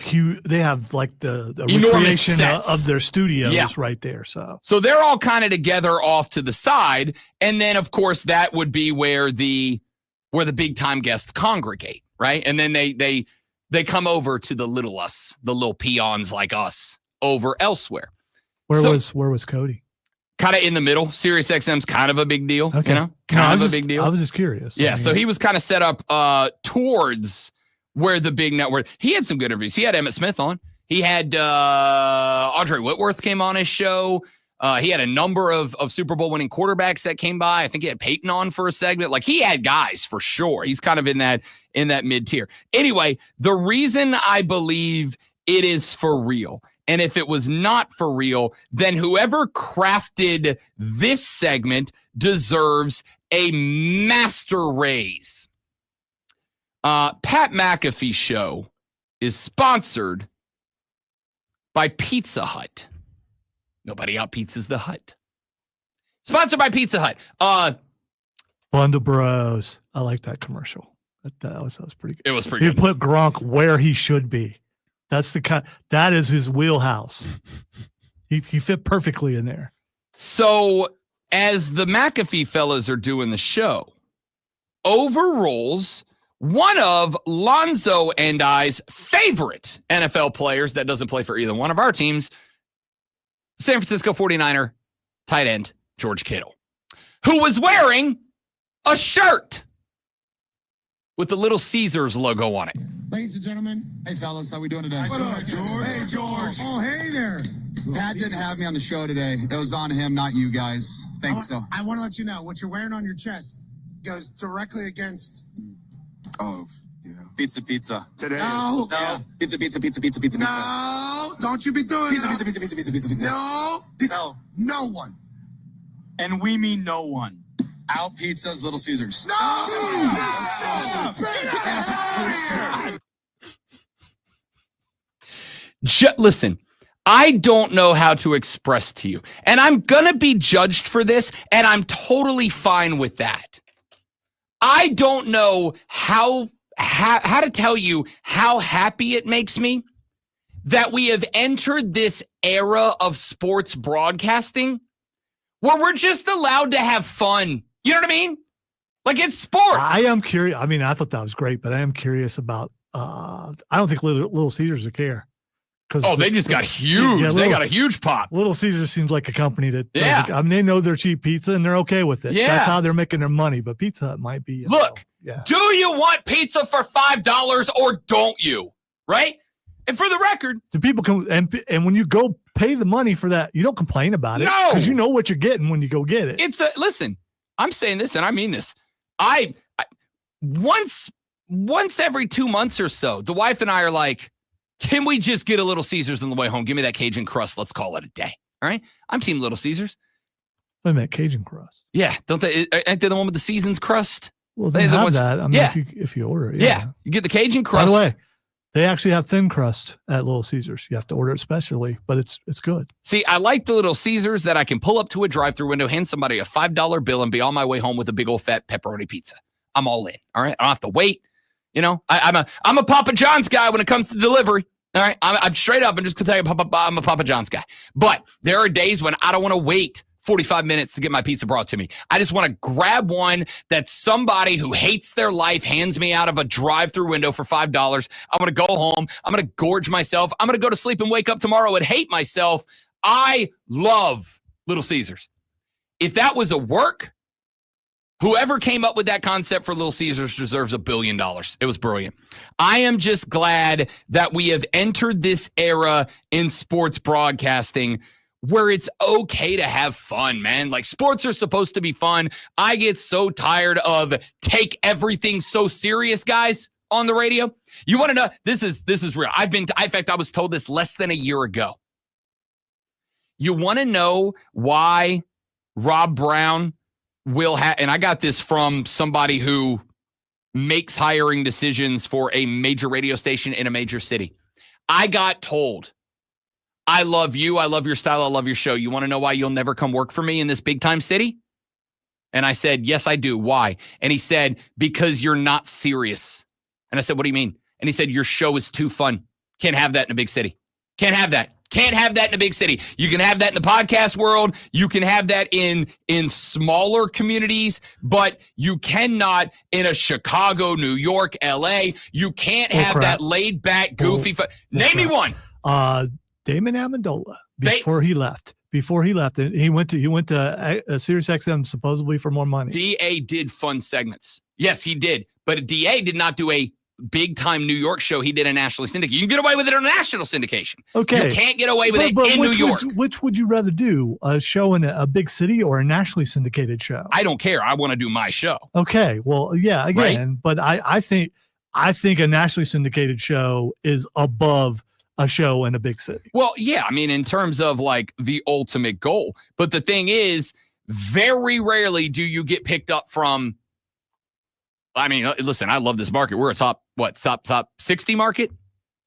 like the recreation of their studios right there. So they're all kind of together off to the side, and then of course that would be where the big time guests congregate, right? And then they come over to the little peons like us over elsewhere. Where was Cody? Kind of in the middle. Sirius XM's kind of a big deal, okay. You know? Kind of a big deal. I was just curious. Yeah, so he was kind of set up towards where the big network. He had some good interviews. He had Emmett Smith on. He had Andre Whitworth came on his show. He had a number of Super Bowl winning quarterbacks that came by. I think he had Peyton on for a segment. Like he had guys for sure. He's kind of in that mid tier. Anyway, the reason I believe it is for real, and if it was not for real, then whoever crafted this segment deserves a master raise. Pat McAfee show is sponsored by Pizza Hut. Nobody out pizzas the Hut. Sponsored by Pizza Hut. Bundle Bros. I like that commercial. That was pretty good. It was pretty He good. put Gronk where he should be. That is his wheelhouse. He fit perfectly in there. So as the McAfee fellas are doing the show, overrules one of Lonzo and I's favorite NFL players that doesn't play for either one of our teams, San Francisco 49er tight end George Kittle, who was wearing a shirt with the Little Caesars logo on it. Ladies and gentlemen. Hey, fellas. How we doing today? What up, George? Hey, George. Oh, hey there. Pat didn't have me on the show today. It was on him, not you guys. Thanks, so. I want to let you know what you're wearing on your chest goes directly against. Oh, yeah. Pizza. Today. No. Yeah. Pizza. No, don't you be doing that. Pizza. No. No one. And we mean no one. Al Pizza's Little Caesars. No! Listen, I don't know how to express to you, and I'm going to be judged for this, and I'm totally fine with that. I don't know how to tell you how happy it makes me that we have entered this era of sports broadcasting where we're just allowed to have fun. You know what I mean? Like, it's sports. I am curious. I mean, I thought that was great, but I am curious about, I don't think Little Caesars would care. They just got huge. Yeah, they got a huge pop. Little Caesars seems like a company that doesn't, I mean, they know they're cheap pizza and they're okay with it. Yeah. That's how they're making their money, but Pizza Hut might be. Look, do you want pizza for $5 or don't you? Right? And for the record, do people come and when you go pay the money for that, you don't complain about it. No. Because you know what you're getting when you go get it. Listen, I'm saying this and I mean this. I once every 2 months or so, the wife and I are like, can we just get a Little Caesars on the way home? Give me that Cajun crust. Let's call it a day. All right. I'm team Little Caesars. Wait a minute, Cajun crust. Yeah. Don't they? Ain't they the one with the season's crust? Well, they have that. I mean, if you order it. Yeah. You get the Cajun crust. By the way, they actually have thin crust at Little Caesars. You have to order it specially, but it's good. See, I like the Little Caesars that I can pull up to a drive-through window, hand somebody a $5 bill, and be on my way home with a big old fat pepperoni pizza. I'm all in. All right. I don't have to wait. You know, I'm a Papa John's guy when it comes to delivery. All right. I'm straight up. I'm just going to tell you, I'm a Papa John's guy. But there are days when I don't want to wait 45 minutes to get my pizza brought to me. I just want to grab one that somebody who hates their life hands me out of a drive-through window for $5. I'm going to go home. I'm going to gorge myself. I'm going to go to sleep and wake up tomorrow and hate myself. I love Little Caesars. If that was a work, whoever came up with that concept for Little Caesars deserves $1 billion. It was brilliant. I am just glad that we have entered this era in sports broadcasting where it's okay to have fun, man. Like, sports are supposed to be fun. I get so tired of take everything so serious guys on the radio. You want to know? This is real. In fact, I was told this less than a year ago. You want to know why Rob Brown will have, and I got this from somebody who makes hiring decisions for a major radio station in a major city. I got told, I love you. I love your style. I love your show. You want to know why you'll never come work for me in this big time city? And I said, yes, I do. Why? And he said, because you're not serious. And I said, what do you mean? And he said, your show is too fun. Can't have that in a big city. Can't have that. Can't have that in a big city. You can have that in the podcast world. You can have that in smaller communities, but you cannot in a Chicago, New York, LA. You can't have that laid back, goofy. Name me one. Damon Amendola before he left, and he went to Sirius XM supposedly for more money. DA did fun segments. Yes, he did. But DA did not do a big time New York show. He did a nationally syndicated. You can get away with it on a national syndication. Okay. You can't get away with it in New York. Which would you rather do? A show in a big city or a nationally syndicated show? I don't care. I want to do my show. Okay. Well, yeah, again, right? But I think a nationally syndicated show is above a show in a big city. Well, yeah, I mean, in terms of like the ultimate goal. But the thing is, very rarely do you get picked up from, I mean, listen, I love this market. We're a top 60 market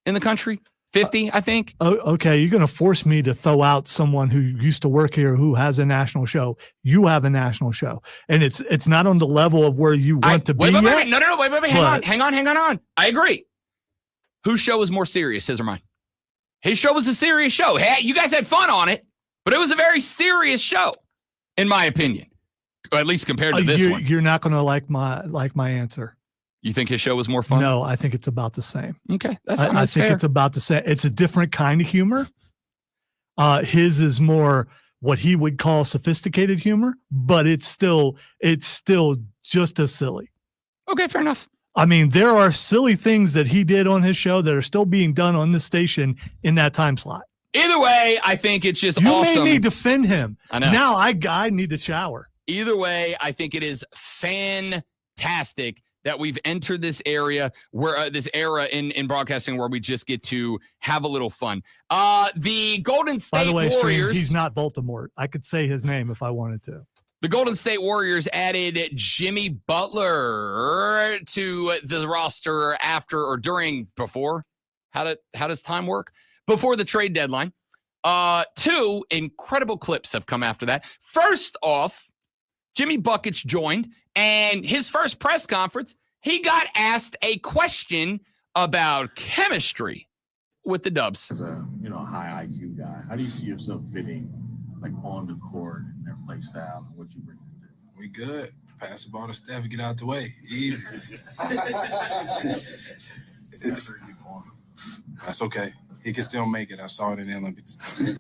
in the country? 50, I think. Okay, you're going to force me to throw out someone who used to work here who has a national show. You have a national show. And it's not on the level of where you want to be yet. No, wait, hang on. I agree. Whose show is more serious, his or mine? His show was a serious show. Hey, you guys had fun on it, but it was a very serious show, in my opinion, or at least compared to this one. You're not going to like my answer. You think his show was more fun? No, I think it's about the same. Okay, I think fair. it's about the same. It's a different kind of humor. His is more what he would call sophisticated humor, but it's still just as silly. Okay, fair enough. I mean, there are silly things that he did on his show that are still being done on this station in that time slot. Either way, I think it's just you awesome. You may need to defend him. I know. Now I need to shower. Either way, I think it is fantastic that we've entered this area where this era in broadcasting where we just get to have a little fun. The Golden State By the way, Warriors. He's not Voldemort. I could say his name if I wanted to. The Golden State Warriors added Jimmy Butler to the roster before. How does time work? Before the trade deadline. 2 incredible clips have come after that. First off, Jimmy Buckets joined, and his first press conference, he got asked a question about chemistry with the Dubs. As a high IQ guy, how do you see yourself fitting on the court and their play style and what you bring to it? We good. Pass the ball to Steph and get out the way. Easy. That's okay. He can still make it. I saw it in the Olympics.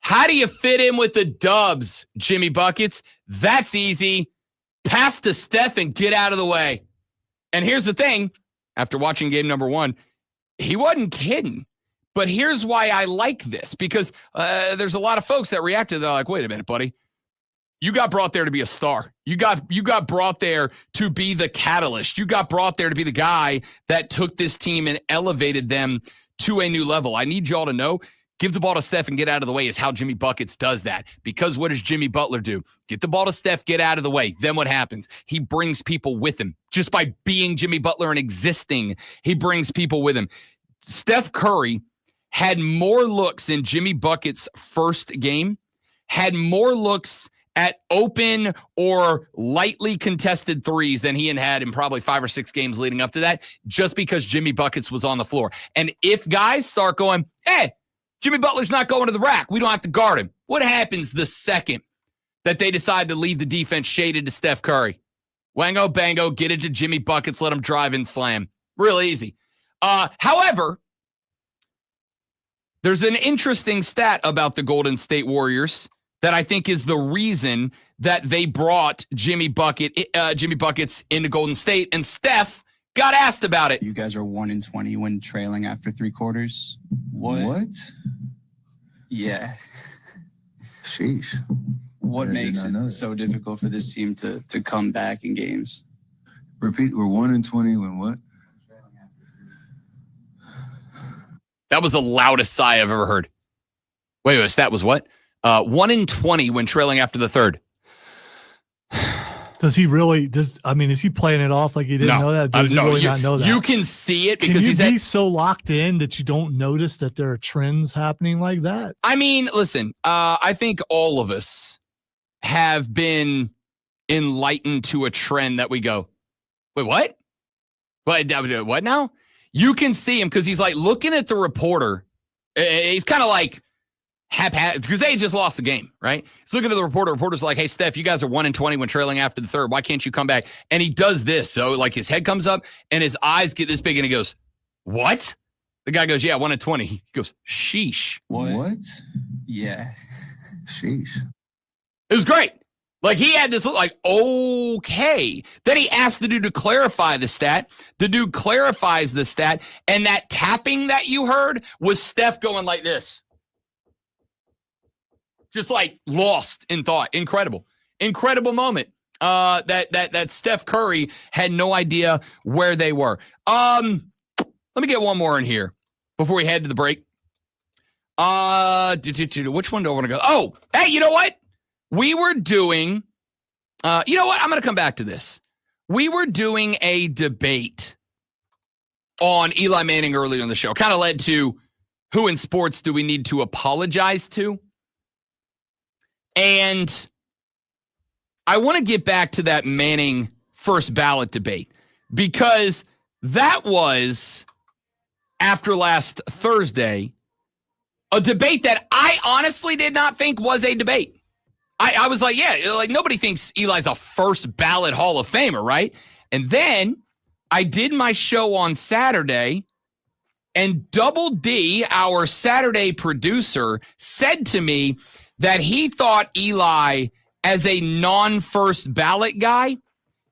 How do you fit in with the Dubs, Jimmy Buckets? That's easy. Pass to Steph and get out of the way. And here's the thing. After watching game number 1, he wasn't kidding. But here's why I like this. Because there's a lot of folks that reacted. They're like, wait a minute, buddy. You got brought there to be a star. You got brought there to be the catalyst. You got brought there to be the guy that took this team and elevated them to a new level. I need y'all to know, give the ball to Steph and get out of the way is how Jimmy Buckets does that. Because what does Jimmy Butler do? Get the ball to Steph, get out of the way. Then what happens? He brings people with him. Just by being Jimmy Butler and existing, he brings people with him. Steph Curry had more looks in Jimmy Buckets' first game, had more looks at open or lightly contested threes than he had in probably 5 or 6 games leading up to that, just because Jimmy Buckets was on the floor. And if guys start going, hey, Jimmy Butler's not going to the rack, we don't have to guard him. What happens the second that they decide to leave the defense shaded to Steph Curry? Wango, bango, get it to Jimmy Buckets, let him drive and slam. Real easy. However, there's an interesting stat about the Golden State Warriors that I think is the reason that they brought Jimmy Buckets into Golden State, and Steph got asked about it. You guys are 1-20 when trailing after 3 quarters. What? Yeah. Sheesh. What makes it so difficult for this team to come back in games? Repeat, we're 1-20 when what? That was the loudest sigh I've ever heard. Wait, stat was what? 1-20 when trailing after the third. Does he really? Is he playing it off like he didn't know that? Does he really not know that? You can see it because he's be so locked in that you don't notice that there are trends happening like that. I mean, listen, I think all of us have been enlightened to a trend that we go, wait, what? What now? You can see him because he's like looking at the reporter. He's kind of like haphazard because they just lost the game, right? He's looking at the reporter. Reporter's like, hey, Steph, you guys are 1-20 when trailing after the third. Why can't you come back? And he does this. So like his head comes up and his eyes get this big and he goes, what? The guy goes, yeah, 1-20. He goes, sheesh. What? Yeah. Sheesh. It was great. Like he had this look like, okay. Then he asked the dude to clarify the stat. The dude clarifies the stat. And that tapping that you heard was Steph going like this. Just like lost in thought. Incredible. Incredible moment. That Steph Curry had no idea where they were. Let me get one more in here before we head to the break. Which one do I want to go? Oh, hey, you know what? We were doing, you know what? I'm going to come back to this. We were doing a debate on Eli Manning earlier in the show. Kind of led to who in sports do we need to apologize to? And I want to get back to that Manning first ballot debate because that was after last Thursday A debate that I honestly did not think was a debate. I was like, yeah, like nobody thinks Eli's a first ballot Hall of Famer, right? And then I did my show on Saturday, and Double D, our Saturday producer, said to me that he thought Eli, as a non-first ballot guy,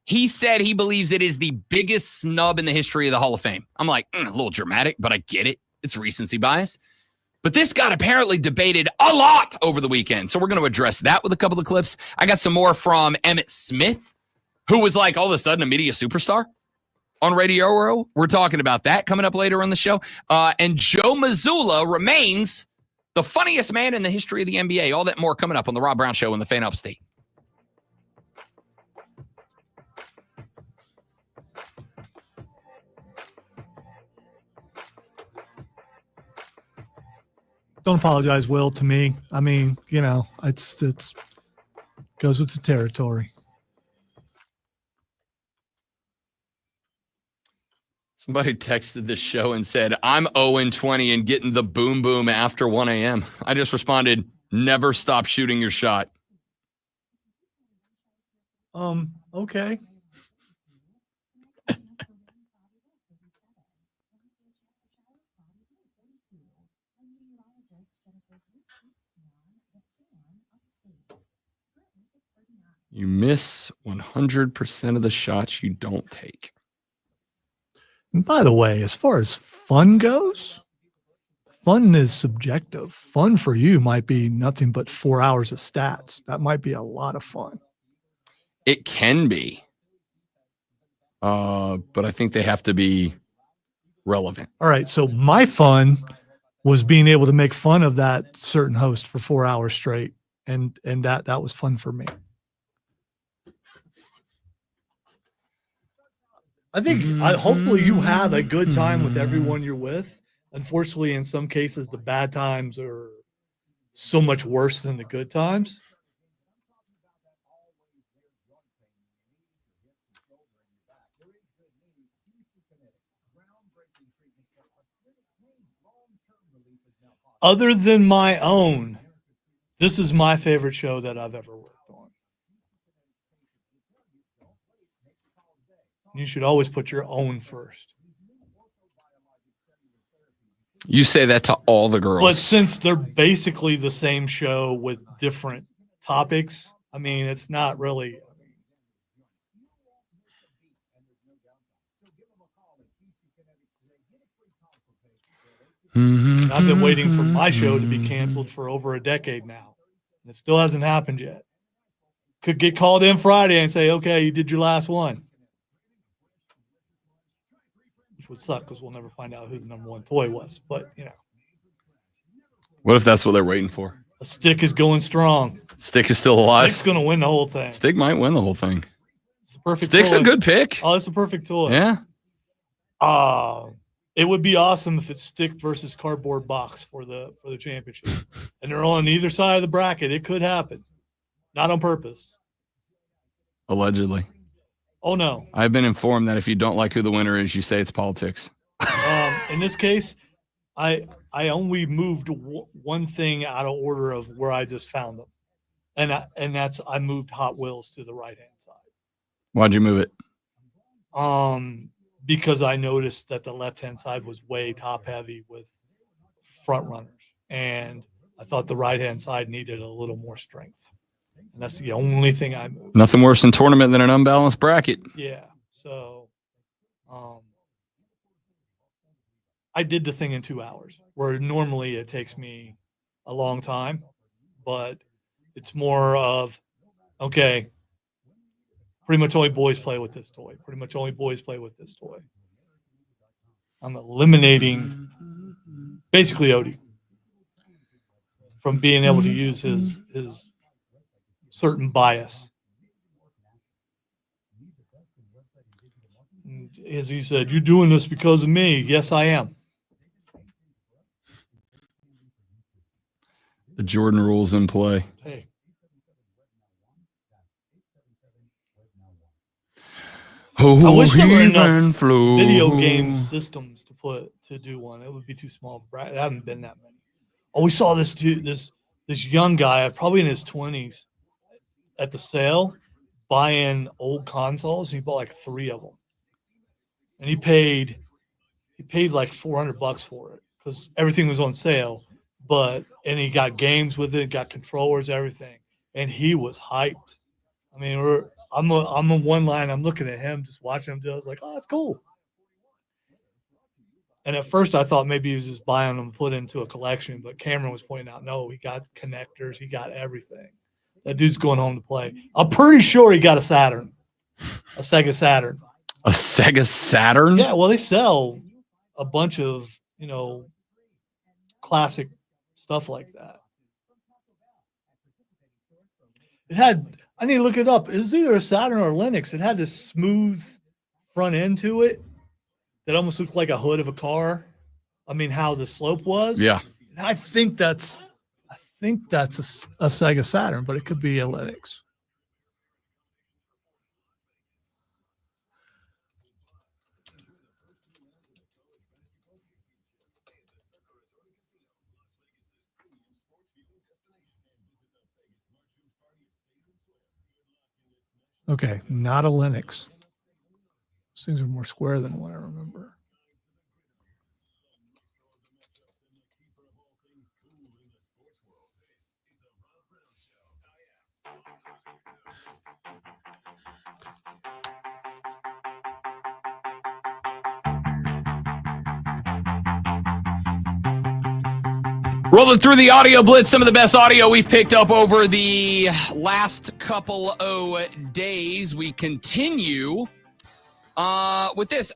he said he believes it is the biggest snub in the history of the Hall of Fame. I'm like, a little dramatic, but I get it. It's recency bias. But this got apparently debated a lot over the weekend. So we're going to address that with a couple of clips. I got some more from Emmitt Smith, who was like all of a sudden a media superstar on Radio Row. We're talking about that coming up later on the show. And Joe Mazzulla remains the funniest man in the history of the NBA. All that more coming up on the Rob Brown Show on the Fan Upstate. Don't apologize, Will, to me. I mean, it's goes with the territory. Somebody texted this show and said, I'm 0-20 and getting the boom boom after 1 a.m. I just responded, never stop shooting your shot. Okay. You miss 100% of the shots you don't take. And by the way, as far as fun goes, fun is subjective. Fun for you might be nothing but 4 hours of stats. That might be a lot of fun. It can be. But I think they have to be relevant. All right. So my fun was being able to make fun of that certain host for 4 hours straight. And that was fun for me. I think hopefully you have a good time with everyone you're with. Unfortunately, in some cases, the bad times are so much worse than the good times. Other than my own, this is my favorite show that I've ever worked on. You should always put your own first. You say that to all the girls. But since they're basically the same show with different topics, I mean, it's not really. I've been waiting for my show to be canceled for over a decade now. And it still hasn't happened yet. Could get called in Friday and say, okay, you did your last one. Which would suck because we'll never find out who the number one toy was. But, What if that's what they're waiting for? A stick is going strong. Stick is still alive. Stick's going to win the whole thing. Stick might win the whole thing. It's a perfect Stick's toy. a good pick. Oh, it's a perfect toy. Yeah. It would be awesome if it's Stick versus Cardboard Box for the championship. And they're on either side of the bracket. It could happen. Not on purpose. Allegedly. Oh, no. I've been informed that if you don't like who the winner is, you say it's politics. In this case, I only moved one thing out of order of where I just found them. And that's I moved Hot Wheels to the right-hand side. Why'd you move it? Because I noticed that the left-hand side was way top-heavy with front runners. And I thought the right-hand side needed a little more strength. And that's the only thing I moved. Nothing worse in tournament than an unbalanced bracket. Yeah. So I did the thing in 2 hours, where normally it takes me a long time. But it's more of, okay, pretty much only boys play with this toy. Pretty much only boys play with this toy. I'm eliminating basically Odie from being able to use his certain bias. And as he said, you're doing this because of me. Yes, I am. The Jordan rules in play. Hey. Oh, I wish there were enough flew. video game systems to do one. It would be too small. There haven't been that many. Oh, we saw this dude, this young guy, probably in his 20s, at the sale, buying old consoles. And he bought like 3 of them, and he paid like $400 for it because everything was on sale. And he got games with it, got controllers, everything, and he was hyped. I mean, I'm on one line. I'm looking at him, just watching him do it. I was like, oh, that's cool. And at first, I thought maybe he was just buying them, put into a collection. But Cameron was pointing out, no, he got connectors, he got everything. That dude's going home to play. I'm pretty sure he got a Saturn, a Sega Saturn. A Sega Saturn? Yeah, well, they sell a bunch of classic stuff like that. It had, I need to look it up. It was either a Saturn or a Linux. It had this smooth front end to it that almost looked like a hood of a car. I mean, how the slope was. Yeah. And I think that's a Sega Saturn, but it could be a Linux. Okay, not a Linux. Those things are more square than what I remember. Rolling through the audio blitz, some of the best audio we've picked up over the last couple of days. We continue with this.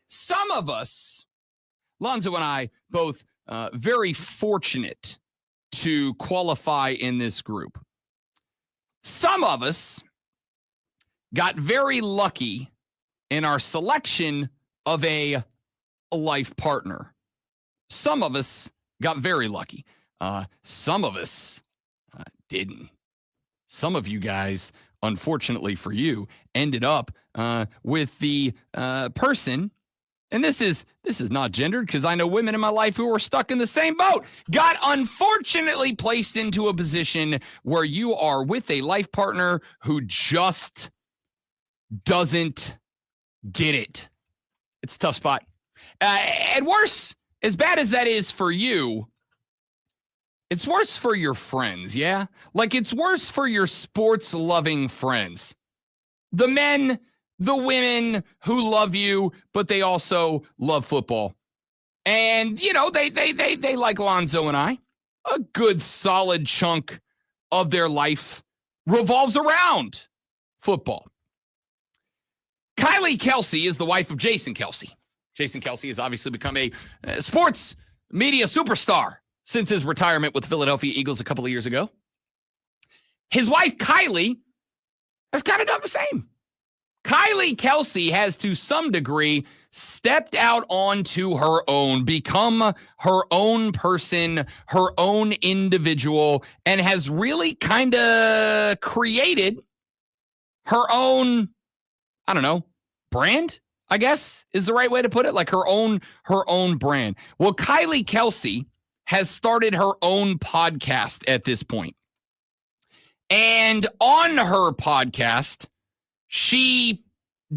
Some of us, Lonzo and I, both very fortunate to qualify in this group. Some of us got very lucky in our selection of a life partner. Some of us got very lucky. Some of us didn't. Some of you guys, unfortunately for you, ended up with the person, and this is not gendered because I know women in my life who were stuck in the same boat, got unfortunately placed into a position where you are with a life partner who just doesn't get it. It's a tough spot. And worse, as bad as that is for you, it's worse for your friends, yeah? Like, it's worse for your sports-loving friends. The men, the women who love you, but they also love football. And, you know, they like Lonzo and I. A good, solid chunk of their life revolves around football. Kylie Kelsey is the wife of Jason Kelsey. Jason Kelsey has obviously become a sports media superstar since his retirement with the Philadelphia Eagles a couple of years ago. His wife, Kylie, has kind of done the same. Kylie Kelsey has, to some degree, stepped out onto her own, become her own person, her own individual, and has really kind of created her own, I don't know, brand, I guess is the right way to put it, like her own brand. Well, Kylie Kelsey has started her own podcast at this point. And on her podcast, she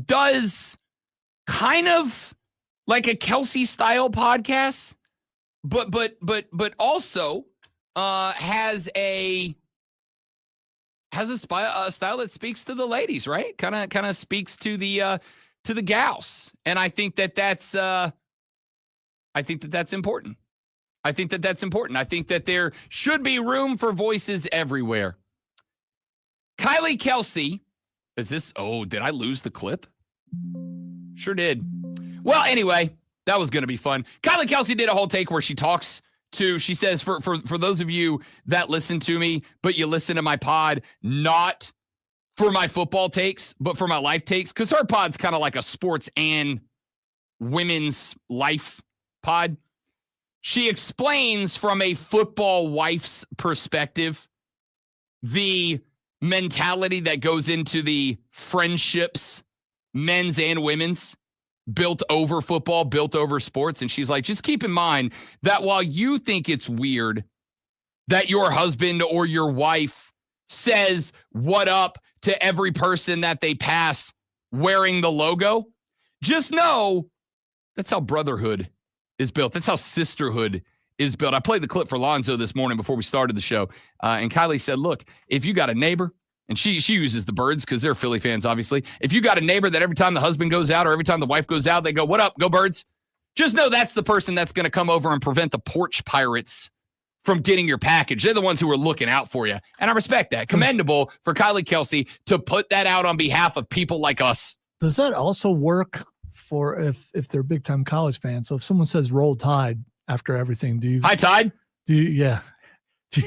does kind of like a Kelsey style podcast, but also has a style that speaks to the ladies, right? Kind of speaks to the gals. And I think that's important. I think that's important. I think that there should be room for voices everywhere. Kylie Kelsey, did I lose the clip? Sure did. Well, anyway, that was going to be fun. Kylie Kelsey did a whole take where she says, for those of you that listen to me, but you listen to my pod, not for my football takes, but for my life takes, because her pod's kind of like a sports and women's life pod. She explains from a football wife's perspective the mentality that goes into the friendships, men's and women's, built over football, built over sports. And she's like, just keep in mind that while you think it's weird that your husband or your wife says what up to every person that they pass wearing the logo, just know that's how brotherhood is built. That's how sisterhood is built. I played the clip for Lonzo this morning before we started the show. And Kylie said, look, if you got a neighbor, and she uses the Birds because they're Philly fans, obviously. If you got a neighbor that every time the husband goes out or every time the wife goes out, they go, what up, go Birds? Just know that's the person that's going to come over and prevent the porch pirates from getting your package. They're the ones who are looking out for you. And I respect that. Commendable for Kylie Kelsey to put that out on behalf of people like us. Does that also work for if they're big time college fans? So if someone says roll tide after everything, do you high tide? Do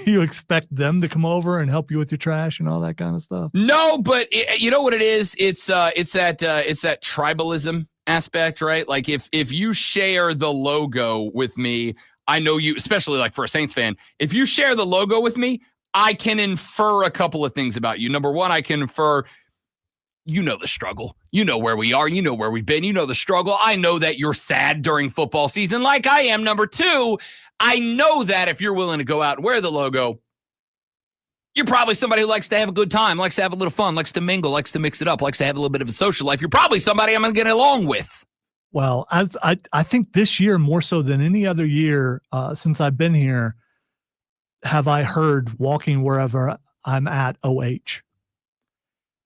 you expect them to come over and help you with your trash and all that kind of stuff? No, but you know what it is? It's that tribalism aspect, right? Like if you share the logo with me, I know you, especially like for a Saints fan, if you share the logo with me, I can infer a couple of things about you. Number one, I can infer, you know, the struggle. You know where we are. You know where we've been. You know the struggle. I know that you're sad during football season like I am. Number two, I know that if you're willing to go out and wear the logo, you're probably somebody who likes to have a good time, likes to have a little fun, likes to mingle, likes to mix it up, likes to have a little bit of a social life. You're probably somebody I'm going to get along with. Well, as I think this year more so than any other year since I've been here, have I heard walking wherever I'm at OH.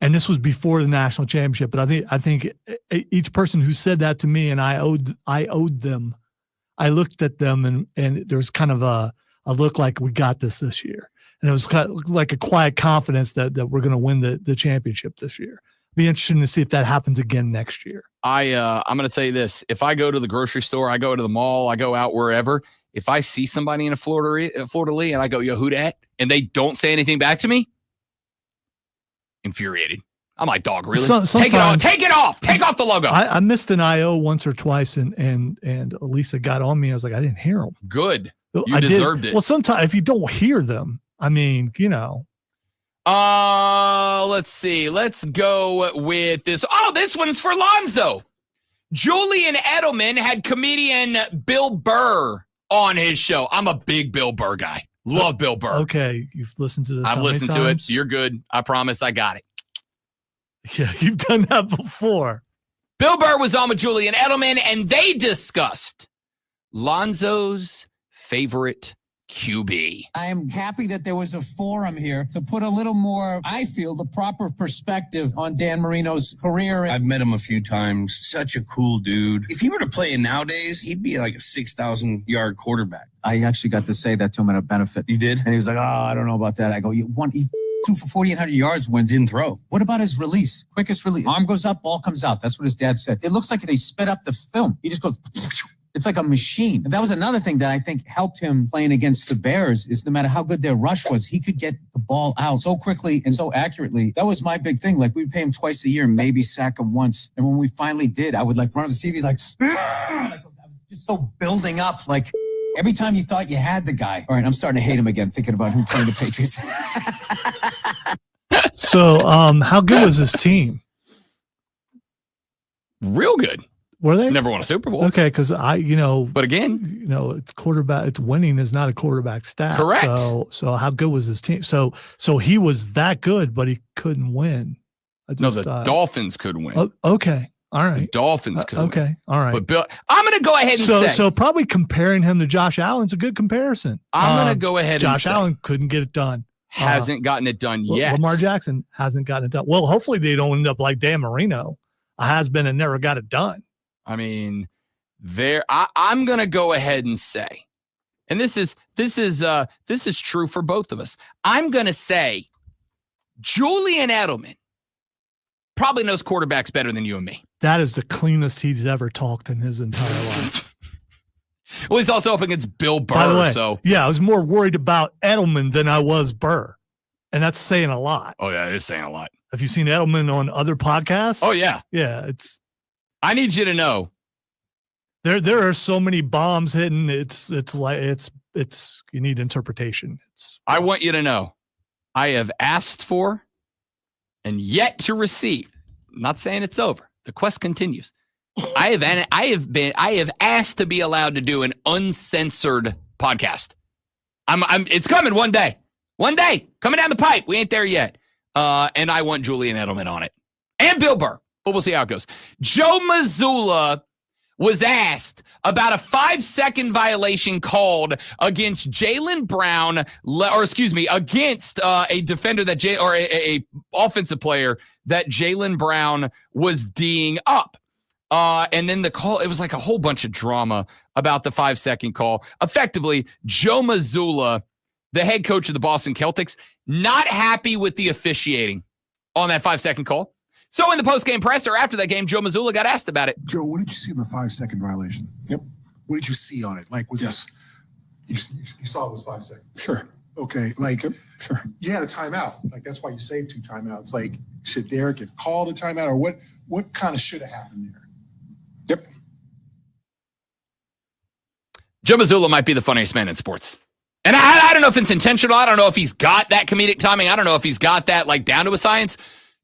And this was before the national championship, but I think each person who said that to me, and I owed them. I looked at them and there was kind of a look like we got this year, and it was kind of like a quiet confidence that we're going to win the championship this year. Be interesting to see if that happens again next year. I'm going to tell you this: if I go to the grocery store, I go to the mall, I go out wherever. If I see somebody in a Fleur-de-Lis and I go, yo, who dat? And they don't say anything back to me, infuriated. I'm like, dog, really? Take it off. Take it off. Take off the logo. I missed an IO once or twice, and Elisa got on me. I was like, I didn't hear them. Good. You deserved it. Well, sometimes if you don't hear them, I mean, you know. Let's see. Let's go with this. Oh, this one's for Lonzo. Julian Edelman had comedian Bill Burr on his show. I'm a big Bill Burr guy. Love Bill Burr. Okay, you've listened to this. I've listened to it. You're good. I promise I got it. Yeah, you've done that before. Bill Burr was on with Julian Edelman, and they discussed Lonzo's favorite QB. I am happy that there was a forum here to put a little more, I feel, the proper perspective on Dan Marino's career. I've met him a few times. Such a cool dude. If he were to play nowadays, he'd be like a 6,000-yard quarterback. I actually got to say that to him at a benefit. You did? And he was like, oh, I don't know about that. I go, he threw for 4,800 yards when didn't throw. What about his release? Quickest release. Arm goes up, ball comes out. That's what his dad said. It looks like they sped up the film. He just goes, it's like a machine. And that was another thing that I think helped him playing against the Bears is no matter how good their rush was, he could get the ball out so quickly and so accurately. That was my big thing. Like we'd pay him twice a year, maybe sack him once. And when we finally did, I would like run up the TV like I was just so building up. Like every time you thought you had the guy. All right, I'm starting to hate him again, thinking about him playing the Patriots. So how good was this team? Real good. Were they? Never won a Super Bowl. Okay, because but again, it's quarterback. It's winning is not a quarterback stat. Correct. So how good was his team? So he was that good, but he couldn't win. The Dolphins could win. Okay, all right. The Dolphins could. Okay, win. all right. But Bill, I'm going to go ahead and say. So probably comparing him to Josh Allen's a good comparison. I'm going to go ahead. Josh and Allen couldn't get it done. Hasn't gotten it done yet. Lamar Jackson hasn't gotten it done. Well, hopefully they don't end up like Dan Marino, a has been and never got it done. I mean, I'm going to go ahead and say, and this is true for both of us. I'm going to say Julian Edelman probably knows quarterbacks better than you and me. That is the cleanest he's ever talked in his entire life. Well, he's also up against Bill Burr. By the way, so yeah, I was more worried about Edelman than I was Burr. And that's saying a lot. Oh, yeah, it is saying a lot. Have you seen Edelman on other podcasts? Oh, yeah. Yeah, I need you to know. There are so many bombs hidden. It's you need interpretation. I want you to know. I have asked for and yet to receive. I'm not saying it's over. The quest continues. I have asked to be allowed to do an uncensored podcast. It's coming one day. One day. Coming down the pipe. We ain't there yet. And I want Julian Edelman on it. And Bill Burr. But we'll see how it goes. Joe Mazzulla was asked about a 5-second violation called against Jaylen Brown, against a defender that a offensive player that Jaylen Brown was D'ing up. And then the call, it was like a whole bunch of drama about the 5-second call. Effectively, Joe Mazzulla, the head coach of the Boston Celtics, not happy with the officiating on that 5-second call. So in the post-game presser after that game, Joe Mazzulla got asked about it. Joe, what did you see in the 5-second violation? Yep. What did you see on it? Like, was Yes. this, you saw it was 5 seconds. Sure. Okay. Like, Sure. you had a timeout. Like, that's why you saved 2 timeouts. Like, should Derek have called a timeout, or what kind of should have happened there? Yep. Joe Mazzulla might be the funniest man in sports. And I don't know if it's intentional. I don't know if he's got that comedic timing. I don't know if he's got that like down to a science.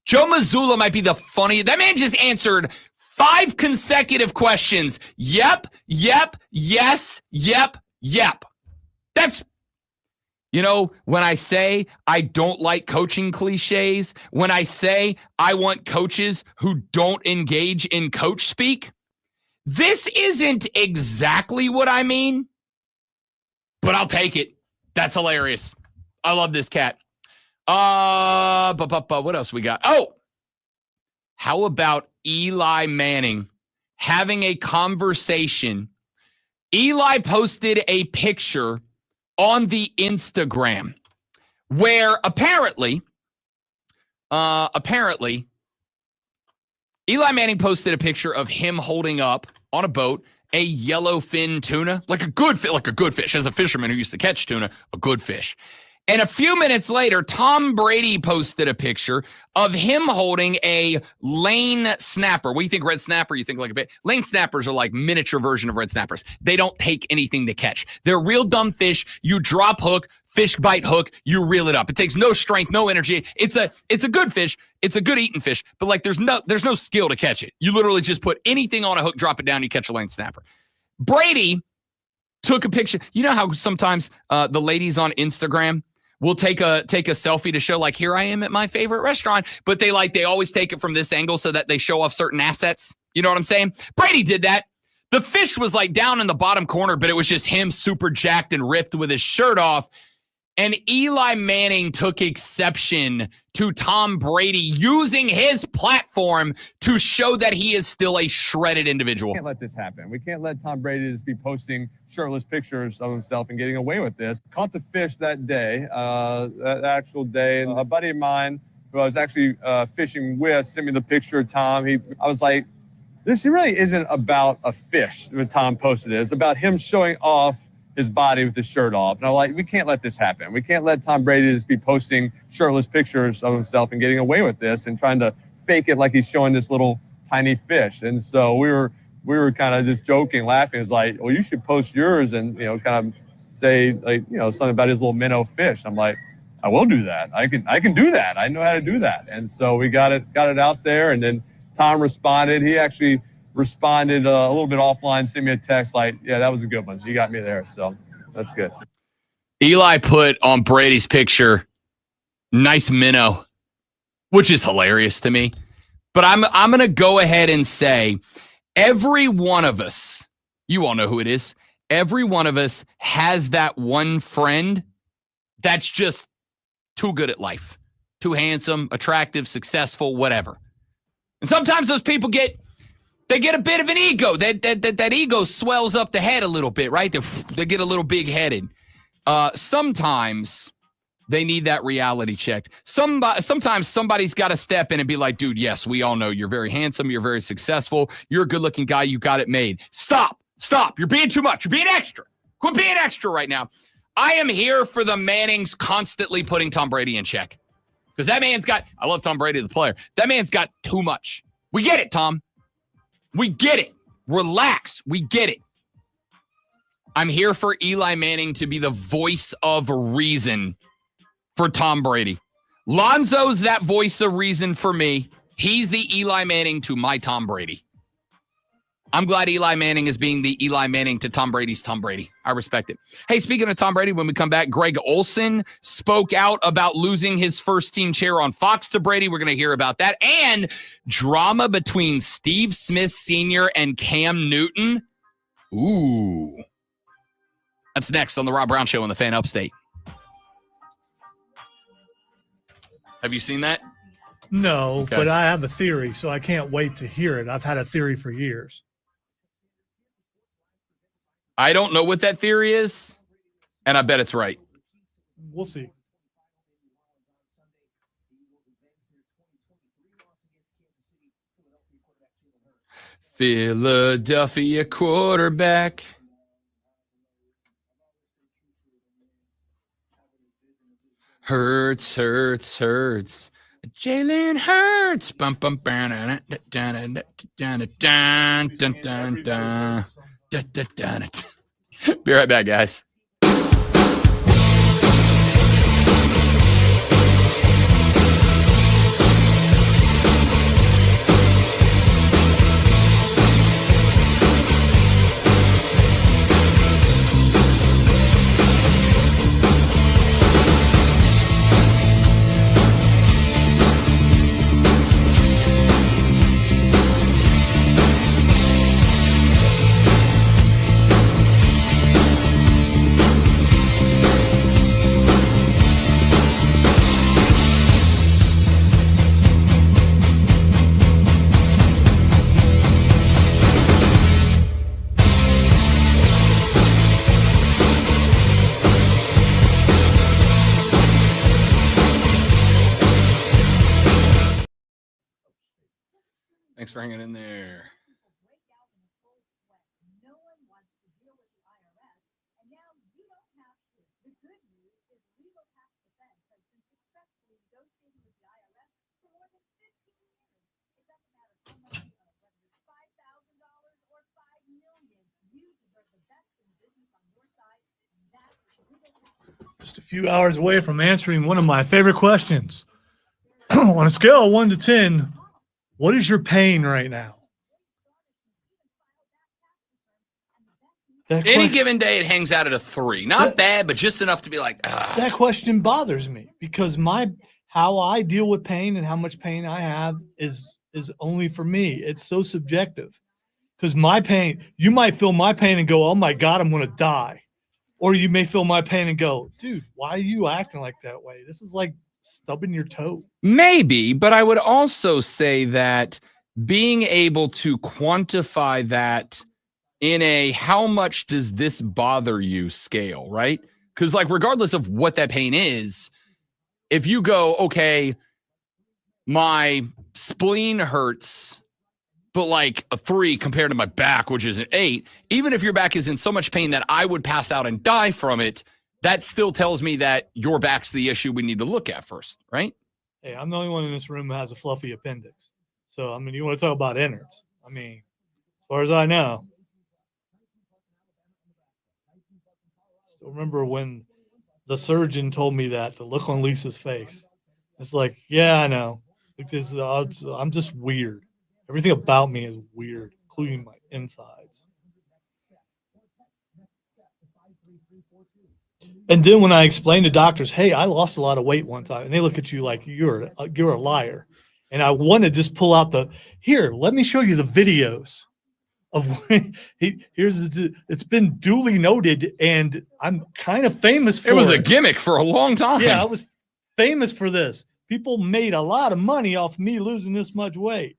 Joe Mazzulla might be the funniest. That man just answered 5 consecutive questions. Yep, yep, yes, yep, yep. That's, when I say I don't like coaching cliches, when I say I want coaches who don't engage in coach speak, this isn't exactly what I mean, but I'll take it. That's hilarious. I love this cat. What else we got? Oh, how about Eli Manning having a conversation? Eli posted a picture on the Instagram where apparently, Eli Manning posted a picture of him holding up on a boat a yellowfin tuna, like a good fish. As a fisherman who used to catch tuna, a good fish. And a few minutes later, Tom Brady posted a picture of him holding a lane snapper. What do you think, red snapper? You think like a bit? Lane snappers are like miniature version of red snappers. They don't take anything to catch. They're real dumb fish. You drop hook, fish bite hook, you reel it up. It takes no strength, no energy. It's a good fish. It's a good eating fish, but like there's no skill to catch it. You literally just put anything on a hook, drop it down, you catch a lane snapper. Brady took a picture. You know how sometimes the ladies on Instagram will take a selfie to show like, here I am at my favorite restaurant, but they always take it from this angle so that they show off certain assets. You know what I'm saying? Brady did that. The fish was like down in the bottom corner, but it was just him super jacked and ripped with his shirt off. And Eli Manning took exception to Tom Brady using his platform to show that he is still a shredded individual. We can't let this happen. We can't let Tom Brady just be posting shirtless pictures of himself and getting away with this. Caught the fish that day, that actual day. And a buddy of mine who I was actually fishing with sent me the picture of Tom. I was like, this really isn't about a fish when Tom posted it. It's about him showing off his body with his shirt off. And I'm like, we can't let this happen. We can't let Tom Brady just be posting shirtless pictures of himself and getting away with this and trying to fake it like he's showing this little tiny fish. And so we were kind of just joking, laughing. It's like, well, you should post yours and, kind of say like, something about his little minnow fish. I'm like, I will do that. I can do that. I know how to do that. And so we got it out there. And then Tom responded. He actually responded a little bit offline, sent me a text like, yeah, that was a good one. You got me there. So that's good. Eli put on Brady's picture, nice minnow, which is hilarious to me. But I'm going to go ahead and say every one of us, you all know who it is, every one of us has that one friend that's just too good at life, too handsome, attractive, successful, whatever. And sometimes those people get a bit of an ego. That ego swells up the head a little bit, right? They get a little big-headed. Sometimes they need that reality check. Sometimes somebody's got to step in and be like, dude, yes, we all know you're very handsome. You're very successful. You're a good-looking guy. You got it made. Stop. You're being too much. You're being extra. Quit being extra right now. I am here for the Mannings constantly putting Tom Brady in check. Because that man's got, I love Tom Brady, the player. That man's got too much. We get it, Tom. We get it. Relax. We get it. I'm here for Eli Manning to be the voice of reason for Tom Brady. Lonzo's that voice of reason for me. He's the Eli Manning to my Tom Brady. I'm glad Eli Manning is being the Eli Manning to Tom Brady's Tom Brady. I respect it. Hey, speaking of Tom Brady, when we come back, Greg Olson spoke out about losing his first team chair on Fox to Brady. We're going to hear about that. And drama between Steve Smith Sr. and Cam Newton. Ooh. That's next on the Rob Brown Show on the Fan Upstate. Have you seen that? No, Okay. but I have a theory, so I can't wait to hear it. I've had a theory for years. I don't know what that theory is, and I bet it's right. We'll see. Philadelphia quarterback. Hurts. Jalen Hurts. Bum, bum, bum, dun, dun, dun, dun, dun, dun, dun. Be right back, guys. Thanks for hanging in there. Just a few hours away from answering one of my favorite questions. On a scale of 1 to 10, what is your pain right now? Any given day, it hangs out at a 3. Not bad, but just enough to be like, ah. That question bothers me because how I deal with pain and how much pain I have is only for me. It's so subjective because my pain, you might feel my pain and go, oh my God, I'm going to die. Or you may feel my pain and go, dude, why are you acting like that way? This is like stubbing your toe. Maybe, but I would also say that being able to quantify that in a how much does this bother you scale, right? Because like regardless of what that pain is, if you go, okay, my spleen hurts, but like a 3 compared to my back, which is an 8, even if your back is in so much pain that I would pass out and die from it, that still tells me that your back's the issue we need to look at first, right? Hey, I'm the only one in this room who has a fluffy appendix. So, I mean, you want to talk about innards. I mean, as far as I know. Still remember when the surgeon told me that, the look on Lisa's face. It's like, yeah, I know. Because I'm just weird. Everything about me is weird, including my insides. And then when I explain to doctors, hey, I lost a lot of weight one time, and they look at you like you're a liar. And I want to just pull out here, let me show you the videos of it's been duly noted, and I'm kind of famous for it. It was a gimmick for a long time. Yeah, I was famous for this. People made a lot of money off me losing this much weight.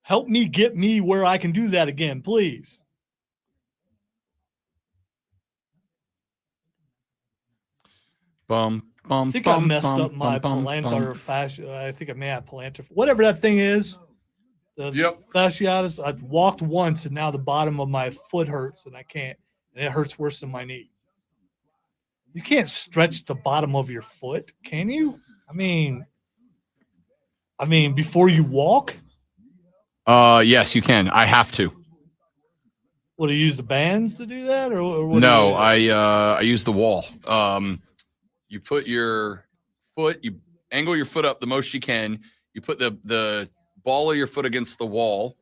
Help me get me where I can do that again, please. I think I messed up my plantar fascia. I think I may have plantar, whatever that thing is. The fasciitis. I've walked once, and now the bottom of my foot hurts, and I can't. And it hurts worse than my knee. You can't stretch the bottom of your foot, can you? I mean, before you walk. Yes, you can. I have to. What, do you use the bands to do that, or what? No, I use the wall. You put your foot, you angle your foot up the most you can. You put the ball of your foot against the wall.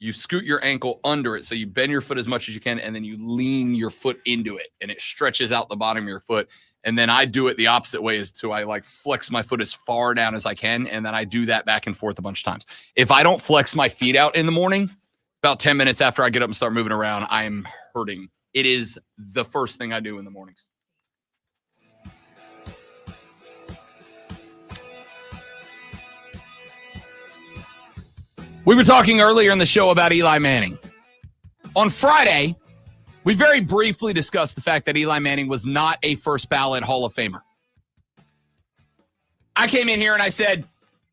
You scoot your ankle under it. So you bend your foot as much as you can, and then you lean your foot into it, and it stretches out the bottom of your foot. And then I do it the opposite way I like flex my foot as far down as I can. And then I do that back and forth a bunch of times. If I don't flex my feet out in the morning, about 10 minutes after I get up and start moving around, I'm hurting. It is the first thing I do in the mornings. We were talking earlier in the show about Eli Manning. On Friday, we very briefly discussed the fact that Eli Manning was not a first ballot Hall of Famer. I came in here and I said,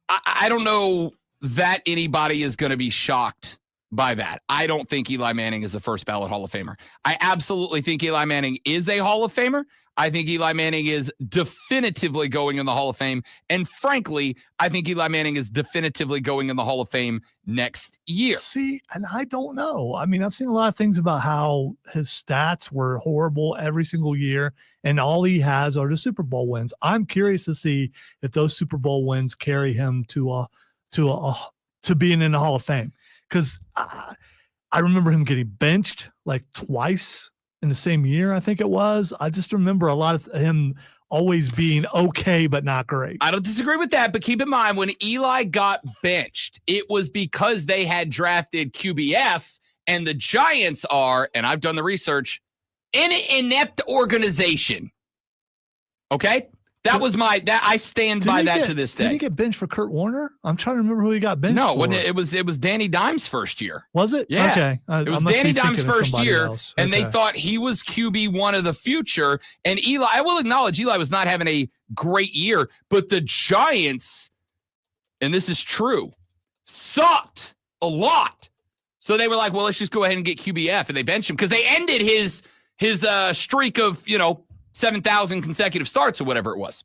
I don't know that anybody is going to be shocked by that. I don't think Eli Manning is a first ballot Hall of Famer. I absolutely think Eli Manning is a Hall of Famer. I think Eli Manning is definitively going in the Hall of Fame. And frankly, I think Eli Manning is definitively going in the Hall of Fame next year. See, and I don't know. I mean, I've seen a lot of things about how his stats were horrible every single year, and all he has are the Super Bowl wins. I'm curious to see if those Super Bowl wins carry him to being in the Hall of Fame. Because I remember him getting benched like twice in the same year, I think it was. I just remember a lot of him always being okay, but not great. I don't disagree with that, but keep in mind when Eli got benched, it was because they had drafted QBF, and the Giants are, and I've done the research, an inept organization. Okay? That was I stand by that to this day. Did he get benched for Kurt Warner? I'm trying to remember who he got benched for. No, it was Danny Dimes' first year. Was it? Yeah. Okay. It was Danny Dimes' first year, and they thought he was QB1 of the future. And Eli, I will acknowledge Eli was not having a great year, but the Giants, and this is true, sucked a lot. So they were like, well, let's just go ahead and get QBF, and they benched him because they ended his streak of, 7,000 consecutive starts or whatever it was.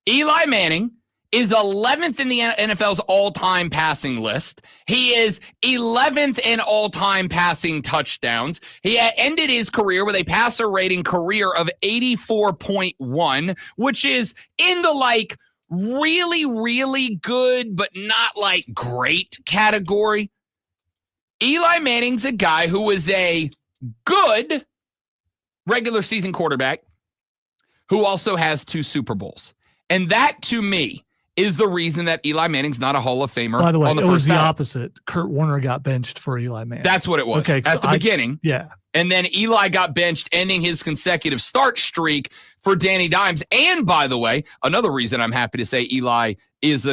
Eli Manning is 11th in the NFL's all-time passing list. He is 11th in all-time passing touchdowns. He ended his career with a passer rating career of 84.1, which is in the really, really good, but not great category. Eli Manning's a guy who was a good regular season quarterback who also has 2 Super Bowls. And that, to me, is the reason that Eli Manning's not a Hall of Famer. By the way, on the it was first the ballot. opposite. Kurt Warner got benched for Eli Manning. That's what it was at the beginning. Yeah. And then Eli got benched, ending his consecutive start streak for Danny Dimes. And by the way, another reason I'm happy to say Eli is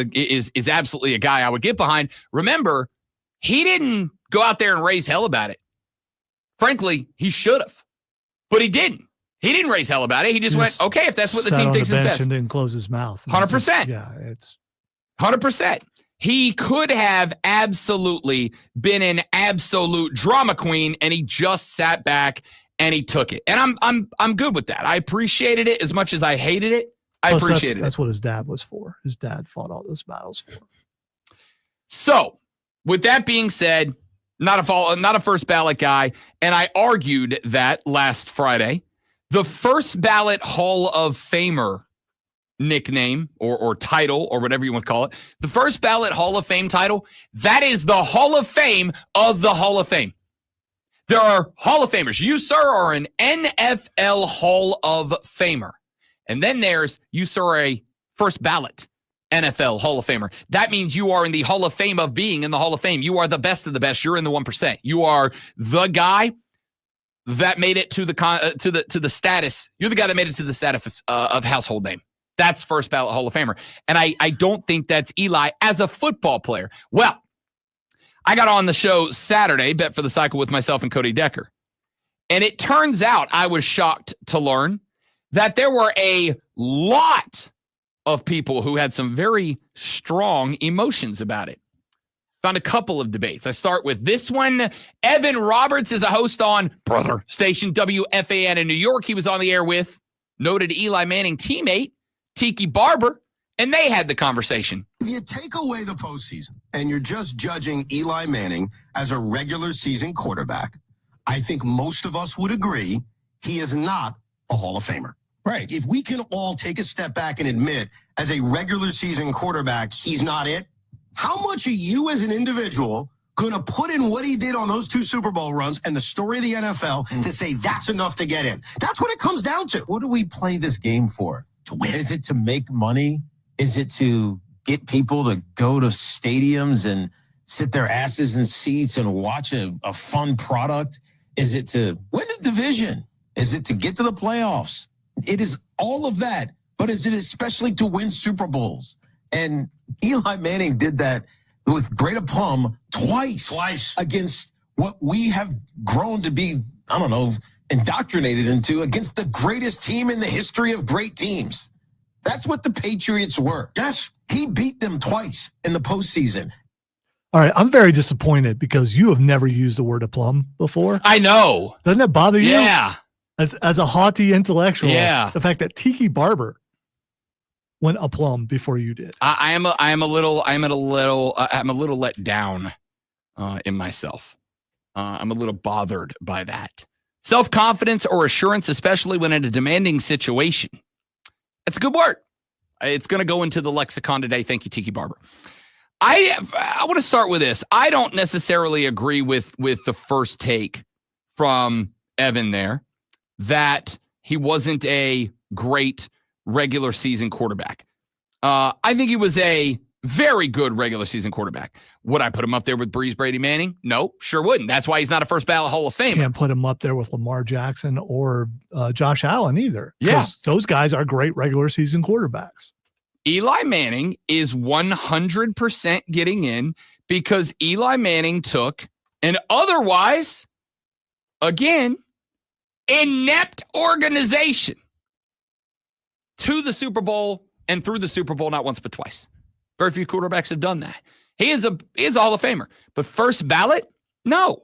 absolutely a guy I would get behind. Remember, he didn't go out there and raise hell about it. Frankly, he should have. But he didn't. He didn't raise hell about it. He just went, okay, if that's what the team thinks is best. And didn't close his mouth. 100%. Yeah, it's 100%. He could have absolutely been an absolute drama queen, and he just sat back and he took it. And I'm good with that. I appreciated it as much as I hated it. Plus, appreciated it. That's what his dad was for. His dad fought all those battles for him. So, with that being said, not a first ballot guy, and I argued that last Friday. The first ballot Hall of Famer nickname or title or whatever you want to call it, the first ballot Hall of Fame title, that is the Hall of Fame of the Hall of Fame. There are Hall of Famers. You, sir, are an NFL Hall of Famer. And then there's you, sir, a first ballot NFL Hall of Famer. That means you are in the Hall of Fame of being in the Hall of Fame. You are the best of the best. You're in the 1%. You are the guy that made it to the status. You're the guy that made it to the status of household name. That's first ballot Hall of Famer. And I don't think that's Eli as a football player. Well, I got on the show Saturday, Bet for the Cycle with myself and Cody Decker. And it turns out I was shocked to learn that there were a lot of people who had some very strong emotions about it. Found a couple of debates. I start with this one. Evan Roberts is a host on brother station WFAN in New York. He was on the air with noted Eli Manning teammate Tiki Barber, and they had the conversation. If you take away the postseason and you're just judging Eli Manning as a regular season quarterback, I think most of us would agree he is not a Hall of Famer. Right. If we can all take a step back and admit as a regular season quarterback, he's not it, how much are you as an individual going to put in what he did on those 2 Super Bowl runs and the story of the NFL to say that's enough to get in. That's what it comes down to. What do we play this game for? To win. Is it to make money? Is it to get people to go to stadiums and sit their asses in seats and watch a fun product? Is it to win the division? Is it to get to the playoffs? It is all of that, but is it especially to win Super Bowls? And Eli Manning did that with great aplomb twice against what we have grown to be, I don't know, indoctrinated into, against the greatest team in the history of great teams. That's what the Patriots were. Yes, he beat them twice in the postseason. All right, I'm very disappointed because you have never used the word aplomb before. I know. Doesn't it bother you? Yeah. As a haughty intellectual, yeah. The fact that Tiki Barber went aplomb before you did. I'm a little let down in myself. I'm a little bothered by that. Self-confidence or assurance, especially when in a demanding situation. It's a good word. It's going to go into the lexicon today. Thank you, Tiki Barber. I want to start with this. I don't necessarily agree with the first take from Evan there that he wasn't a great regular season quarterback. I think he was a very good regular season quarterback. Would I put him up there with Breeze, Brady, Manning? No, sure wouldn't. That's why he's not a first ballot Hall of Famer. Can't put him up there with Lamar Jackson or Josh Allen either. Yeah. Those guys are great regular season quarterbacks. Eli Manning is 100% getting in because Eli Manning took an otherwise, again, inept organization to the Super Bowl and through the Super Bowl not once but twice. Very few quarterbacks have done that. He is a Hall of Famer. But first ballot? No,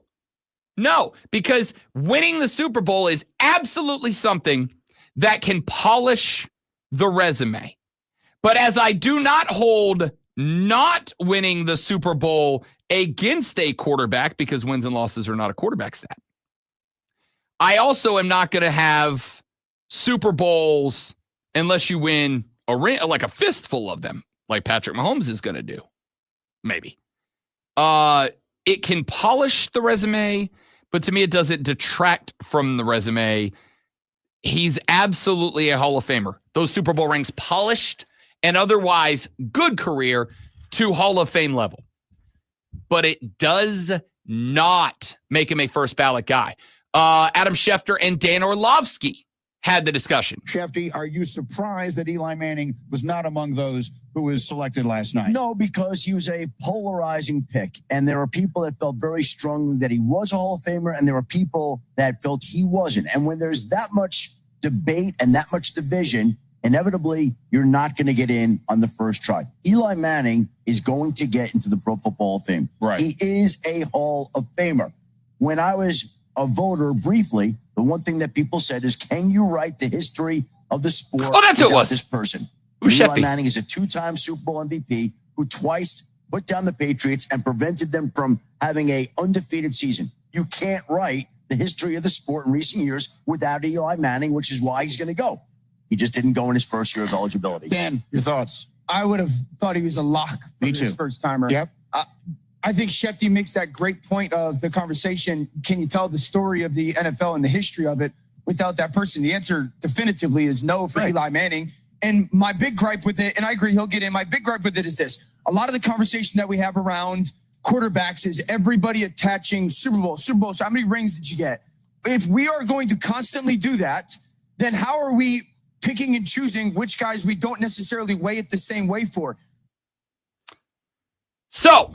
because winning the Super Bowl is absolutely something that can polish the resume. But as I do not hold not winning the Super Bowl against a quarterback, because wins and losses are not a quarterback stat, I also am not going to have Super Bowls unless you win like a fistful of them, like Patrick Mahomes is going to do. Maybe. It can polish the resume, but to me it doesn't detract from the resume. He's absolutely a Hall of Famer. Those Super Bowl rings polished and otherwise good career to Hall of Fame level. But it does not make him a first ballot guy. Adam Schefter and Dan Orlovsky had the discussion. Shefty, are you surprised that Eli Manning was not among those who was selected last night? No, because he was a polarizing pick. And there are people that felt very strongly that he was a Hall of Famer, and there are people that felt he wasn't. And when there's that much debate and that much division, inevitably, you're not going to get in on the first try. Eli Manning is going to get into the Pro Football Hall of Fame. Right. He is a Hall of Famer. When I was a voter briefly, the one thing that people said is, can you write the history of the sport that's who it without was. this person? Who's Eli Shefty? Manning is a 2-time Super Bowl MVP who twice put down the Patriots and prevented them from having a undefeated season. You can't write the history of the sport in recent years without Eli Manning, which is why he's going to go. He just didn't go in his first year of eligibility. Dan, your thoughts? I would have thought he was a lock for his first timer. Yep. I think Shefty makes that great point of the conversation. Can you tell the story of the NFL and the history of it without that person? The answer definitively is no for Eli Manning. And my big gripe with it, and I agree he'll get in, my big gripe with it is this. A lot of the conversation that we have around quarterbacks is everybody attaching Super Bowl. So how many rings did you get? If we are going to constantly do that, then how are we picking and choosing which guys we don't necessarily weigh it the same way for? So,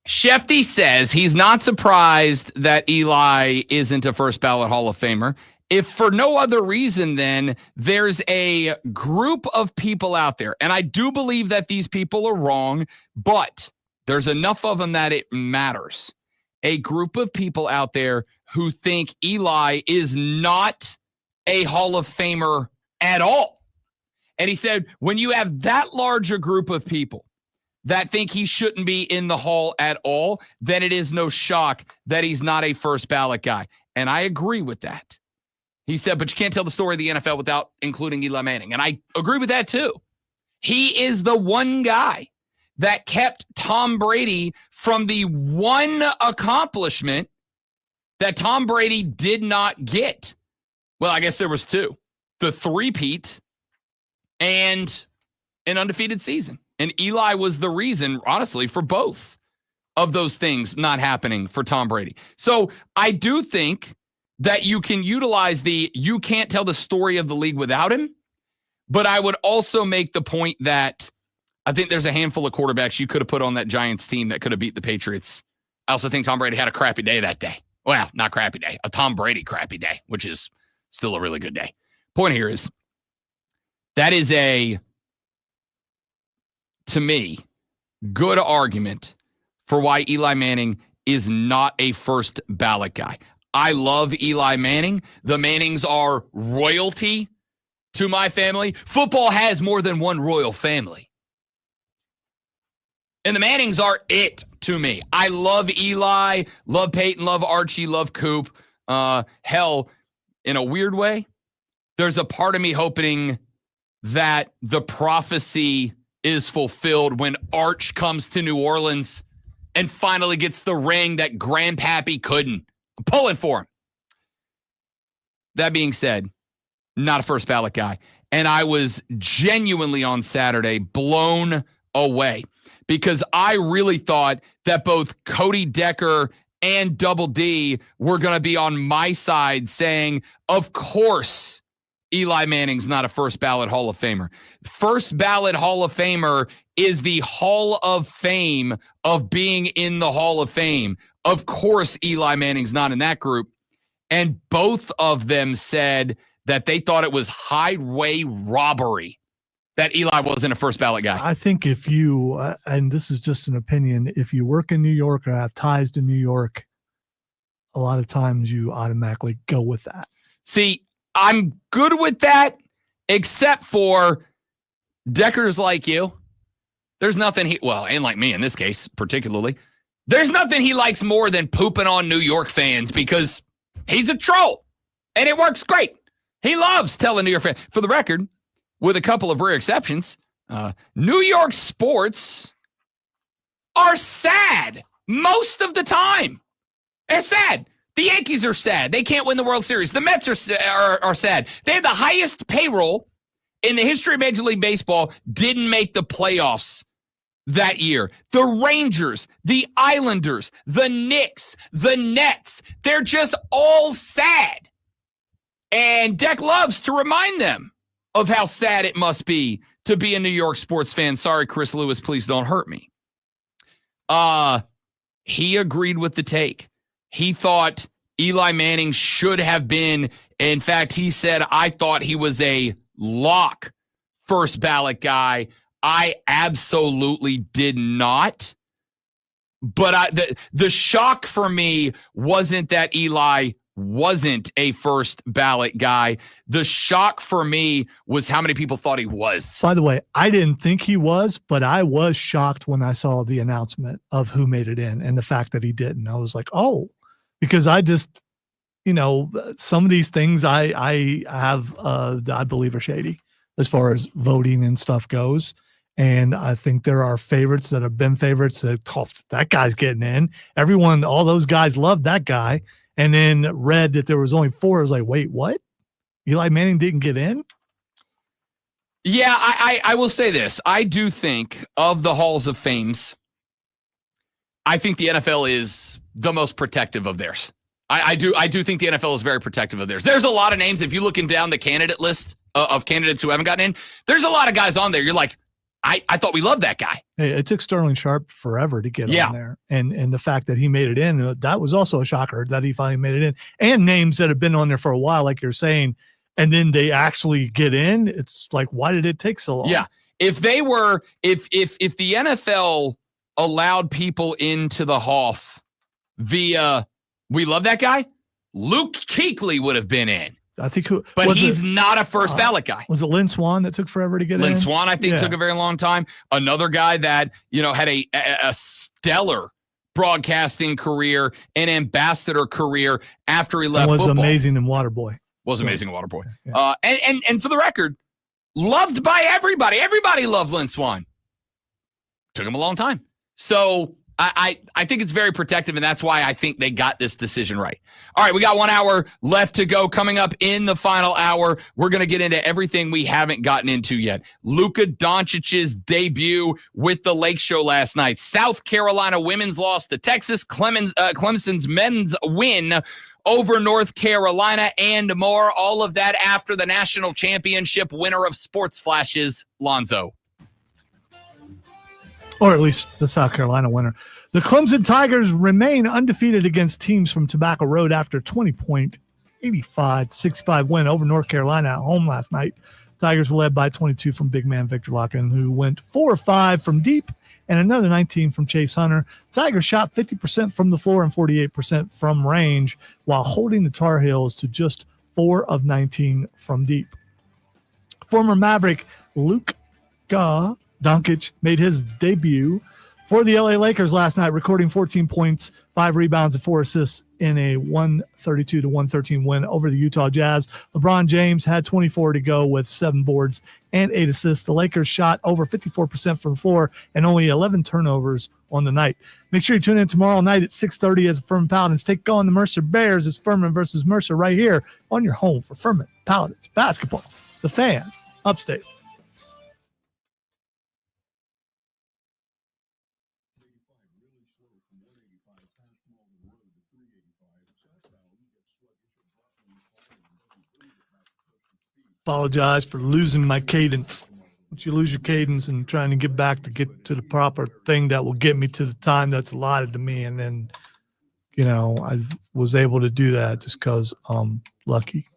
Shefty says he's not surprised that Eli isn't a first ballot Hall of Famer. If for no other reason, then there's a group of people out there, and I do believe that these people are wrong, but there's enough of them that it matters. A group of people out there who think Eli is not a Hall of Famer at all. And he said, when you have that large a group of people that think he shouldn't be in the Hall at all, then it is no shock that he's not a first ballot guy. And I agree with that. He said, but you can't tell the story of the NFL without including Eli Manning. And I agree with that too. He is the one guy that kept Tom Brady from the one accomplishment that Tom Brady did not get. Well, I guess there was two. The three-peat and an undefeated season. And Eli was the reason, honestly, for both of those things not happening for Tom Brady. So I do think that you can utilize you can't tell the story of the league without him. But I would also make the point that I think there's a handful of quarterbacks you could have put on that Giants team that could have beat the Patriots. I also think Tom Brady had a crappy day that day. Well, not crappy day, a Tom Brady crappy day, which is still a really good day. Point here is that is to me, good argument for why Eli Manning is not a first ballot guy. I love Eli Manning. The Mannings are royalty to my family. Football has more than one royal family. And the Mannings are it to me. I love Eli, love Peyton, love Archie, love Coop. Hell, in a weird way, there's a part of me hoping that the prophecy is fulfilled when Arch comes to New Orleans and finally gets the ring that Grandpappy couldn't. I'm pulling for him. That being said, not a first ballot guy. And I was genuinely on Saturday blown away because I really thought that both Cody Decker and Double D were going to be on my side saying, of course, Eli Manning's not a first ballot Hall of Famer. First ballot Hall of Famer is the Hall of Fame of being in the Hall of Fame. Of course, Eli Manning's not in that group. And both of them said that they thought it was highway robbery that Eli wasn't a first ballot guy. I think if you, and this is just an opinion, if you work in New York or have ties to New York, a lot of times you automatically go with that. See, I'm good with that, except for Decker's like you. There's nothing and like me in this case, particularly, there's nothing he likes more than pooping on New York fans because he's a troll and it works great. He loves telling New York fans. For the record, with a couple of rare exceptions, New York sports are sad most of the time. They're sad. The Yankees are sad. They can't win the World Series. The Mets are sad. They have the highest payroll in the history of Major League Baseball, didn't make the playoffs that year. The Rangers, the Islanders, the Knicks, the Nets, they're just all sad. And Deck loves to remind them of how sad it must be to be a New York sports fan. Sorry, Chris Lewis, please don't hurt me. He agreed with the take. He thought Eli Manning should have been, in fact, he said, I thought he was a lock first ballot guy. I absolutely did not. But the shock for me wasn't that Eli wasn't a first ballot guy. The shock for me was how many people thought he was. By the way, I didn't think he was, but I was shocked when I saw the announcement of who made it in and the fact that he didn't. I was like, oh, because I just, some of these things I have, I believe are shady as far as voting and stuff goes. And I think there are favorites that have been favorites that guy's getting in. Everyone, all those guys loved that guy. And then read that there was only 4. I was like, wait, what? Eli Manning didn't get in? Yeah, I will say this. I do think of the Halls of Fames, I think the NFL is the most protective of theirs. I do think the NFL is very protective of theirs. There's a lot of names. If you're looking down the candidate list of candidates who haven't gotten in, there's a lot of guys on there. You're like, I thought we loved that guy. Hey, it took Sterling Sharp forever to get on there. And the fact that he made it in, that was also a shocker that he finally made it in. And names that have been on there for a while, like you're saying, and then they actually get in. It's like, why did it take so long? Yeah. If the NFL allowed people into the Hoff via, we love that guy, Luke Kuechly would have been in. I think but he's not a first ballot guy. Was it Lynn Swann that took forever to get in? Lynn Swann, I think, took a very long time. Another guy that, had a stellar broadcasting career, an ambassador career after he left football. football. Amazing in Waterboy. Was amazing in Waterboy. Yeah. And for the record, loved by everybody. Everybody loved Lynn Swann. Took them a long time. So I think it's very protective, and that's why I think they got this decision right. All right, we got 1 hour left to go. Coming up in the final hour, we're going to get into everything we haven't gotten into yet. Luka Doncic's debut with the Lake Show last night. South Carolina women's loss to Texas. Clemson's men's win over North Carolina, and more. All of that after the national championship winner of Sports Flashes, Lonzo. Or at least the South Carolina winner. The Clemson Tigers remain undefeated against teams from Tobacco Road after 20-65 win over North Carolina at home last night. Tigers were led by 22 from big man Victor Locken, who went 4 of 5 from deep and another 19 from Chase Hunter. Tigers shot 50% from the floor and 48% from range, while holding the Tar Heels to just 4 of 19 from deep. Former Maverick Luka Doncic made his debut for the LA Lakers last night, recording 14 points, 5 rebounds, and 4 assists in a 132-113 win over the Utah Jazz. LeBron James had 24 to go with 7 boards and 8 assists. The Lakers shot over 54% from the floor and only 11 turnovers on the night. Make sure you tune in tomorrow night at 6:30 as Furman Paladins take on the Mercer Bears. It's Furman versus Mercer right here on your home for Furman Paladins basketball. The Fan, Upstate. Apologize for losing my cadence. Once you lose your cadence and trying to get back to get to the proper thing that will get me to the time that's allotted to me. And then, I was able to do that just because I'm lucky.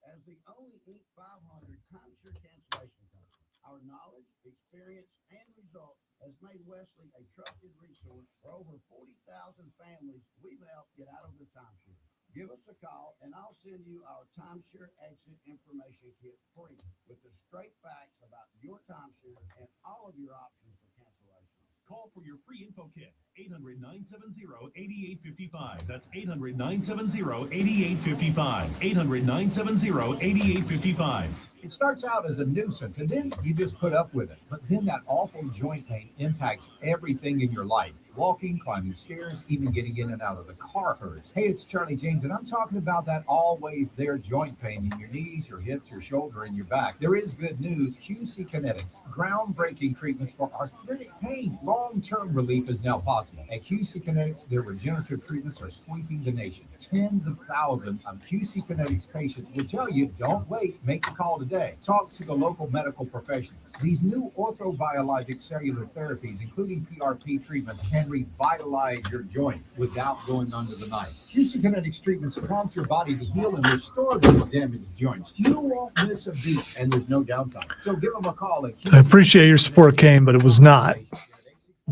As the only Inc. 500 timeshare cancellation company, our knowledge, experience, and results has made Wesley a trusted resource for over 40,000 families we've helped get out of their timeshare. Give us a call, and I'll send you our timeshare exit information kit free with the straight facts about your timeshare and all of your options for cancellation. Call for your free info kit. 800-970-8855. That's 800-970-8855. 800-970-8855. It starts out as a nuisance, and then you just put up with it. But then that awful joint pain impacts everything in your life. Walking, climbing stairs, even getting in and out of the car hurts. Hey, it's Charlie James, and I'm talking about that always there joint pain in your knees, your hips, your shoulder, and your back. There is good news. QC Kinetics, groundbreaking treatments for arthritic pain. Long-term relief is now possible. At QC Kinetics, their regenerative treatments are sweeping the nation. Tens of thousands of QC Kinetics patients will tell you, don't wait, make the call today. Talk to the local medical professionals. These new orthobiologic cellular therapies, including PRP treatments, can revitalize your joints without going under the knife. QC Kinetics treatments prompt your body to heal and restore those damaged joints. You won't miss a beat, and there's no downtime. So give them a call. I appreciate your support, Kane, but it was not. It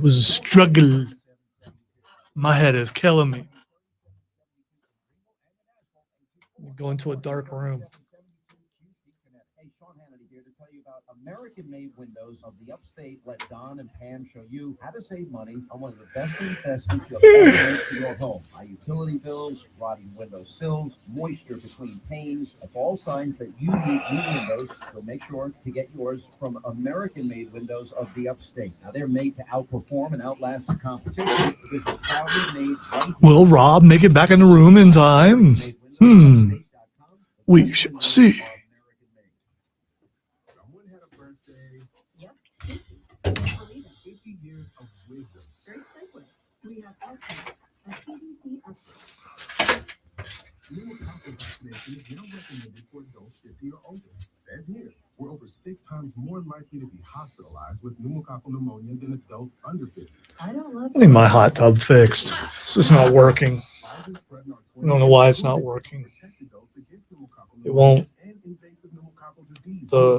was a struggle. My head is killing me. We'll go into a dark room. American-made windows of the Upstate. Let Don and Pam show you how to save money on one of the best investments you'll ever make for your home. High utility bills, rotting window sills, moisture between panes. That's all signs that you need new windows, so make sure to get yours from American-made windows of the Upstate. Now, they're made to outperform and outlast the competition because they're proudly made. Will Rob make it back in the room in time? We shall see. 50 years of wisdom. Very simply, we have outcomes, a CDC update. Pneumococcal vaccination is now recommended for adults 50 or older. It says here, we're over 6 times more likely to be hospitalized with pneumococcal pneumonia than adults under 50. I need my hot tub fixed. This is not working. I don't know why it's not working. It won't.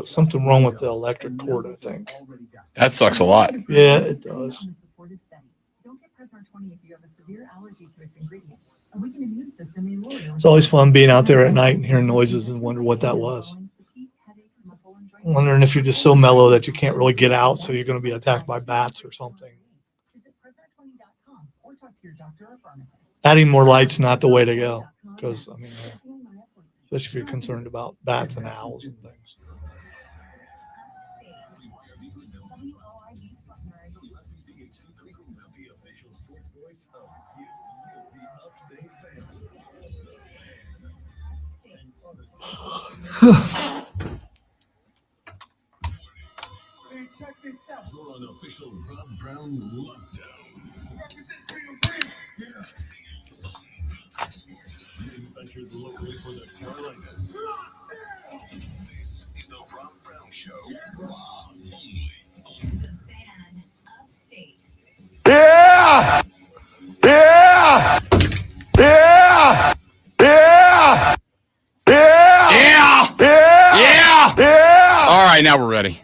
something wrong with the electric cord, I think. That sucks a lot. Yeah, it does. Don't get Prevnar 20 if you have a severe allergy to its ingredients. A weakened immune system may lower your It's always fun being out there at night and hearing noises and wonder what that was. Wondering if you're just so mellow that you can't really get out, so you're going to be attacked by bats or something. Visit Prevnar20.com or talk to your doctor or pharmacist. Adding more light's not the way to go, because I mean, especially if you're concerned about bats and owls and things. Check this out. You're on official Rob Brown lockdown. Manufactured locally for the Carolinas. This is the Rob Brown Show. The Fan Upstate. Yeah! Yeah! Yeah! Yeah! Yeah! Yeah! Yeah! All right, now we're ready.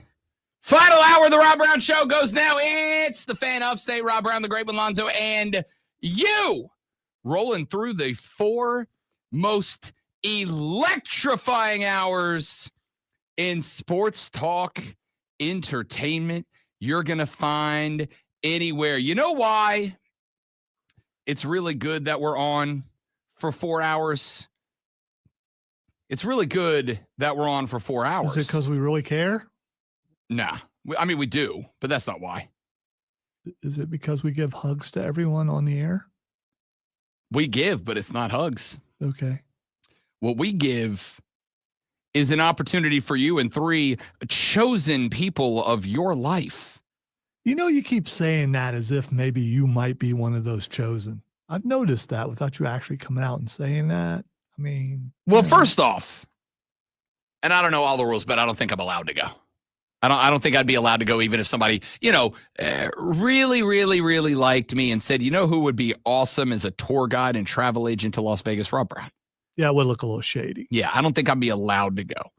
Final hour of the Rob Brown Show goes now. It's the Fan Upstate, Rob Brown, the Great One, Lonzo, and you rolling through the 4 most electrifying hours in sports talk entertainment you're going to find anywhere. You know why it's really good that we're on for 4 hours? It's really good that we're on for 4 hours. Is it because we really care? Nah. I mean, we do, but that's not why. Is it because we give hugs to everyone on the air? We give, but it's not hugs. Okay. What we give is an opportunity for you and 3 chosen people of your life. You know, you keep saying that as if maybe you might be one of those chosen. I've noticed that without you actually coming out and saying that. I mean, well, first off, and I don't know all the rules, but I don't think I'm allowed to go. I don't think I'd be allowed to go even if somebody, really, really, really liked me and said, you know who would be awesome as a tour guide and travel agent to Las Vegas? Rob Brown. Yeah, it would look a little shady. Yeah, I don't think I'd be allowed to go.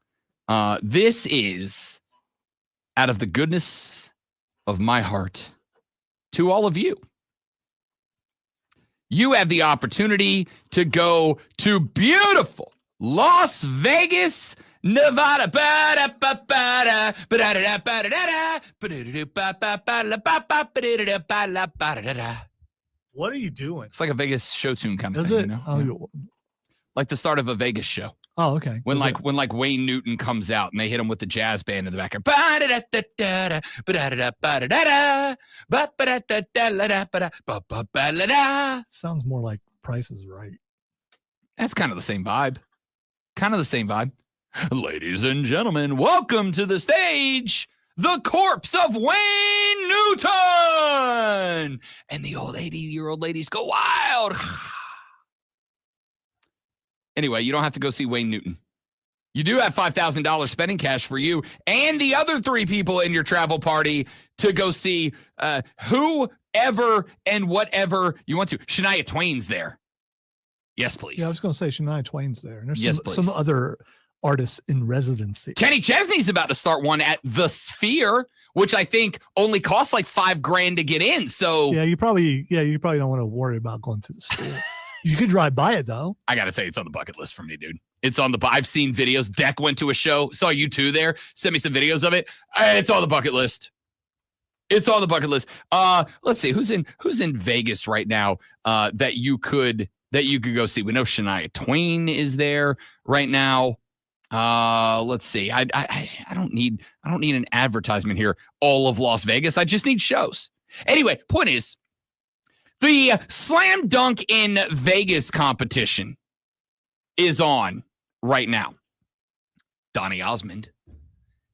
This is out of the goodness of my heart to all of you. You have the opportunity to go to beautiful Las Vegas, Nevada. What are you doing? It's like a Vegas show tune kind of Is thing. it? You know? Oh, like the start of a Vegas show. Oh, okay. When Wayne Newton comes out and they hit him with the jazz band in the background. Sounds more like Price is Right. That's kind of the same vibe. Ladies and gentlemen, welcome to the stage, the corpse of Wayne Newton. And the old 80-year-old ladies go wild. Anyway, you don't have to go see Wayne Newton. You do have $5,000 spending cash for you and the other 3 people in your travel party to go see whoever and whatever you want to. Shania Twain's there. Yes, please. Yeah, I was going to say Shania Twain's there. And there's Yes, some other artists in residency. Kenny Chesney's about to start one at the Sphere, which I think only costs like $5,000 to get in. So Yeah, you probably don't want to worry about going to the Sphere. You could drive by it though. I got to tell you, it's on the bucket list for me, dude. It's on the, I've seen videos. Deck went to a show. Saw you two there. Sent me some videos of it. It's on the bucket list. It's on the bucket list. Let's see who's in Vegas right now. That you could go see. We know Shania Twain is there right now. Let's see. I don't need an advertisement here. All of Las Vegas. I just need shows. Anyway, point is, the Slam Dunk in Vegas competition is on right now. Donnie Osmond.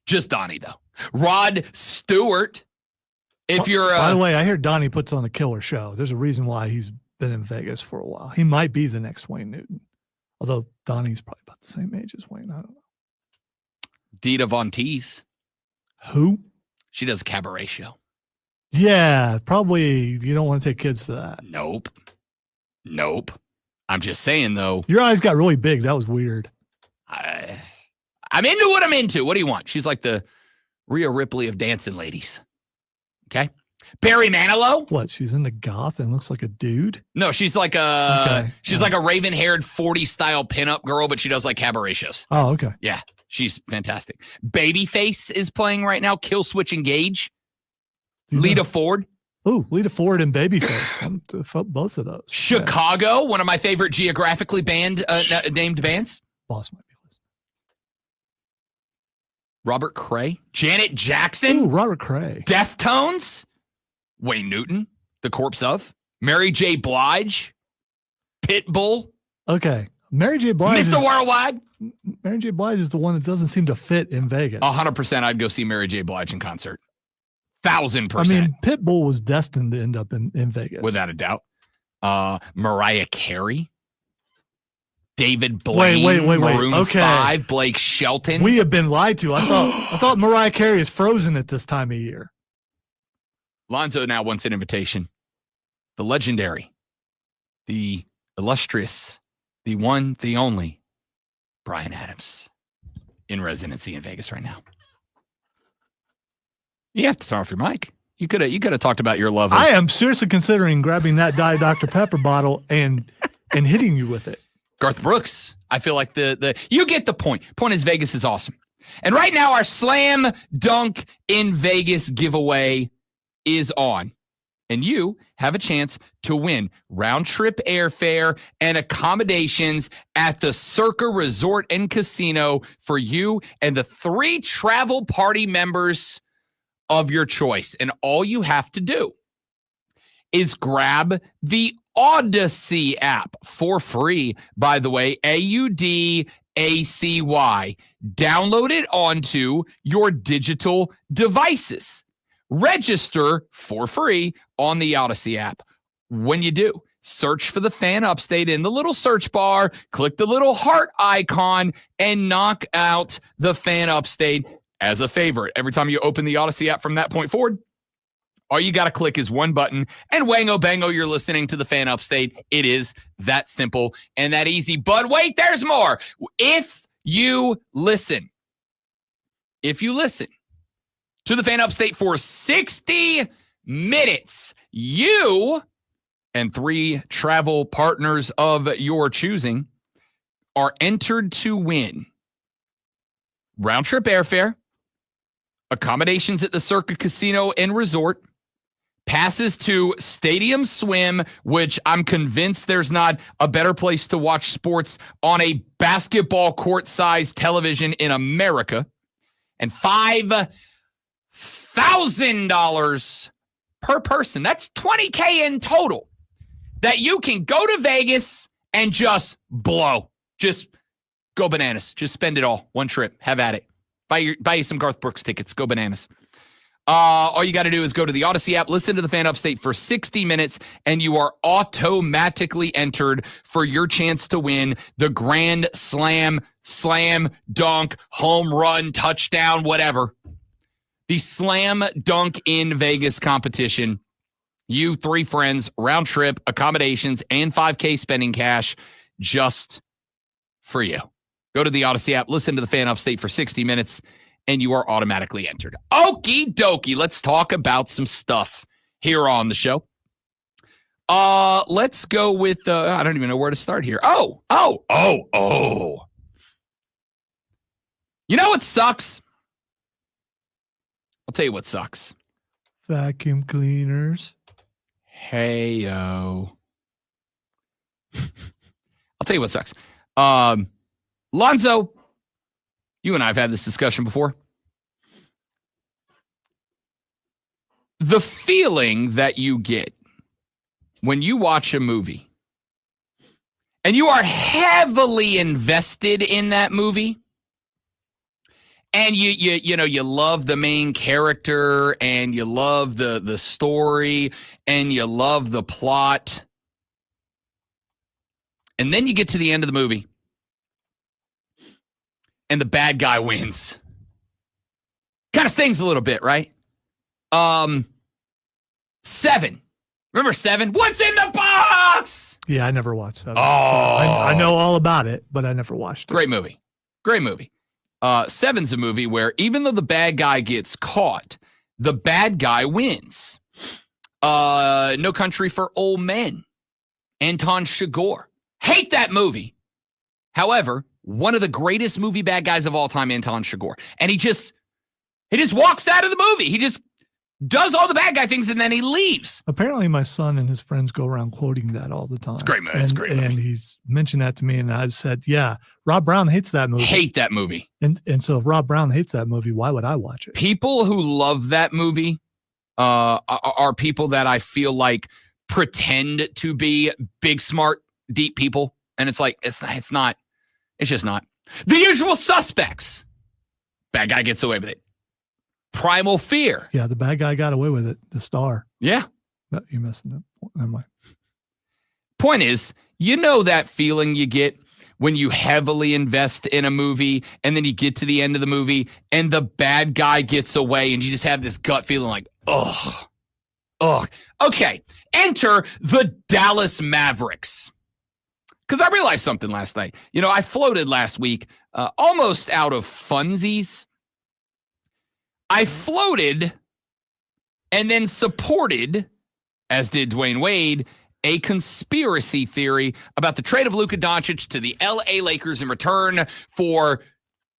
Just Donnie, though. Rod Stewart. If you're by the way, I hear Donnie puts on a killer show. There's a reason why he's been in Vegas for a while. He might be the next Wayne Newton. Although Donnie's probably about the same age as Wayne. I don't know. Dita Von Teese. Who? She does a cabaret show. Yeah, probably you don't want to take kids to that. Nope. I'm just saying, though. Your eyes got really big. That was weird. I'm into what I'm into. What do you want? She's like the Rhea Ripley of dancing ladies. Okay. Barry Manilow. What? She's into goth and looks like a dude? No, she's like like a raven-haired 40 style pinup girl, but she does like cabaret shows. Oh, okay. Yeah, she's fantastic. Babyface is playing right now. Kill Switch Engage. Lita Ford. Ooh, Lita Ford and Babyface. Both of those. Chicago, one of my favorite geographically named bands. Boss might be listening. Robert Cray. Janet Jackson. Ooh, Robert Cray. Deftones. Wayne Newton, The Corpse of. Mary J. Blige. Pitbull. Okay. Mary J. Blige. Mr. Worldwide. Mary J. Blige is the one that doesn't seem to fit in Vegas. 100% I'd go see Mary J. Blige in concert. 1,000%. I mean, Pitbull was destined to end up in Vegas. Without a doubt. Mariah Carey. David Blaine. Wait. Maroon Okay. 5. Blake Shelton. We have been lied to. I thought Mariah Carey is frozen at this time of year. Lonzo now wants an invitation. The legendary, the illustrious, the one, the only, Bryan Adams in residency in Vegas right now. You have to turn off your mic. You could have talked about your love. I am seriously considering grabbing that Diet Dr. Pepper bottle and hitting you with it. Garth Brooks. I feel like you get the point. Point is Vegas is awesome. And right now our Slam Dunk in Vegas giveaway is on. And you have a chance to win round-trip airfare and accommodations at the Circa Resort and Casino for you and the 3 travel party members of your choice. And all you have to do is grab the Odyssey app for free, by the way, AUDACY. Download it onto your digital devices. Register for free on the Odyssey app. When you do, search for the Fan Upstate in the little search bar, click the little heart icon, and knock out the Fan Upstate as a favorite. Every time you open the Odyssey app from that point forward, all you got to click is one button, and wango bango, you're listening to the Fan Upstate. It is that simple and that easy. But wait, there's more. If you listen to the Fan Upstate for 60 minutes, you and 3 travel partners of your choosing are entered to win round-trip airfare, accommodations at the Circa Casino and Resort, passes to Stadium Swim, which I'm convinced there's not a better place to watch sports on a basketball court-sized television in America, and $5,000 per person. That's $20K in total that you can go to Vegas and just blow. Just go bananas. Just spend it all. One trip. Have at it. Buy you some Garth Brooks tickets. Go bananas. All you got to do is go to the Odyssey app, listen to the Fan Upstate for 60 minutes, and you are automatically entered for your chance to win the Grand Slam, dunk, home run, touchdown, whatever. The Slam Dunk in Vegas competition. You 3 friends, round trip, accommodations, and $5K spending cash just for you. Go to the Odyssey app, listen to the Fan Upstate for 60 minutes, and you are automatically entered. Okie dokie. Let's talk about some stuff here on the show. Let's go with, I don't even know where to start here. Oh. You know what sucks? I'll tell you what sucks. Vacuum cleaners. Hey-o. I'll tell you what sucks. Lonzo, you and I have had this discussion before. The feeling that you get when you watch a movie and you are heavily invested in that movie, and you love the main character, and you love the story, and you love the plot, and then you get to the end of the movie and the bad guy wins. Kind of stings a little bit, right? 7. Remember 7? What's in the box? Yeah, I never watched that. Oh. I know all about it, but I never watched it. Great movie. Seven's a movie where even though the bad guy gets caught, the bad guy wins. No Country for Old Men. Anton Chigurh. Hate that movie. However, one of the greatest movie bad guys of all time, Anton Chigurh. And he just walks out of the movie. He just does all the bad guy things and then he leaves. Apparently, my son and his friends go around quoting that all the time. It's great movie. And, It's great movie. And he's mentioned that to me, and I said, "Yeah, Rob Brown hates that movie. Hate that movie." And so, if Rob Brown hates that movie, why would I watch it? People who love that movie are people that I feel like pretend to be big, smart, deep people, and it's like it's not. It's just not. The Usual Suspects. Bad guy gets away with it. Primal Fear. Yeah, the bad guy got away with it. The star. Yeah. No, you're messing up. Never mind. Point is, you know that feeling you get when you heavily invest in a movie and then you get to the end of the movie and the bad guy gets away and you just have this gut feeling like, ugh. Okay, enter the Dallas Mavericks. Because I realized something last night. You know, I floated last week almost out of funsies. I floated and then supported, as did Dwayne Wade, a conspiracy theory about the trade of Luka Doncic to the LA Lakers in return for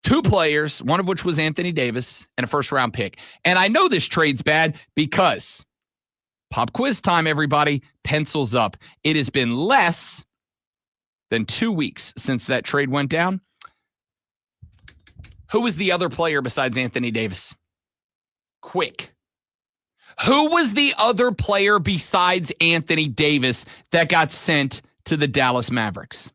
two players, one of which was Anthony Davis, and a first-round pick. And I know this trade's bad because, pop quiz time, everybody, pencils up. It has been less than 2 weeks since that trade went down. Who was the other player besides Anthony Davis? Quick. Who was the other player besides Anthony Davis that got sent to the Dallas Mavericks?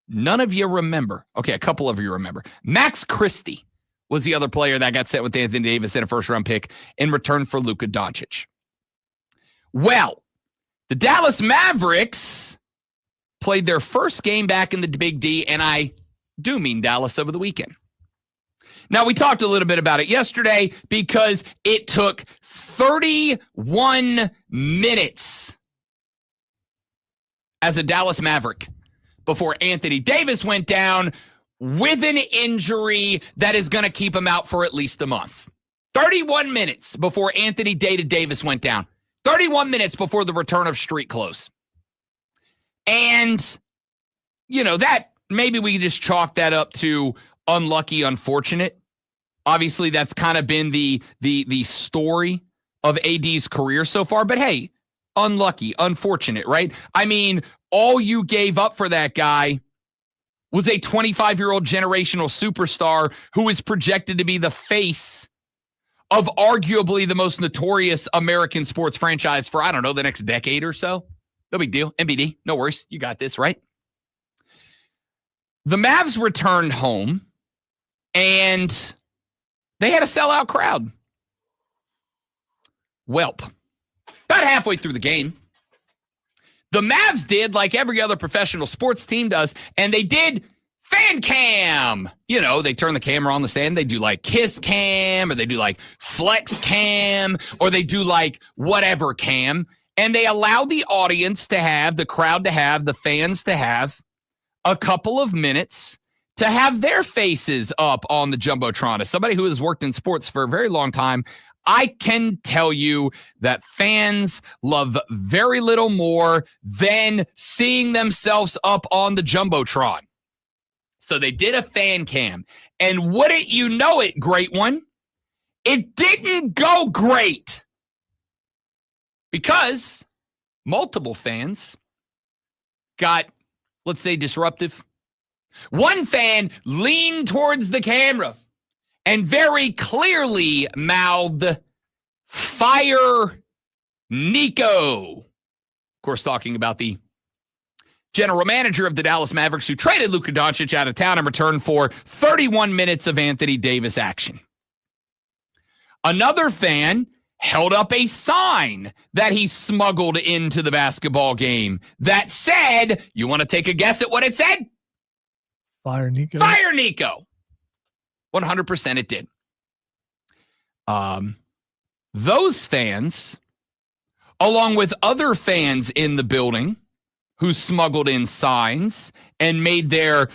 None of you remember. Okay, a couple of you remember. Max Christie was the other player that got sent with Anthony Davis and a first-round pick in return for Luka Doncic. Well, the Dallas Mavericks played their first game back in the Big D, and I do mean Dallas, over the weekend. Now, we talked a little bit about it yesterday because it took 31 minutes as a Dallas Maverick before Anthony Davis went down with an injury that is going to keep him out for at least a month. 31 minutes before Anthony Davis went down. 31 minutes before the return of street clothes. And, you know, that maybe we can just chalk that up to unlucky, unfortunate. Obviously, that's kind of been the story of AD's career so far. But hey, unlucky, unfortunate, right? I mean, all you gave up for that guy was a 25-year-old generational superstar who is projected to be the face of arguably the most notorious American sports franchise for, I don't know, the next decade or so. No big deal. NBD, no worries. You got this, right? The Mavs returned home, and they had a sellout crowd. Welp. About halfway through the game, the Mavs did like every other professional sports team does, and they did fan cam. You know, they turn the camera on the stand. They do like kiss cam, or they do like flex cam, or they do like whatever cam. And they allow the audience to have, the crowd to have, the fans to have a couple of minutes to have their faces up on the Jumbotron. As somebody who has worked in sports for a very long time, I can tell you that fans love very little more than seeing themselves up on the Jumbotron. So they did a fan cam. And wouldn't you know it, great one, it didn't go great. Because multiple fans got, let's say, disruptive. One fan leaned towards the camera and very clearly mouthed, "Fire Nico." Of course, talking about the general manager of the Dallas Mavericks who traded Luka Doncic out of town in return for 31 minutes of Anthony Davis action. Another fan held up a sign that he smuggled into the basketball game that said, you want to take a guess at what it said? Fire Nico. Fire Nico. 100% it did. Those fans, along with other fans in the building who smuggled in signs and made their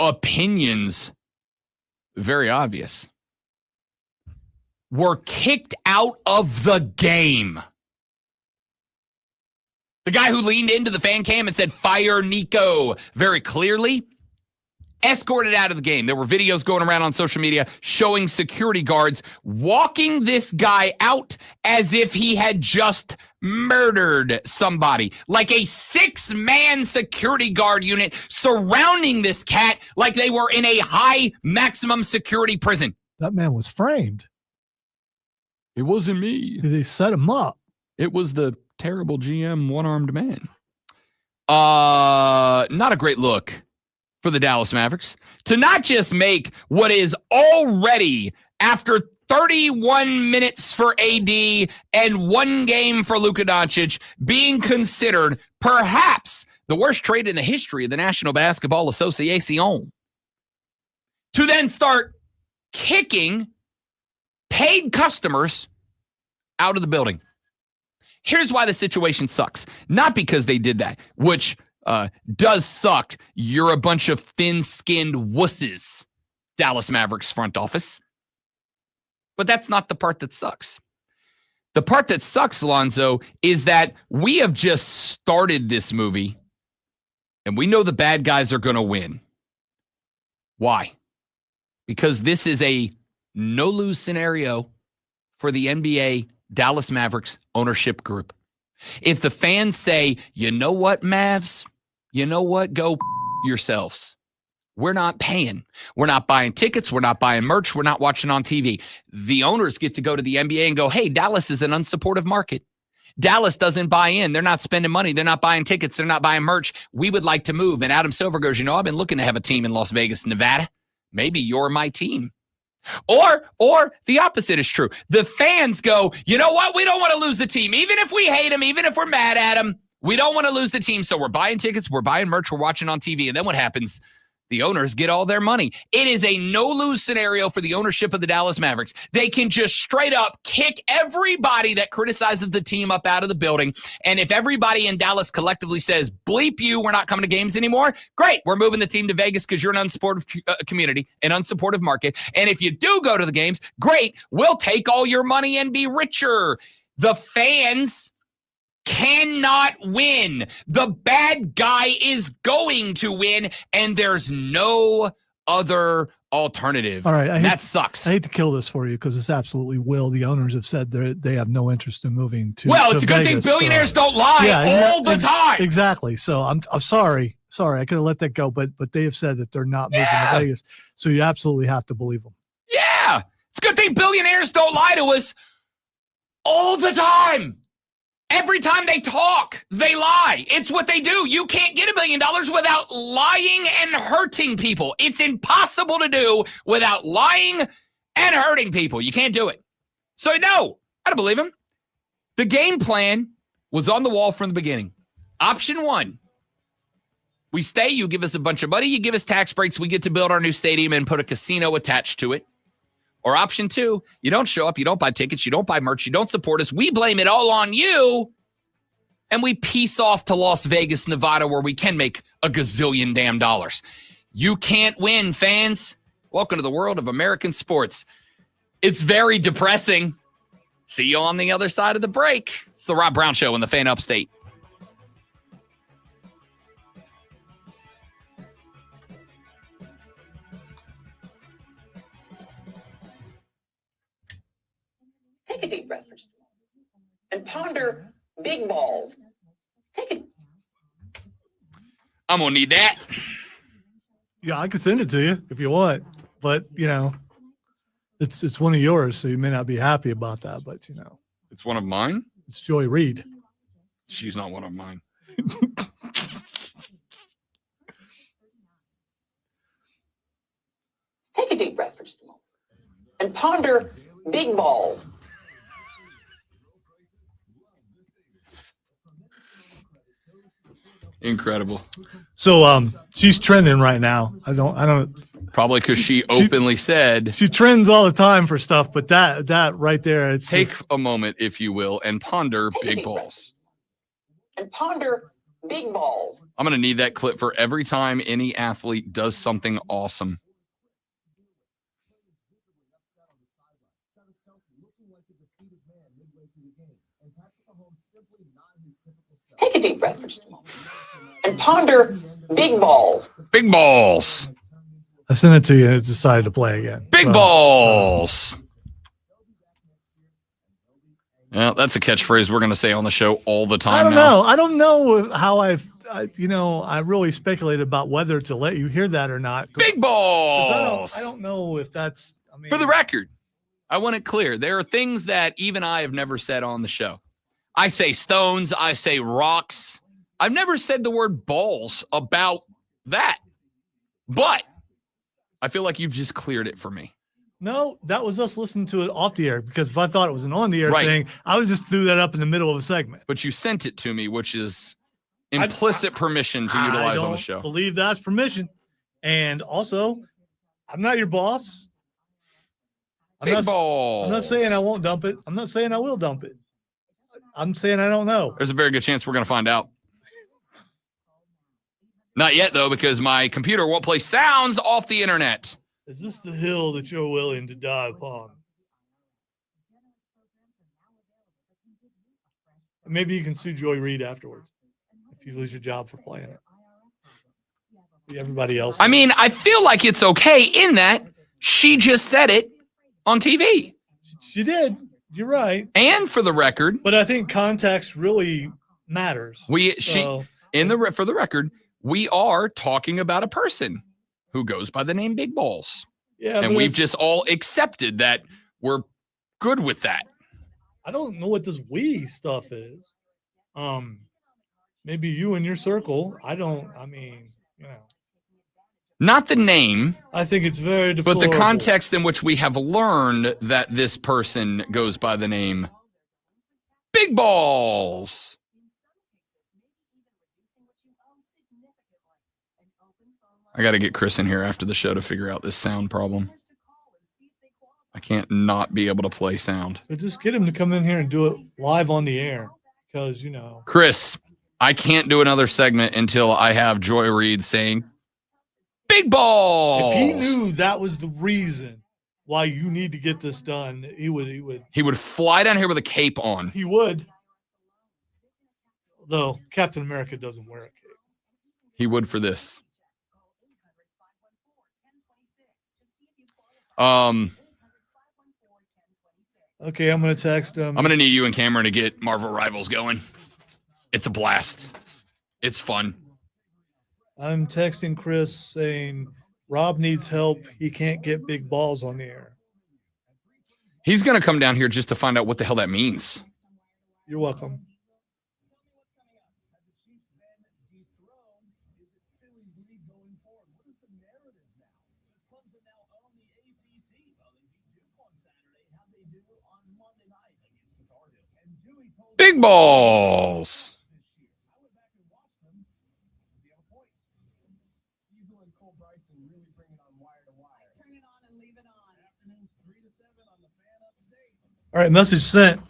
opinions very obvious, were kicked out of the game. The guy who leaned into the fan cam and said, "Fire Nico," very clearly escorted out of the game. There were videos going around on social media showing security guards walking this guy out as if he had just murdered somebody. Like a 6-man security guard unit surrounding this cat like they were in a high maximum security prison. That man was framed. It wasn't me. They set him up. It was the terrible GM one-armed man. Not a great look for the Dallas Mavericks to not just make what is already, after 31 minutes for AD and 1 game for Luka Doncic, being considered perhaps the worst trade in the history of the National Basketball Association, to then start kicking paid customers out of the building. Here's why the situation sucks. Not because they did that, which does suck. You're a bunch of thin-skinned wusses, Dallas Mavericks front office. But that's not the part that sucks. The part that sucks, Alonzo, is that we have just started this movie, and we know the bad guys are going to win. Why? Because this is a no-lose scenario for the NBA Dallas Mavericks ownership group. If the fans say, you know what, Mavs? You know what? Go yourselves. We're not paying. We're not buying tickets. We're not buying merch. We're not watching on TV. The owners get to go to the NBA and go, hey, Dallas is an unsupportive market. Dallas doesn't buy in. They're not spending money. They're not buying tickets. They're not buying merch. We would like to move. And Adam Silver goes, I've been looking to have a team in Las Vegas, Nevada. Maybe you're my team. Or the opposite is true. The fans go, you know what? We don't want to lose the team. Even if we hate them, even if we're mad at them, we don't want to lose the team. So we're buying tickets, we're buying merch, we're watching on TV. And then what happens? The owners get all their money. It is a no-lose scenario for the ownership of the Dallas Mavericks. They can just straight up kick everybody that criticizes the team up out of the building. And if everybody in Dallas collectively says, bleep you, we're not coming to games anymore, great. We're moving the team to Vegas because you're an unsupportive community, an unsupportive market. And if you do go to the games, great. We'll take all your money and be richer. The fans cannot win. The bad guy is going to win, and there's no other alternative. All right, that sucks. I hate to kill this for you because it's absolutely will. The owners have said they have no interest in moving to. Well, it's to a good Vegas, thing billionaires don't lie all the time. Exactly. So I'm sorry. I could have let that go, but they have said that they're not moving to Vegas. So you absolutely have to believe them. Yeah, it's a good thing billionaires don't lie to us all the time. Every time they talk, they lie. It's what they do. You can't get $1 billion without lying and hurting people. It's impossible to do without lying and hurting people. You can't do it. So no, I don't believe him. The game plan was on the wall from the beginning. Option 1, we stay, you give us a bunch of money, you give us tax breaks, we get to build our new stadium and put a casino attached to it. Or option 2, you don't show up, you don't buy tickets, you don't buy merch, you don't support us. We blame it all on you, and we peace off to Las Vegas, Nevada, where we can make a gazillion damn dollars. You can't win, fans. Welcome to the world of American sports. It's very depressing. See you on the other side of the break. It's the Rob Brown Show in the Fan Upstate. Take a deep breath first and ponder big balls. Take it. I'm going to need that. Yeah, I can send it to you if you want, but it's one of yours, so you may not be happy about that, but It's one of mine? It's Joy Reid. She's not one of mine. Take a deep breath first and ponder big balls. Incredible. So she's trending right now. I don't probably because she openly said she trends all the time for stuff, but that right there, it's take a moment, if you will, and ponder big balls. And ponder big balls. I'm gonna need that clip for every time any athlete does something awesome. Take a deep breath for just a moment and ponder big balls. Big balls. I sent it to you and it decided to play again. Big balls. Yeah, that's a catchphrase we're going to say on the show all the time now. I don't know how I really speculated about whether to let you hear that or not. Big balls. I don't know if that's, For the record, I want it clear. There are things that even I have never said on the show. I say stones. I say rocks. I've never said the word balls about that. But I feel like you've just cleared it for me. No, that was us listening to it off the air, because if I thought it was an on the air Right. thing, I would just threw that up in the middle of a segment. But you sent it to me, which is implicit permission to utilize on the show. I believe that's permission. And also, I'm not your boss. Big balls. I'm not saying I won't dump it. I'm not saying I will dump it. I'm saying I don't know. There's a very good chance we're going to find out. Not yet, though, because my computer won't play sounds off the internet. Is this the hill that you're willing to die upon? Maybe you can sue Joy Reid afterwards if you lose your job for playing it. Everybody else. I mean, I feel like it's okay in that she just said it on TV. She did. You're right. And for the record, but I think context really matters. For the record, we are talking about a person who goes by the name Big Balls. Yeah, and we've just all accepted that we're good with that. I don't know what this we stuff is. Maybe you and your circle. Not the name. I think it's very deplorable. But the context in which we have learned that this person goes by the name Big Balls. I got to get Chris in here after the show to figure out this sound problem. I can't not be able to play sound. But just get him to come in here and do it live on the air, because, Chris, I can't do another segment until I have Joy Reid saying Big Balls. If he knew that was the reason why you need to get this done, he would fly down here with a cape on. He would. Though Captain America doesn't wear a cape. He would for this. Okay, I'm going to text him. I'm going to need you and Cameron to get Marvel Rivals going. It's a blast. It's fun. I'm texting Chris saying Rob needs help. He can't get Big Balls on the air. He's going to come down here just to find out what the hell that means. You're welcome. Big Balls. All right, message sent.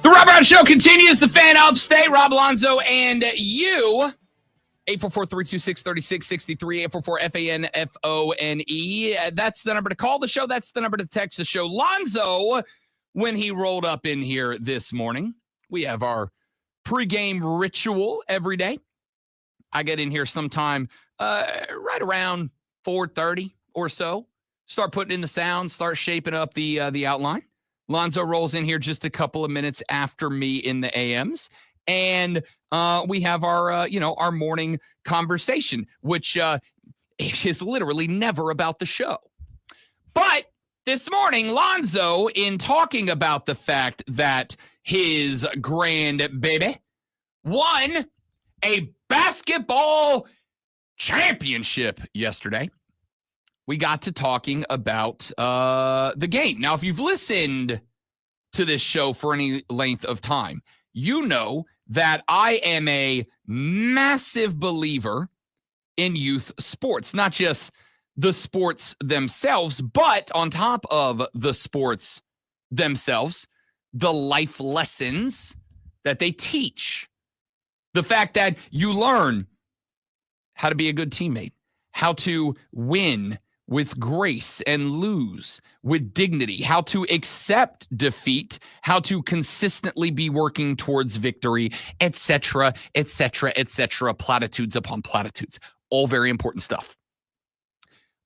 The Rob Brown Show continues. The Fan Upstate, Rob Alonzo and you. 844-326-3663, 844-FANFONE. That's the number to call the show. That's the number to text the show. Lonzo, when he rolled up in here this morning, we have our pregame ritual every day. I get in here sometime right around 4:30 or so. Start putting in the sound, start shaping up the outline. Lonzo rolls in here just a couple of minutes after me in the AMs. And we have our morning conversation, which is literally never about the show. But this morning, Lonzo, in talking about the fact that his grandbaby won a basketball championship yesterday, we got to talking about the game. Now, if you've listened to this show for any length of time, you know that I am a massive believer in youth sports, not just the sports themselves, but on top of the sports themselves, the life lessons that they teach. The fact that you learn how to be a good teammate, how to win with grace and lose with dignity, how to accept defeat, how to consistently be working towards victory, etc., etc., etc., platitudes upon platitudes. All very important stuff.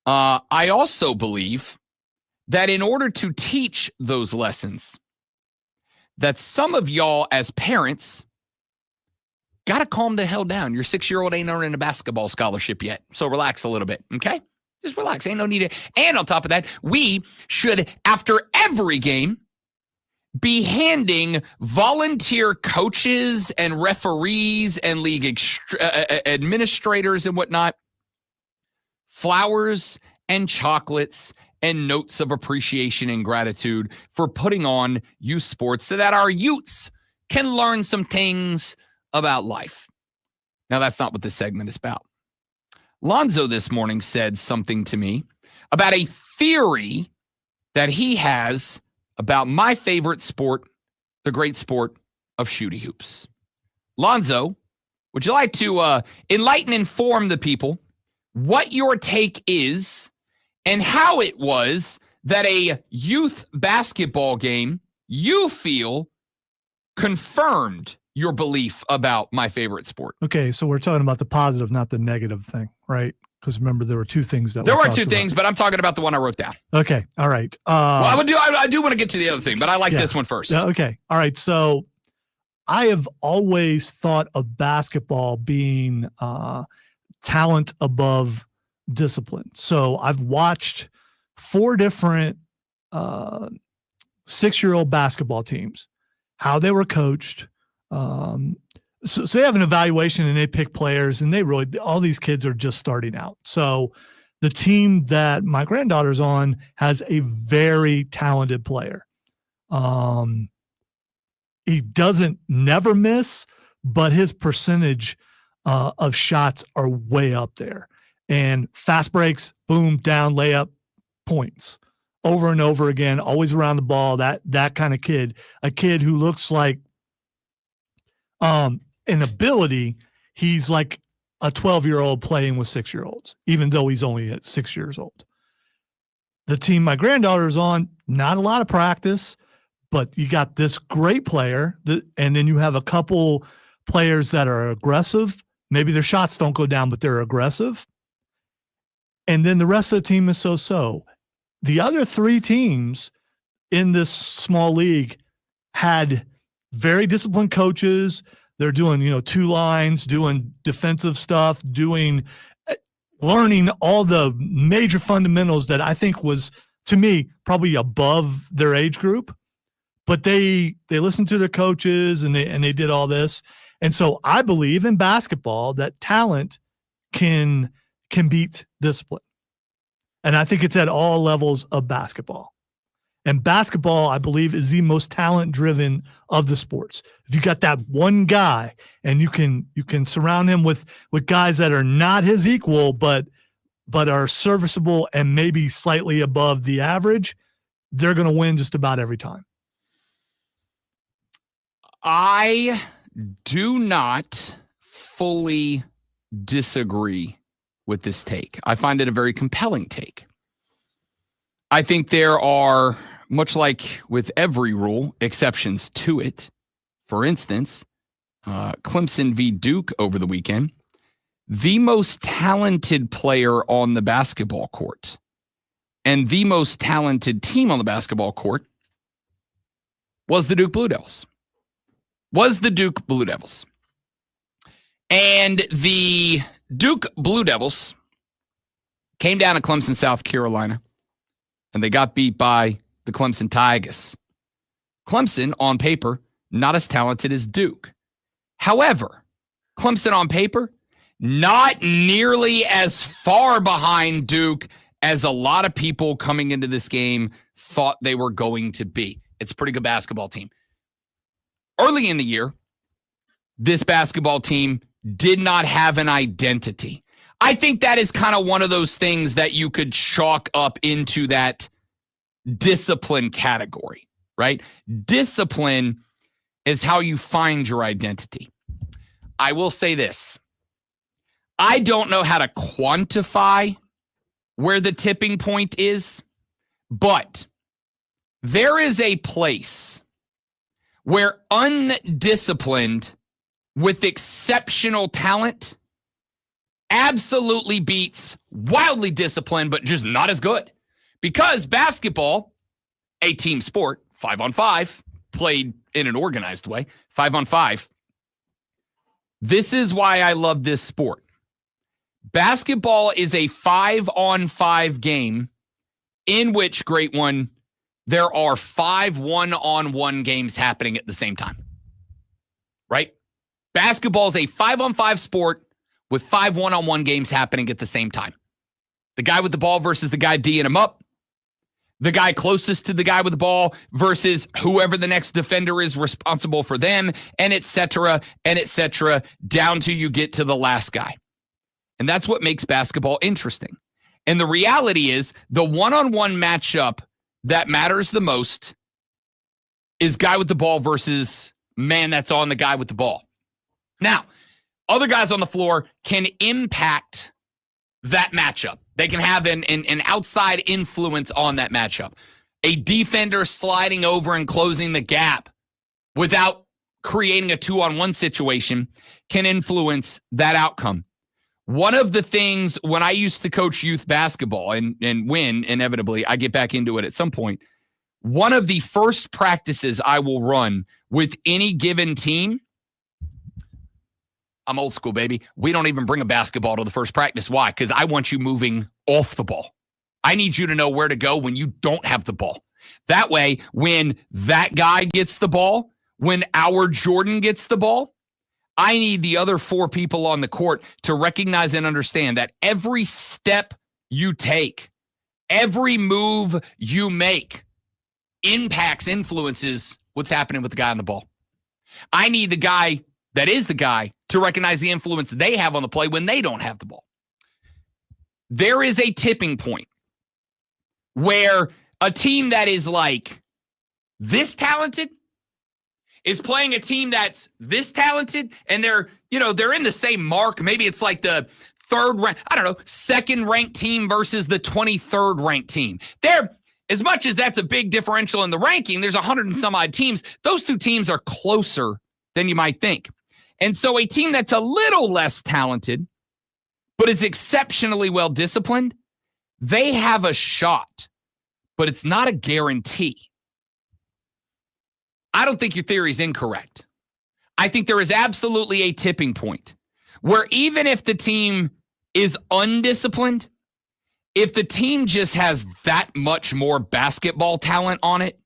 I also believe that in order to teach those lessons, that some of y'all as parents got to calm the hell down. Your 6-year-old ain't earning a basketball scholarship yet, so relax a little bit, okay? Just relax. Ain't no need to. And on top of that, we should, after every game, be handing volunteer coaches and referees and league administrators and whatnot flowers and chocolates and notes of appreciation and gratitude for putting on youth sports so that our youths can learn some things about life. Now, that's not what this segment is about. Lonzo this morning said something to me about a theory that he has about my favorite sport, the great sport of shooty hoops. Lonzo, would you like to enlighten and inform the people what your take is and how it was that a youth basketball game you feel confirmed your belief about my favorite sport? Okay, so we're talking about the positive, not the negative thing, right? Because remember, there were two things that there were two things, but I'm talking about the one I wrote down. Okay, all right. Well, I do want to get to the other thing, but I like this one first. Yeah, okay, all right. So I have always thought of basketball being talent above discipline. So I've watched 4 different 6-year-old basketball teams, how they were coached. So they have an evaluation and they pick players, and all these kids are just starting out. So the team that my granddaughter's on has a very talented player. He doesn't never miss, but his percentage of shots are way up there. And fast breaks, boom, down, layup, points over and over again, always around the ball, that kind of kid, a kid who looks like in ability, he's like a 12-year-old playing with 6-year-olds, even though he's only at 6 years old. The team my granddaughter's on, not a lot of practice, but you got this great player, and then you have a couple players that are aggressive. Maybe their shots don't go down, but they're aggressive. And then the rest of the team is so-so. The other 3 teams in this small league had very disciplined coaches. They're doing, 2 lines, doing defensive stuff, learning all the major fundamentals that I think was, to me, probably above their age group. But they listened to their coaches and they did all this. And so I believe in basketball that talent can beat discipline. And I think it's at all levels of basketball. And basketball, I believe, is the most talent-driven of the sports. If you got that one guy and you can surround him with guys that are not his equal, but are serviceable and maybe slightly above the average, they're going to win just about every time. I do not fully disagree with this take. I find it a very compelling take. I think there are, much like with every rule, exceptions to it. For instance, Clemson v. Duke over the weekend, the most talented player on the basketball court and the most talented team on the basketball court was the Duke Blue Devils. And the Duke Blue Devils came down to Clemson, South Carolina, and they got beat by the Clemson Tigers. Clemson, on paper, not as talented as Duke. However, Clemson on paper, not nearly as far behind Duke as a lot of people coming into this game thought they were going to be. It's a pretty good basketball team. Early in the year, this basketball team did not have an identity. I think that is kind of one of those things that you could chalk up into that discipline category, right? Discipline is how you find your identity. I will say this. I don't know how to quantify where the tipping point is, but there is a place where undisciplined with exceptional talent absolutely beats wildly disciplined, but just not as good. Because basketball, a team sport, 5-on-5, played in an organized way, 5-on-5. This is why I love this sport. Basketball is a 5-on-5 game in which, great one, there are 5 one-on-one games happening at the same time. Right? Basketball is a 5-on-5 sport with 5 one-on-one games happening at the same time. The guy with the ball versus the guy D'ing him up. The guy closest to the guy with the ball versus whoever the next defender is responsible for them, and et cetera, down till you get to the last guy. And that's what makes basketball interesting. And the reality is the one-on-one matchup that matters the most is guy with the ball versus man that's on the guy with the ball. Now, other guys on the floor can impact that matchup. They can have an outside influence on that matchup. A defender sliding over and closing the gap without creating a 2-on-1 situation can influence that outcome. One of the things when I used to coach youth basketball and win, inevitably, I get back into it at some point. One of the first practices I will run with any given team, I'm old school, baby. We don't even bring a basketball to the first practice. Why? Because I want you moving off the ball. I need you to know where to go when you don't have the ball. That way, when that guy gets the ball, when our Jordan gets the ball, I need the other 4 people on the court to recognize and understand that every step you take, every move you make impacts, influences what's happening with the guy on the ball. I need the guy that is the guy to recognize the influence they have on the play when they don't have the ball. There is a tipping point where a team that is like this talented is playing a team that's this talented, and they're in the same mark. Maybe it's like the second ranked team versus the 23rd ranked team. They're, as much as that's a big differential in the ranking, there's 100 and some odd teams. Those 2 teams are closer than you might think. And so a team that's a little less talented, but is exceptionally well disciplined, they have a shot, but it's not a guarantee. I don't think your theory is incorrect. I think there is absolutely a tipping point where even if the team is undisciplined, if the team just has that much more basketball talent on it,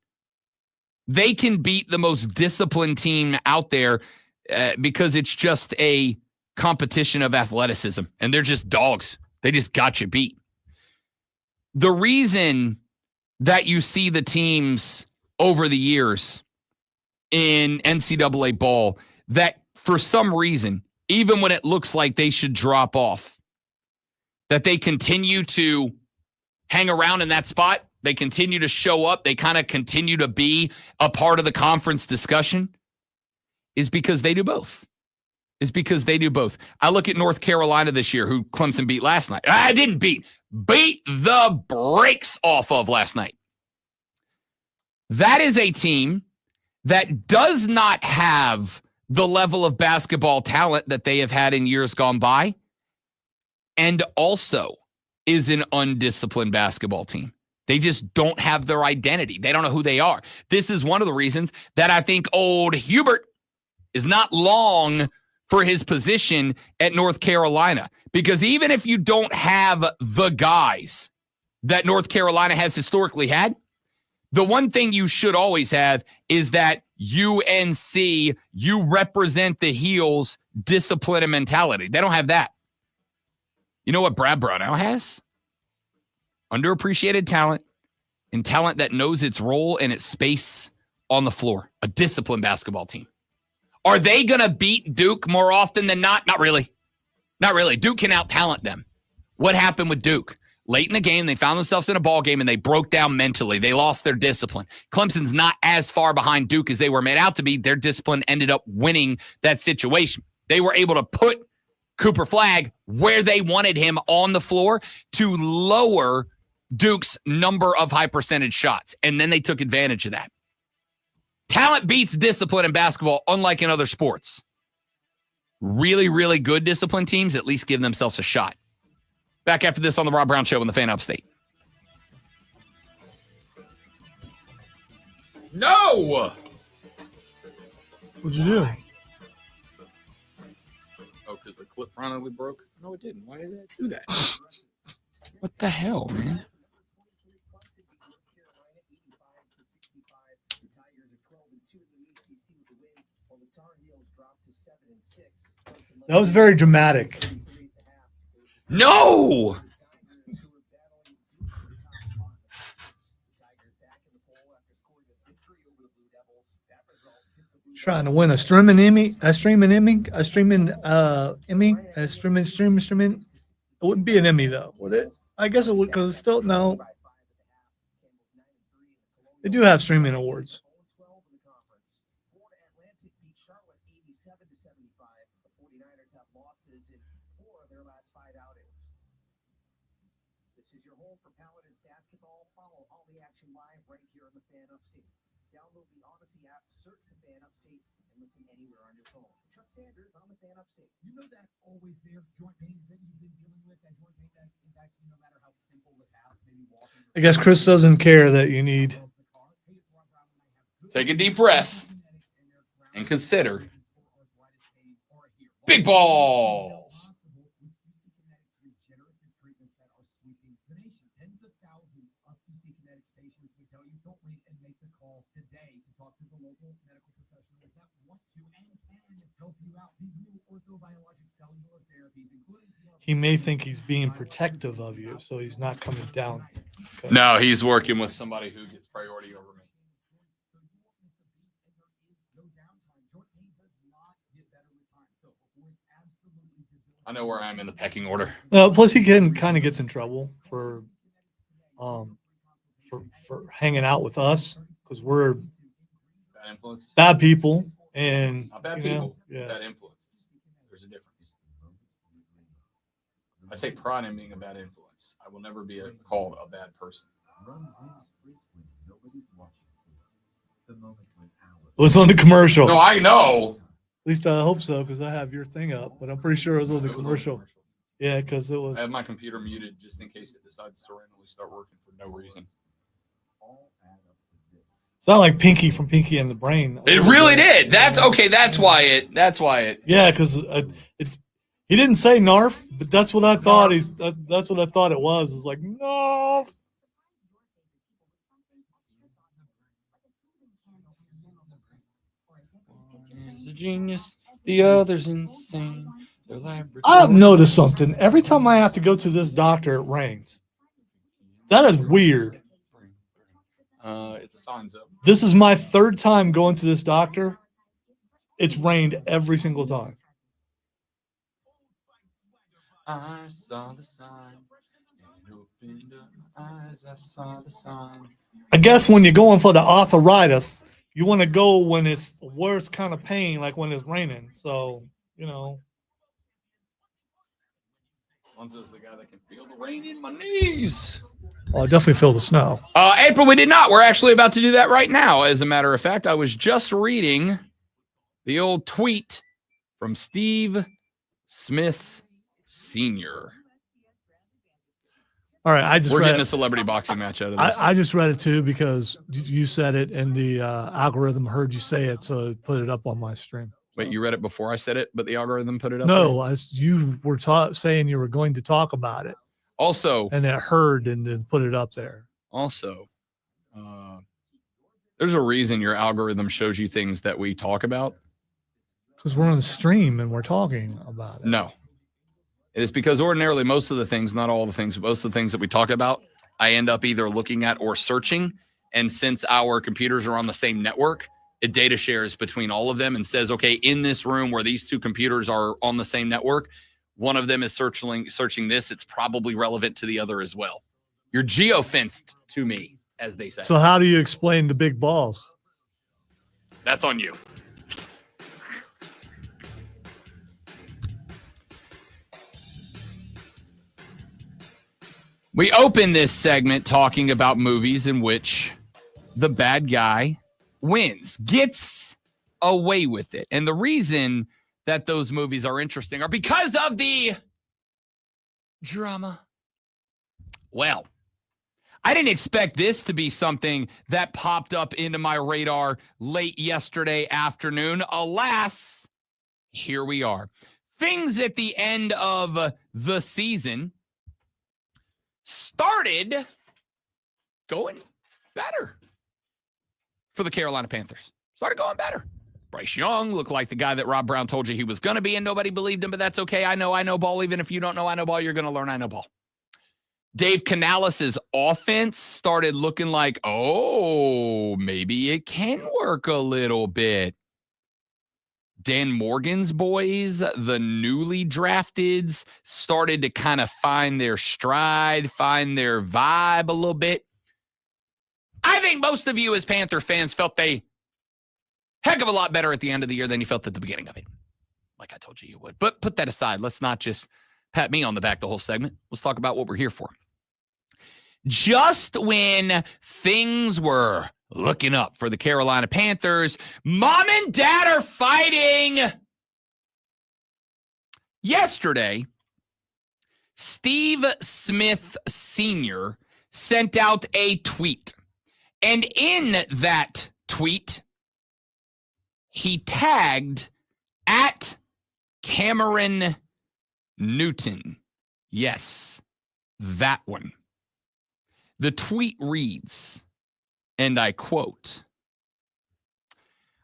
they can beat the most disciplined team out there because it's just a competition of athleticism, and they're just dogs. They just got you beat. The reason that you see the teams over the years in NCAA ball that for some reason, even when it looks like they should drop off, that they continue to hang around in that spot, they continue to show up, they kind of continue to be a part of the conference discussion, is because they do both. I look at North Carolina this year, who Clemson beat last night. I didn't beat the brakes off of last night. That is a team that does not have the level of basketball talent that they have had in years gone by, and also is an undisciplined basketball team. They just don't have their identity. They don't know who they are. This is one of the reasons that I think old Hubert is not long for his position at North Carolina. Because even if you don't have the guys that North Carolina has historically had, the one thing you should always have is that UNC, you represent the heels, discipline, and mentality. They don't have that. You know what Brad Brownell has? Underappreciated talent, and talent that knows its role and its space on the floor. A disciplined basketball team. Are they going to beat Duke more often than not? Not really. Not really. Duke can out-talent them. What happened with Duke? Late in the game, they found themselves in a ball game and they broke down mentally. They lost their discipline. Clemson's not as far behind Duke as they were made out to be. Their discipline ended up winning that situation. They were able to put Cooper Flagg where they wanted him on the floor to lower Duke's number of high percentage shots. And then they took advantage of that. Talent beats discipline in basketball, unlike in other sports. Really, really good discipline teams at least give themselves a shot. Back after this on the Rob Brown Show on the Fan Upstate. No! What'd you do? Oh, because the clip finally broke? No, it didn't. Why did I do that? What the hell, man? That was very dramatic. No! Trying to win a streaming Emmy. It wouldn't be an Emmy though, would it? I guess it would, because it's still no. They do have streaming awards. You know that always there joint pain that you've been dealing with, that joint pain that impacts you no matter how simple the task, maybe walking. I guess Chris doesn't care that you need. Take a deep breath and consider big balls. Tens of thousands of QC Kinetics patients will tell you don't wait and make the call today to talk to the local medical professionals that want to and can help you out. These new orthobiologic cellular therapies, including He may think he's being protective of you, so he's not coming down. Okay. No, he's working with somebody who gets priority over me. I know where I am in the pecking order. Plus, he kind of gets in trouble for hanging out with us because we're Bad influences. bad people and Not bad you know, people, yeah. bad influences. There's a difference. I take pride in being a bad influence. I will never be called a bad person. It was on the commercial. No, I know. At least I hope so, because I have your thing up, but I'm pretty sure it was on the commercial. Yeah, because it was. I have my computer muted just in case it decides to randomly start working for no reason. It's not like Pinky from Pinky and the Brain. It really did. That's okay. That's why it. Yeah, because he didn't say Narf, but that's what I thought. That's what I thought it was. It's like Narf. He's a genius. The other's insane. I've noticed something. Every time I have to go to this doctor, it rains. That is weird. It's a sign zone. This is my third time going to this doctor. It's rained every single time. I saw the sign. And opened up my eyes. I saw the sign. I guess when you're going for the arthritis, you want to go when it's the worst kind of pain, like when it's raining. So, you know. Lonzo's the guy that can feel the rain in my knees. Oh, I definitely feel the snow. April, we did not. We're actually about to do that right now. As a matter of fact, I was just reading the old tweet from Steve Smith Sr. All right, We're getting a celebrity boxing match out of this. I just read it too because you said it and the algorithm heard you say it, so it put it up on my stream. Wait, you read it before I said it, but the algorithm put it up? No, you were saying you were going to talk about it. Also, and it heard and then put it up there. Also, there's a reason your algorithm shows you things that we talk about. Because we're on the stream and we're talking about it. No. It is because ordinarily most of the things, not all the things, but most of the things that we talk about, I end up either looking at or searching. And since our computers are on the same network, it data shares between all of them and says, okay, in this room where these two computers are on the same network, one of them is searching this, it's probably relevant to the other as well. You're geofenced to me, as they say. So how do you explain the big balls? That's on you. We open this segment talking about movies in which the bad guy wins, gets away with it. And the reason that those movies are interesting are because of the drama. Well, I didn't expect this to be something that popped up into my radar late yesterday afternoon. Alas, here we are. Things at the end of the season started going better for the Carolina Panthers. Started going better. Bryce Young looked like the guy that Rob Brown told you he was going to be, and nobody believed him, but that's okay. I know ball. Even if you don't know I know ball, you're going to learn I know ball. Dave Canales' offense started looking like, oh, maybe it can work a little bit. Dan Morgan's boys, the newly drafteds, started to kind of find their stride, find their vibe a little bit. I think most of you as Panther fans felt they heck of a lot better at the end of the year than you felt at the beginning of it. Like I told you would. But put that aside. Let's not just pat me on the back the whole segment. Let's talk about what we're here for. Just when things were looking up for the Carolina Panthers, mom and dad are fighting. Yesterday, Steve Smith Sr. sent out a tweet. And in that tweet, he tagged at Cameron Newton. Yes, that one. The tweet reads, and I quote,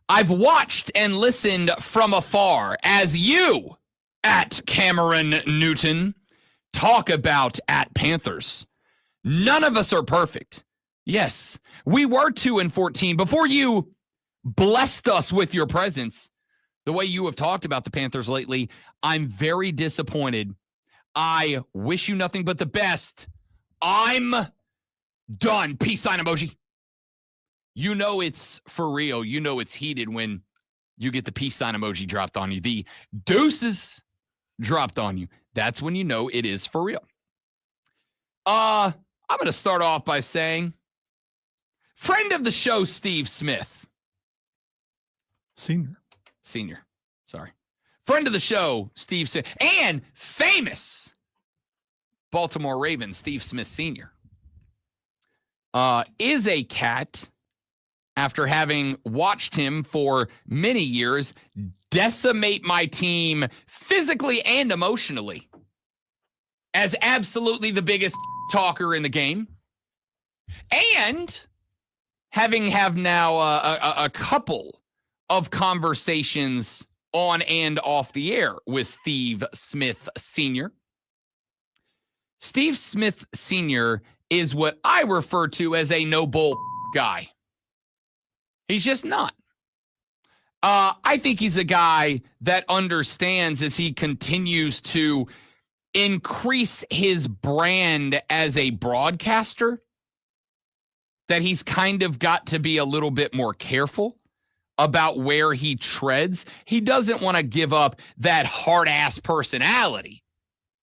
"I've watched and listened from afar as you, at Cameron Newton, talk about at Panthers. None of us are perfect. Yes, we were 2-14 before you blessed us with your presence. The way you have talked about the Panthers lately, I'm very disappointed. I wish you nothing but the best. I'm done." Peace sign emoji. You know it's for real. You know it's heated when you get the peace sign emoji dropped on you. The deuces dropped on you. That's when you know it is for real. I'm going to start off by saying, friend of the show, Steve Smith. Senior. Sorry. Friend of the show, Steve Smith. And famous Baltimore Ravens, Steve Smith Sr. Is a cat, after having watched him for many years decimate my team physically and emotionally, as absolutely the biggest talker in the game, and having now a couple of conversations on and off the air with Steve Smith Sr. Steve Smith Sr. is what I refer to as a no bull guy. He's just not. I think he's a guy that understands, as he continues to increase his brand as a broadcaster, that he's kind of got to be a little bit more careful about where he treads. He doesn't want to give up that hard-ass personality,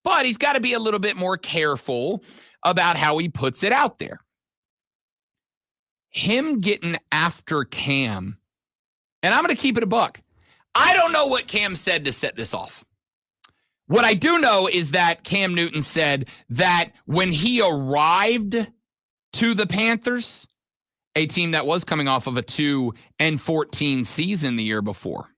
but he's got to be a little bit more careful about how he puts it out there. Him getting after Cam, and I'm going to keep it a buck. I don't know what Cam said to set this off. What I do know is that Cam Newton said that when he arrived to the Panthers, a team that was coming off of a 2-14 season the year before.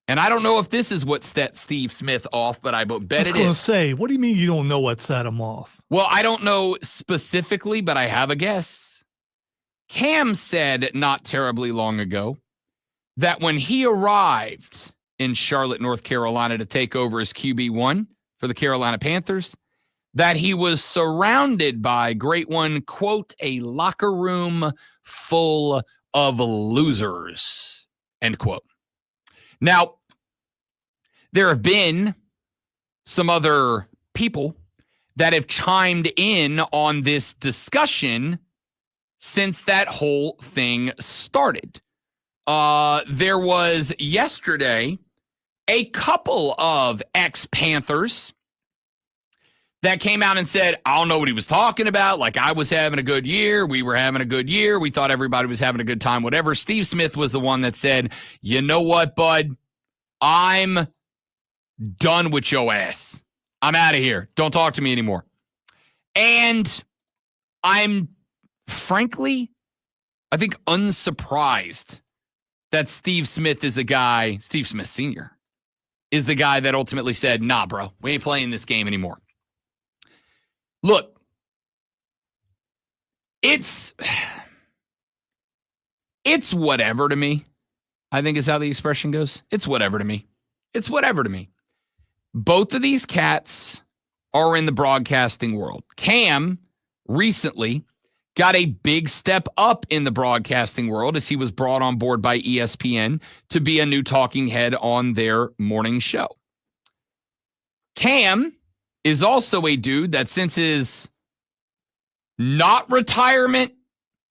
And I don't know if this is what set Steve Smith off, but I bet it is. I was going to say, what do you mean you don't know what set him off? Well, I don't know specifically, but I have a guess. Cam said not terribly long ago that when he arrived in Charlotte, North Carolina to take over as QB1 for the Carolina Panthers, that he was surrounded by, great one, quote, a locker room full of losers, end quote. Now, there have been some other people that have chimed in on this discussion since that whole thing started. There was yesterday a couple of ex-Panthers that came out and said, I don't know what he was talking about. Like, I was having a good year. We were having a good year. We thought everybody was having a good time, whatever. Steve Smith was the one that said, you know what, bud? I'm done with your ass. I'm out of here. Don't talk to me anymore. And I'm, frankly, I think unsurprised that Steve Smith is a guy, Steve Smith Sr., is the guy that ultimately said, nah, bro, we ain't playing this game anymore. Look, it's whatever to me, I think is how the expression goes. It's whatever to me. It's whatever to me. Both of these cats are in the broadcasting world. Cam recently got a big step up in the broadcasting world as he was brought on board by ESPN to be a new talking head on their morning show. Cam is also a dude that since his not retirement,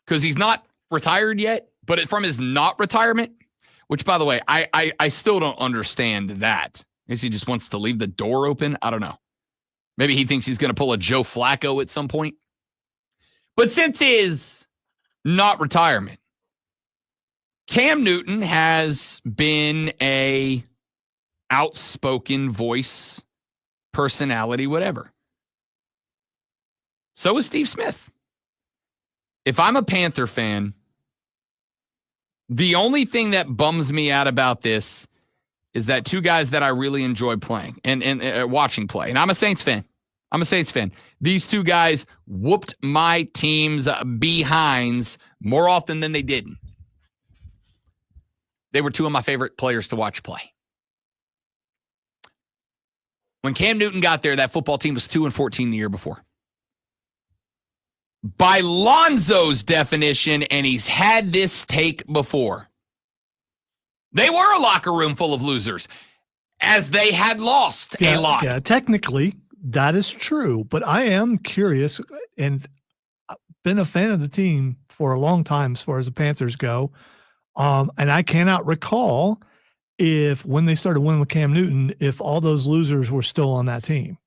because he's not retired yet, but from his not retirement, which, by the way, I still don't understand that. I guess he just wants to leave the door open. I don't know. Maybe he thinks he's going to pull a Joe Flacco at some point. But since his not retirement, Cam Newton has been a outspoken voice, personality, whatever. So is Steve Smith. If I'm a Panther fan, the only thing that bums me out about this is that two guys that I really enjoy playing and watching play. And I'm a Saints fan. These two guys whooped my team's behinds more often than they didn't. They were two of my favorite players to watch play. When Cam Newton got there, that football team was 2-14 the year before. By Lonzo's definition, and he's had this take before, they were a locker room full of losers, as they had lost a lot. Yeah, technically, that is true. But I am curious, and I've been a fan of the team for a long time as far as the Panthers go. And I cannot recall if when they started winning with Cam Newton, if all those losers were still on that team.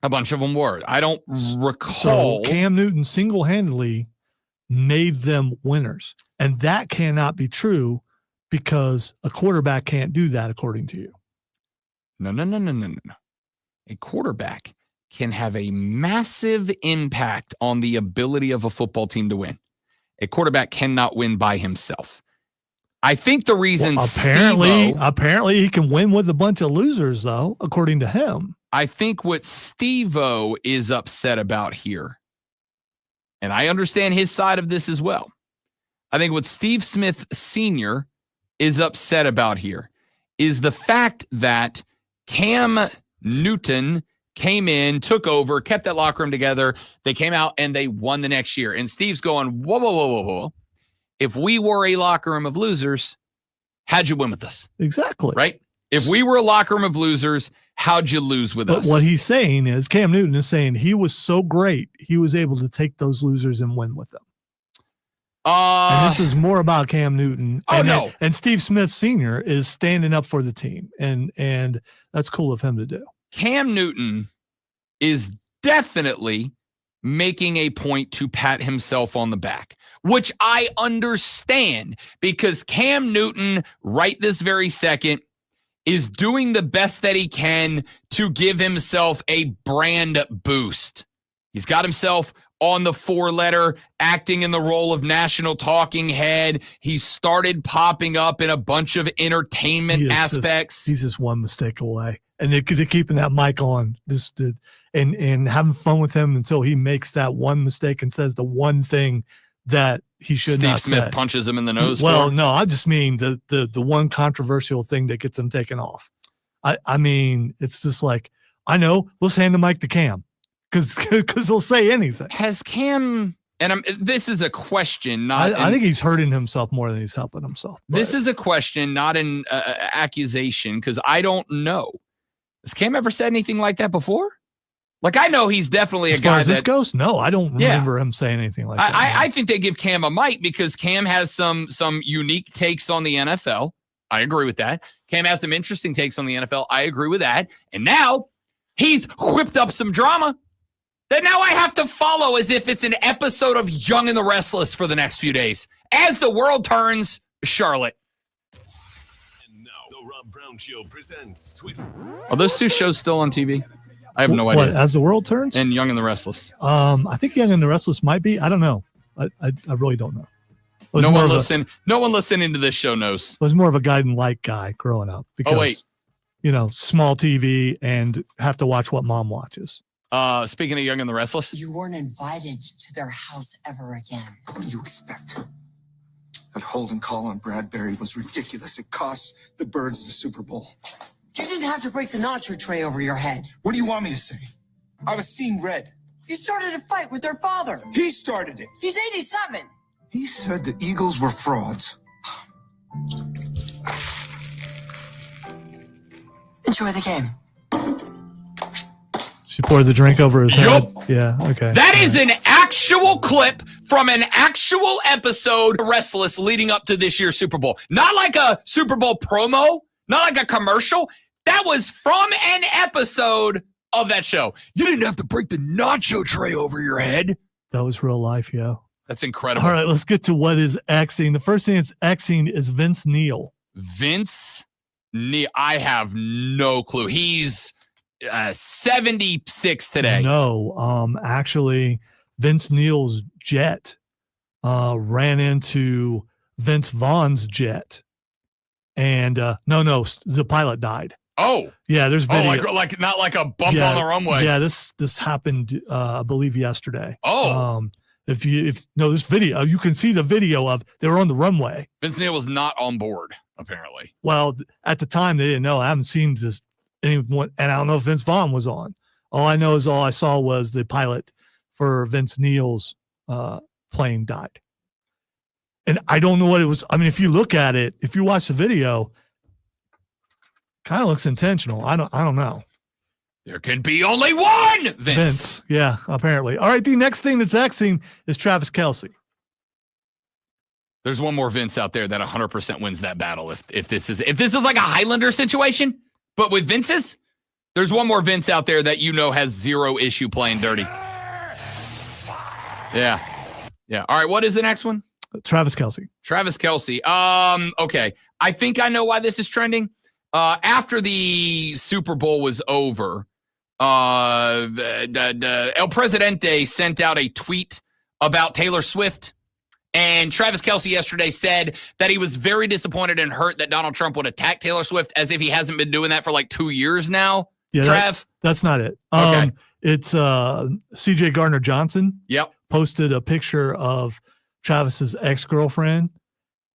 A bunch of them were. I don't recall. So Cam Newton single-handedly made them winners. And that cannot be true because a quarterback can't do that, according to you. No. A quarterback can have a massive impact on the ability of a football team to win. A quarterback cannot win by himself. I think the reason apparently he can win with a bunch of losers, though, according to him. I think what Steve-O is upset about here, and I understand his side of this as well. I think what Steve Smith Sr. is upset about here is the fact that Cam Newton came in, took over, kept that locker room together. They came out and they won the next year. And Steve's going, whoa. If we were a locker room of losers, how'd you win with us? Exactly. Right? If we were a locker room of losers, how'd you lose with us? But what he's saying is, Cam Newton is saying he was so great, he was able to take those losers and win with them. And this is more about Cam Newton. And Steve Smith Sr. is standing up for the team. And that's cool of him to do. Cam Newton is definitely making a point to pat himself on the back, which I understand because Cam Newton, right this very second, is doing the best that he can to give himself a brand boost. He's got himself on the 4-letter, acting in the role of national talking head. He started popping up in a bunch of entertainment aspects. He's just one mistake away. And they're keeping that mic on and having fun with him until he makes that one mistake and says the one thing that he should not say. Steve Smith punches him in the nose. Well, no, I just mean the one controversial thing that gets him taken off. I mean, it's just like, I know, let's hand the mic to Cam because he'll say anything. Has Cam, and this is a question, I think he's hurting himself more than he's helping himself. This is a question, not an accusation, because I don't know. Has Cam ever said anything like that before? Like, I know he's definitely as a guy far as this that goes, no, I don't remember him saying anything like that. I think they give Cam a mic because Cam has some unique takes on the NFL. I agree with that. Cam has some interesting takes on the NFL. I agree with that. And now he's whipped up some drama that now I have to follow as if it's an episode of Young and the Restless for the next few days as the world turns Charlotte. And now the Rob Brown Show presents Twitter. Are those two shows still on TV? I have no idea. What, As the World Turns? And Young and the Restless. I think Young and the Restless might be. I don't know. I really don't know. No one listening to this show knows. I was more of a guide and light guy growing up because, small TV and have to watch what mom watches. Speaking of Young and the Restless. You weren't invited to their house ever again. What do you expect? That holding call on Bradbury was ridiculous. It cost the Birds the Super Bowl. You didn't have to break the nacho tray over your head. What do you want me to say? I was seeing red. You started a fight with their father. He started it. He's 87. He said the Eagles were frauds. Enjoy the game. She poured the drink over his head. Yeah, okay. That is an actual clip from an actual episode of Restless leading up to this year's Super Bowl. Not like a Super Bowl promo, not like a commercial. That was from an episode of that show. You didn't have to break the nacho tray over your head. That was real life, yo. That's incredible. All right, let's get to what is Xing. The first thing that's Xing is Vince Neil. Vince Neil. I have no clue. He's 76 today. No, actually, Vince Neil's jet ran into Vince Vaughn's jet. And no, the pilot died. Oh, yeah. There's video. like not like a bump on the runway. Yeah, this happened, I believe, yesterday. Oh, there's video. You can see the video of they were on the runway. Vince Neil was not on board, apparently. Well, at the time they didn't know. I haven't seen this anyone, and I don't know if Vince Vaughn was on. All I know is all I saw was the pilot for Vince Neil's plane died. And I don't know what it was. I mean, if you look at it, if you watch the video, kind of looks intentional. I don't know. There can be only one Vince. Yeah, apparently. All right, the next thing that's Xing is Travis Kelce. There's one more Vince out there that 100% wins that battle. If this is like a Highlander situation, but with Vince's, there's one more Vince out there that has zero issue playing dirty. Yeah. All right, what is the next one? Travis Kelce. Okay. I think I know why this is trending. After the Super Bowl was over, El Presidente sent out a tweet about Taylor Swift. And Travis Kelce yesterday said that he was very disappointed and hurt that Donald Trump would attack Taylor Swift, as if he hasn't been doing that for like 2 years now. Yeah, Trav? That's not it. Okay. It's CJ Gardner-Johnson. Yep. Posted a picture of Travis's ex-girlfriend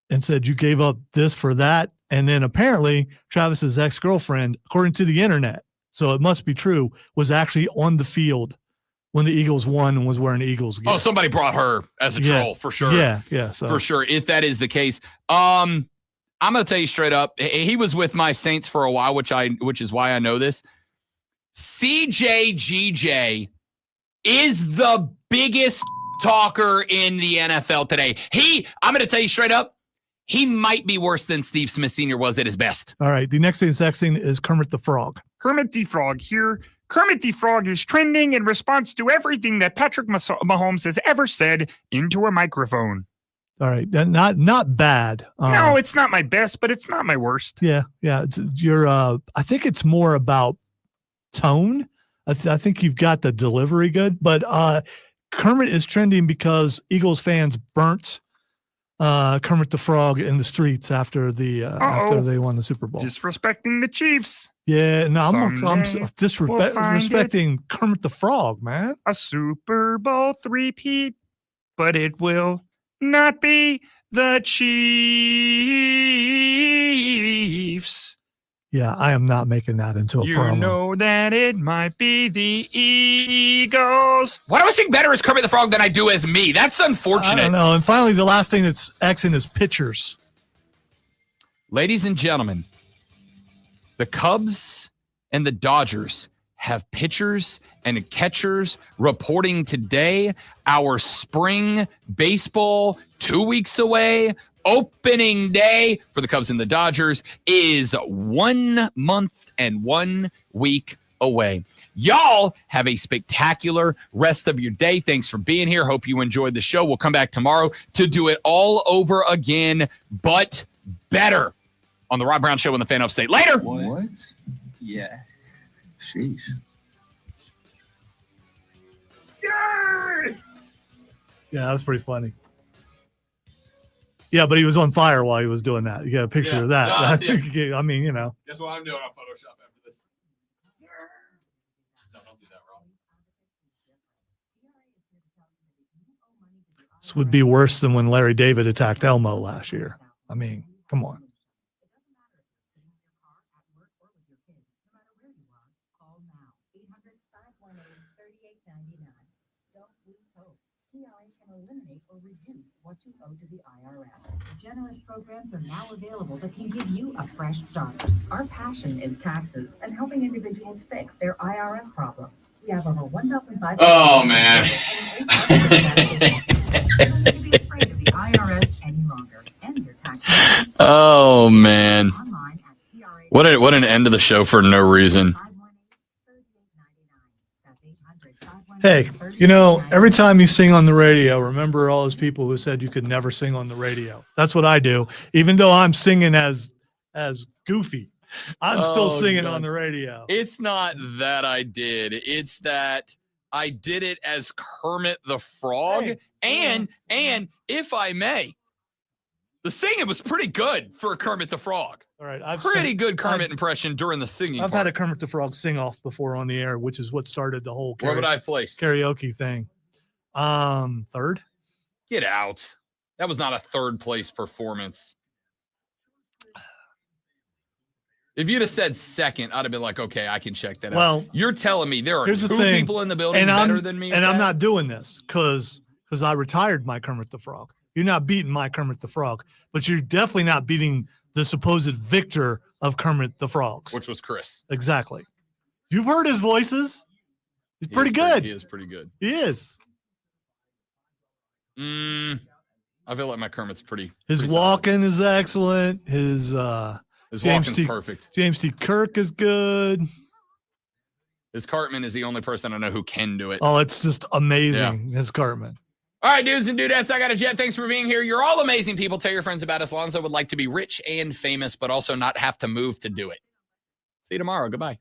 and said, you gave up this for that. And then apparently Travis's ex-girlfriend, according to the internet, so it must be true, was actually on the field when the Eagles won and was wearing Eagles gear. Oh, somebody brought her as a troll for sure. Yeah. So. For sure. If that is the case, I'm going to tell you straight up. He was with my Saints for a while, which is why I know this. CJGJ is the biggest talker in the NFL today. I'm going to tell you straight up, he might be worse than Steve Smith Sr. was at his best. All right. The next thing that's Xing is Kermit the Frog. Kermit the Frog here. Kermit the Frog is trending in response to everything that Patrick Mahomes has ever said into a microphone. All right. Not bad. No, it's not my best, but it's not my worst. Yeah. I think it's more about tone. I think you've got the delivery good, but Kermit is trending because Eagles fans burnt Kermit the Frog in the streets after they won the Super Bowl. Disrespecting the Chiefs. Yeah, no, I'm disrespecting Kermit the Frog, man. A Super Bowl three-peat, but it will not be the Chiefs. Yeah, I am not making that into a promo. You know that it might be the Eagles. Why do I sing better as Kermit the Frog than I do as me? That's unfortunate. I don't know. And finally, the last thing that's Xing is pitchers. Ladies and gentlemen, the Cubs and the Dodgers have pitchers and catchers reporting today. Our spring baseball 2 weeks away. Opening day for the Cubs and the Dodgers is 1 month and 1 week away. Y'all have a spectacular rest of your day. Thanks for being here. Hope you enjoyed the show. We'll come back tomorrow to do it all over again, but better on the Rob Brown Show on the Fan Upstate. Later. What? Yeah. Sheesh. Yeah, that was pretty funny. Yeah, but he was on fire while he was doing that. You got a picture of that. Yeah. I mean, you know. Guess what I'm doing on Photoshop after this? No, don't do that, Rob. This would be worse than when Larry David attacked Elmo last year. I mean, come on. Eliminate or reduce what you owe to the IRS. Generous programs are now available that can give you a fresh start. Our passion is taxes and helping individuals fix their IRS problems. We have over 1,500. Oh, man. Be afraid of the IRS any longer. End your taxes. Oh, man. What an end to the show for no reason. Hey, you know, every time you sing on the radio, remember all those people who said you could never sing on the radio. That's what I do. Even though I'm singing as Goofy, I'm still singing on the radio. It's not that I did. It's that I did it as Kermit the Frog. Hey, and if I may, the singing was pretty good for a Kermit the Frog. All right, Pretty good Kermit impression during the singing. I've had a Kermit the Frog sing off before on the air, which is what started the whole Where would I place? karaoke thing. Third. Get out. That was not a third place performance. If you'd have said second, I'd have been like, okay, I can check that Well, out. You're telling me there are here's the two thing, people in the building and better than me? And at I'm that? not doing this because I retired my Kermit the Frog. You're not beating my Kermit the Frog, but you're definitely not beating the supposed victor of Kermit the Frogs, Which was Chris. exactly. You've heard his voices. He's pretty good. He is pretty good. He is. I feel like my Kermit's pretty. His pretty walking is excellent. His solid. His walking's perfect. James T. Kirk is good. His Cartman is the only person I know who can do it. Oh, it's just amazing. His Cartman. All right, dudes and dudettes, I got a jet. Thanks for being here. You're all amazing people. Tell your friends about us. Lonzo would like to be rich and famous, but also not have to move to do it. See you tomorrow. Goodbye.